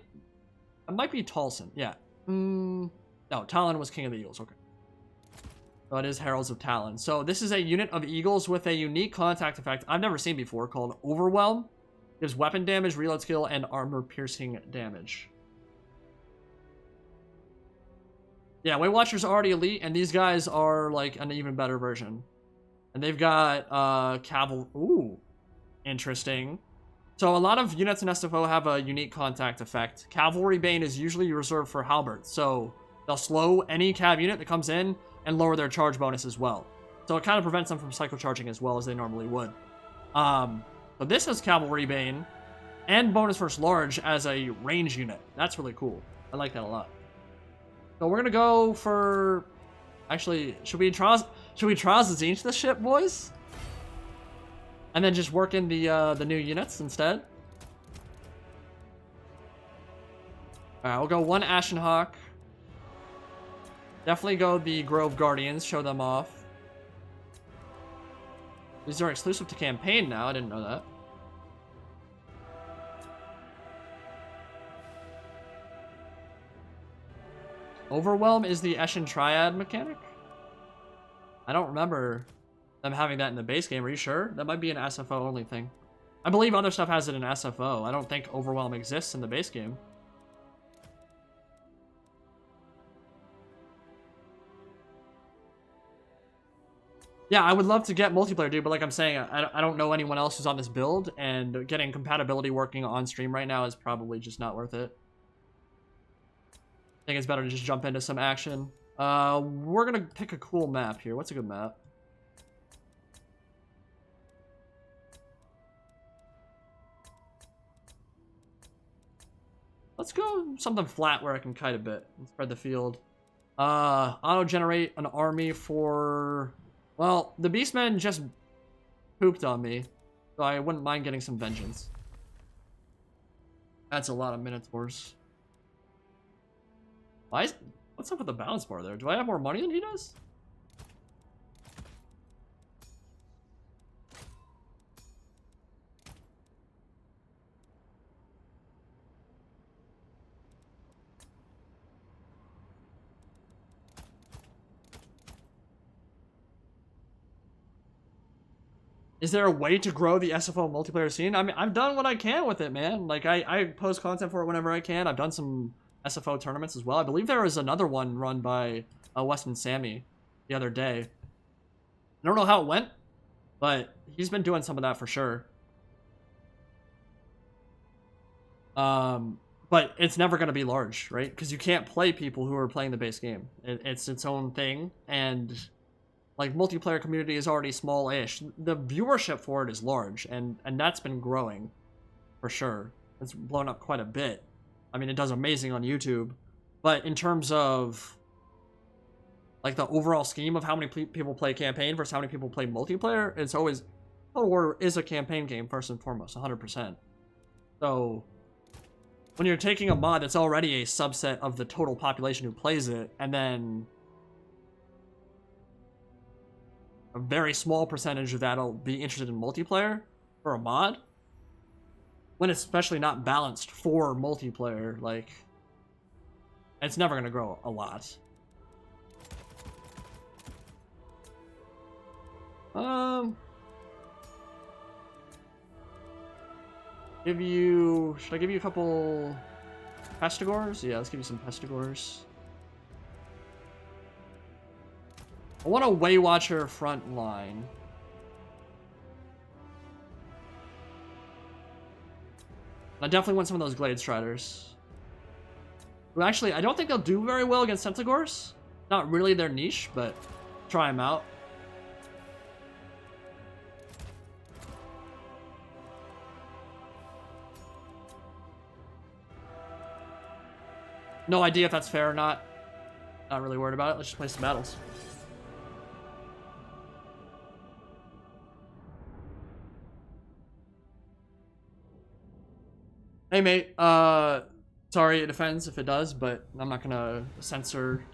It might be Talon, yeah. No, Talon was King of the Eagles, okay. So it is Heralds of Talon. So this is a unit of eagles with a unique contact effect I've never seen before called Overwhelm. Gives weapon damage, reload skill, and armor piercing damage. Yeah, Way Watchers are already elite, and these guys are like an even better version. And they've got cavalry. Ooh, interesting. So a lot of units in SFO have a unique contact effect. Cavalry Bane is usually reserved for halberds, so they'll slow any cav unit that comes in and lower their charge bonus as well. So it kind of prevents them from cycle charging as well as they normally would. But this has Cavalry Bane and bonus versus large as a range unit. That's really cool. I like that a lot. So we're gonna go for... Actually, should we Trials the Zinch this ship, boys? And then just work in the new units instead. Alright, we'll go 1 Ashenhawk. Definitely go the Grove Guardians, show them off. These are exclusive to campaign now, I didn't know that. Overwhelm is the Eshin Triad mechanic? I don't remember them having that in the base game. Are you sure? That might be an SFO only thing. I believe other stuff has it in SFO. I don't think Overwhelm exists in the base game. Yeah, I would love to get multiplayer, dude, but like I'm saying, I don't know anyone else who's on this build, and getting compatibility working on stream right now is probably just not worth it. I think it's better to just jump into some action. We're gonna pick a cool map here. What's a good map? Let's go something flat where I can kite a bit and spread the field. Auto-generate an army for... Well, the Beastmen just pooped on me, so I wouldn't mind getting some vengeance. That's a lot of Minotaurs. What's up with the balance bar there? Do I have more money than he does? Is there a way to grow the SFO multiplayer scene? I mean, I've done what I can with it, man. Like, I post content for it whenever I can. I've done some SFO tournaments as well. I believe there was another one run by Weston Sammy the other day. I don't know how it went, but he's been doing some of that for sure. But it's never going to be large, right? Because you can't play people who are playing the base game. It's its own thing, and... like, multiplayer community is already small-ish. The viewership for it is large, and that's been growing, for sure. It's blown up quite a bit. I mean, it does amazing on YouTube. But in terms of, like, the overall scheme of how many people play campaign versus how many people play multiplayer, it's always... Total War is a campaign game, first and foremost, 100%. So, when you're taking a mod that's already a subset of the total population who plays it, and then... a very small percentage of that'll be interested in multiplayer for a mod, when it's especially not balanced for multiplayer, like, it's never going to grow a lot. Should I give you a couple pestigores? Yeah, let's give you some pestigores. I want a Waywatcher front line. I definitely want some of those Glade Striders. Well, actually, I don't think they'll do very well against Centaurs. Not really their niche, but try them out. No idea if that's fair or not. Not really worried about it. Let's just play some battles. Hey mate, sorry it offends if it does, but I'm not gonna censor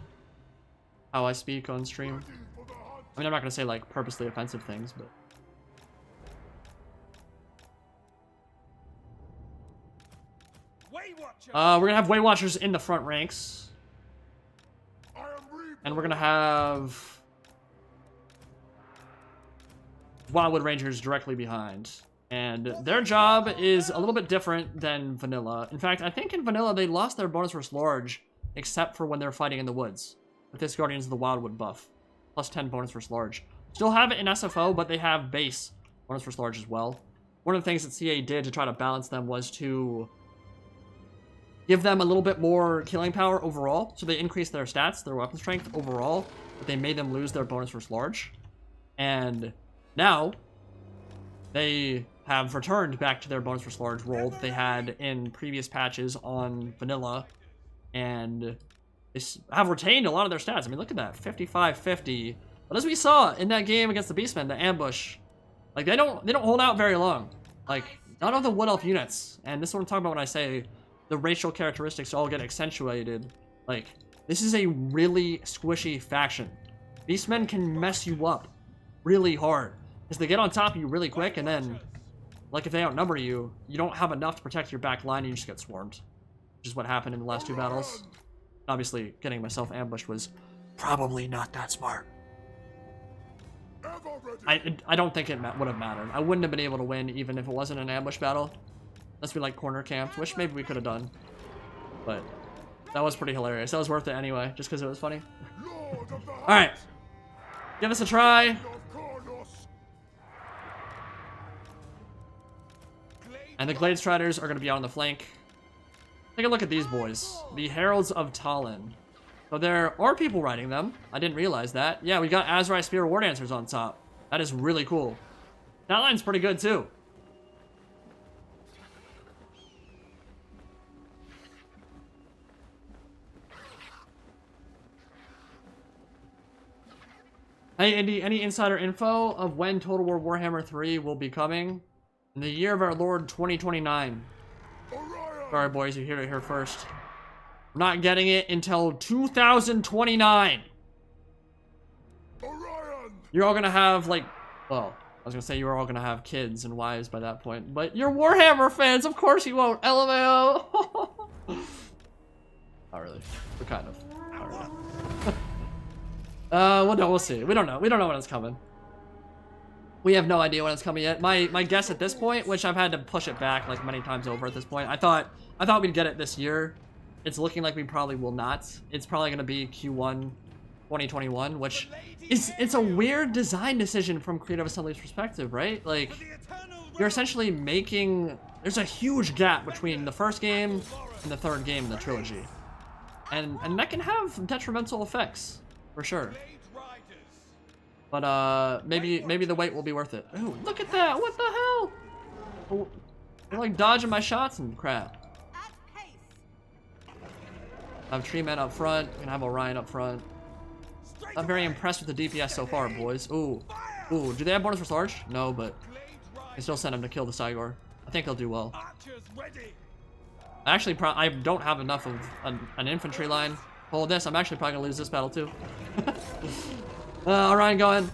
how I speak on stream. I mean, I'm not gonna say like purposely offensive things, but we're gonna have Waywatchers in the front ranks, and we're gonna have Wildwood Rangers directly behind. And their job is a little bit different than vanilla. In fact, I think in vanilla they lost their bonus versus large, except for when they're fighting in the woods with this Guardians of the Wildwood buff, plus 10 bonus versus large. Still have it in SFO, but they have base bonus versus large as well. One of the things that CA did to try to balance them was to give them a little bit more killing power overall. So they increased their stats, their weapon strength overall, but they made them lose their bonus versus large. And now they have returned back to their bonus versus large role that they had in previous patches on vanilla, and they have retained a lot of their stats. I mean, look at that, 55-50. But as we saw in that game against the Beastmen, the ambush, like they don't hold out very long. Like none of the Wood Elf units, and this is what I'm talking about when I say the racial characteristics all get accentuated. Like this is a really squishy faction. Beastmen can mess you up really hard because they get on top of you really quick, and then like if they outnumber you, you don't have enough to protect your back line and you just get swarmed. Which is what happened in the last two battles. Obviously, getting myself ambushed was probably not that smart. I don't think it would have mattered. I wouldn't have been able to win even if it wasn't an ambush battle. Unless we like corner camped, which maybe we could have done. But that was pretty hilarious. That was worth it anyway, just because it was funny. Alright. Give us a try. And the Glade Striders are going to be out on the flank. Take a look at these boys. The Heralds of Talon. So there are people riding them. I didn't realize that. Yeah, we got Azrai Spear War Dancers on top. That is really cool. That line's pretty good too. Hey, Indy, any insider info of when Total War Warhammer 3 will be coming? In the year of our Lord 2029. Sorry, boys, you hear it here first. We're not getting it until 2029. You're all gonna have, like, well, I was gonna say you're all gonna have kids and wives by that point, but you're Warhammer fans, of course you won't. LMAO. Not really, but kind of. Not really. Well, no, we'll see. We don't know. We don't know when it's coming. We have no idea when it's coming yet. My guess at this point, which I've had to push it back like many times over at this point, I thought we'd get it this year. It's looking like we probably will not. It's probably going to be Q1 2021, which it's a weird design decision from Creative Assembly's perspective, right? Like, you're essentially making... There's a huge gap between the first game and the third game in the trilogy. And that can have detrimental effects, for sure. But maybe the wait will be worth it. Ooh, look at that! What the hell? Oh, they're like dodging my shots and crap. I have Tree Men up front, and I have Orion up front. I'm very impressed with the DPS so far, boys. Ooh, do they have bonus for large? No, but I still sent them to kill the Cygor. I think they'll do well. Actually, I don't have enough of an infantry line. Hold this. I'm actually probably gonna lose this battle too. Orion going.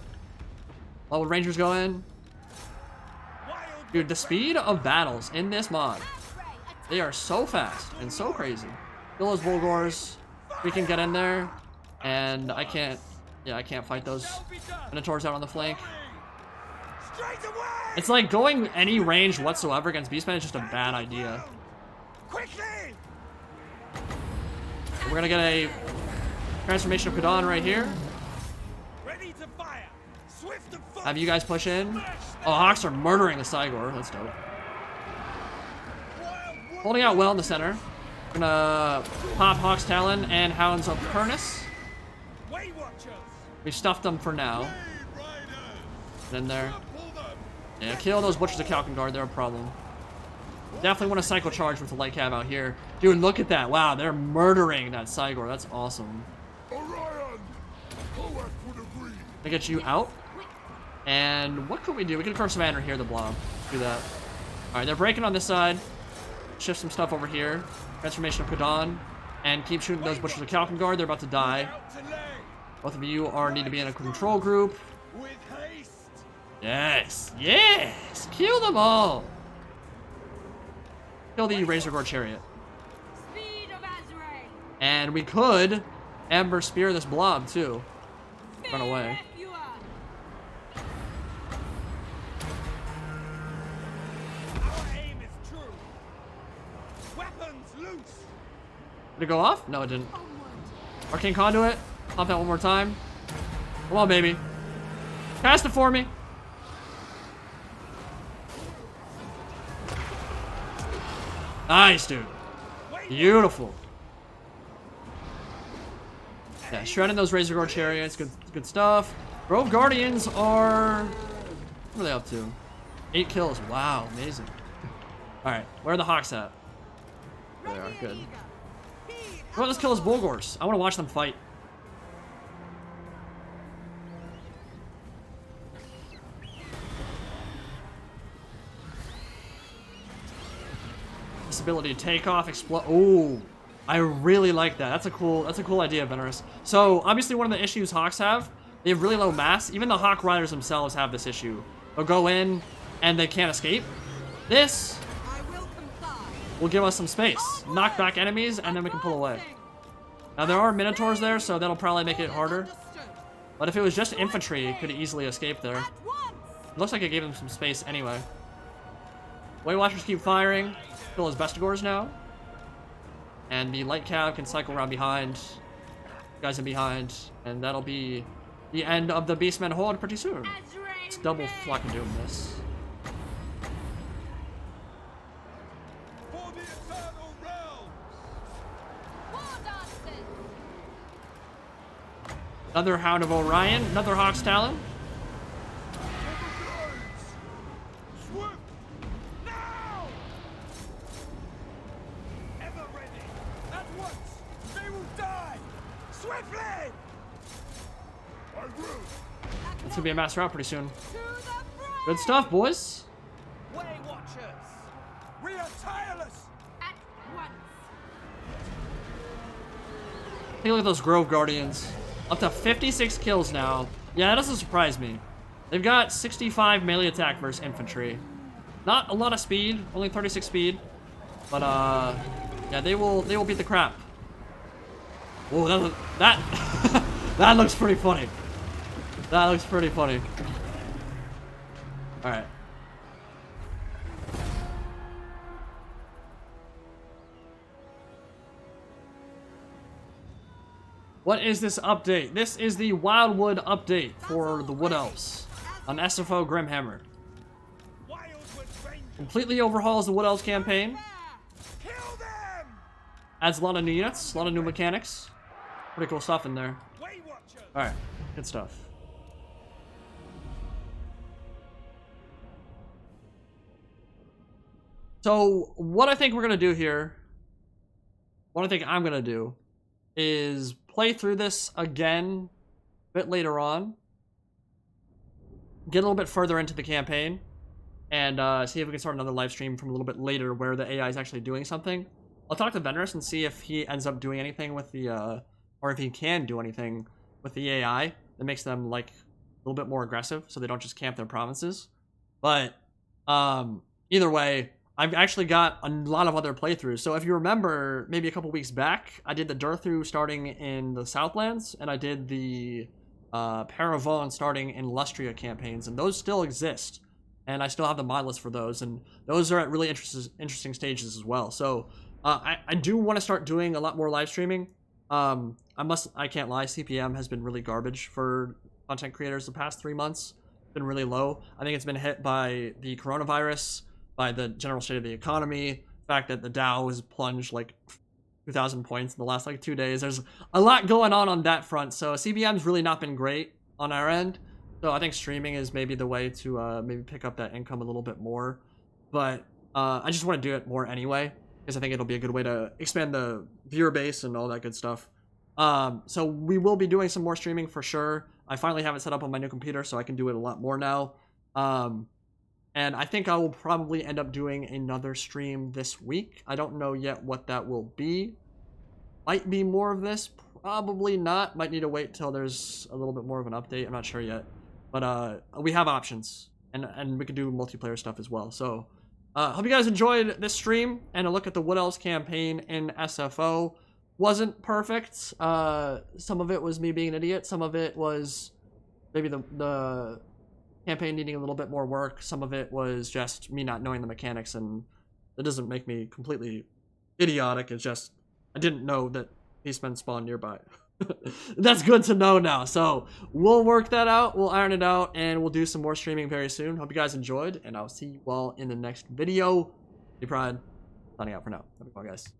Wildwood Rangers going. Dude, the speed of battles in this mod, they are so fast and so crazy. Kill those Volgors. We can get in there, and I can't fight those Minotaurs out on the flank. Straight away! It's like going any range whatsoever against Beastmen is just a bad idea. Quickly! We're gonna get a transformation of Kadon right here. Ready to fire! Swift and fast! Have you guys push in. Oh, Hawks are murdering the Cygor. That's dope. Holding out well in the center. We're gonna pop Hawk's Talon and Hounds of Furnace. Way Watchers! We've stuffed them for now. Blade Riders! Get in there. Pull them! Yeah, kill those Butchers of Kalkengard. They're a problem. Definitely want to cycle charge with the light cab out here. Dude, look at that. Wow, they're murdering that Cygor. That's awesome. Orion! Poet would agree. They get you out. And what could we do? We could curse Commander here, the blob. Do that. Alright, they're breaking on this side. Shift some stuff over here. Transformation of Kadon. And keep shooting those Butchers of Kalkengard. They're about to die. Out to lay! Both of you need to be in a control group. With haste! Yes! Yes! Kill them all! Kill the Razor Gore Chariot. Speed of Azrael. And we could Ember Spear this blob, too. Run away. Our aim is true! Weapons loose! Did it go off? No, it didn't. Onward. Arcane Conduit. Pop that one more time. Come on, baby. Cast it for me. Nice, dude. Beautiful. Yeah, shredding those Razor Gore Chariots. Good stuff. Grove Guardians are... What are they up to? 8 kills. Wow, amazing. Alright, where are the Hawks at? There they are, good. Well, let's kill those Bulgors. I want to watch them fight. This ability to take off, explode. Oh, I really like that. That's a cool idea, Venerus. So obviously one of the issues Hawks have, they have really low mass. Even the Hawk Riders themselves have this issue. They'll go in and they can't escape. This will give us some space. Knock back enemies and then we can pull away. Now there are Minotaurs there, so that'll probably make it harder. But if it was just infantry, it could easily escape there. It looks like it gave them some space anyway. Weight Watchers keep firing. Kill his Bestigors now. And the light cab can cycle around behind. Guys in behind. And that'll be the end of the Beastmen horde pretty soon. It's double Flock of Doom this. For the eternal realms! War dancers. Another Hound of Orion. Another Hawk's Talon. Swift! Now! Ever ready! At once! They will die! Swiftly! I will. It's gonna be a mass route pretty soon. To the front. Good stuff, boys. Way Watchers! We are tireless! At once. Take a look at those Grove Guardians. Up to 56 kills now. Yeah, that doesn't surprise me. They've got 65 melee attack versus infantry. Not a lot of speed, only 36 speed. But yeah, they will beat the crap. Whoa, that that looks pretty funny. That looks pretty funny. All right. What is this update? This is the Wildwood update for the Wood Elves on SFO Grimhammer. Wildwood Rangers! Completely overhauls the Wood Elves campaign. Kill them! Adds a lot of new units, a lot of new mechanics. Pretty cool stuff in there. Way Watchers! Alright, good stuff. So, what I think we're going to do here, what I think I'm going to do, is play through this again a bit later on. Get a little bit further into the campaign. And see if we can start another live stream from a little bit later where the AI is actually doing something. I'll talk to Venerus and see if he ends up doing anything with the, or if he can do anything with the AI that makes them, like, a little bit more aggressive so they don't just camp their provinces. But, either way, I've actually got a lot of other playthroughs. So if you remember, maybe a couple weeks back, I did the Durthrough starting in the Southlands, and I did the Paravon starting in Lustria campaigns, and those still exist. and I still have the mod list for those, and those are at really interesting stages as well. So I do want to start doing a lot more live streaming. I can't lie, CPM has been really garbage for content creators the past 3 months. It's been really low. I think it's been hit by the coronavirus, by the general state of the economy, the fact that the Dow has plunged like 2,000 points in the last like 2 days. There's a lot going on that front, so CPM's really not been great on our end. So I think streaming is maybe the way to maybe pick up that income a little bit more. But I just want to do it more anyway, because I think it'll be a good way to expand the viewer base and all that good stuff. So we will be doing some more streaming for sure. I finally have it set up on my new computer, so I can do it a lot more now. And I think I will probably end up doing another stream this week. I don't know yet what that will be. Might be more of this, probably not. Might need to wait till there's a little bit more of an update. I'm not sure yet. But we have options, and we can do multiplayer stuff as well. So hope you guys enjoyed this stream and a look at the Wood Elves campaign in SFO. Wasn't perfect. Some of it was me being an idiot. Some of it was maybe the campaign needing a little bit more work. Some of it was just me not knowing the mechanics, and it doesn't make me completely idiotic. It's just I didn't know that Beastmen spawn nearby. That's good to know now. So we'll work that out, we'll iron it out, and we'll do some more streaming very soon. Hope you guys enjoyed, and I'll see you all in the next video. Be Pride, signing out for now. Have a good one, guys.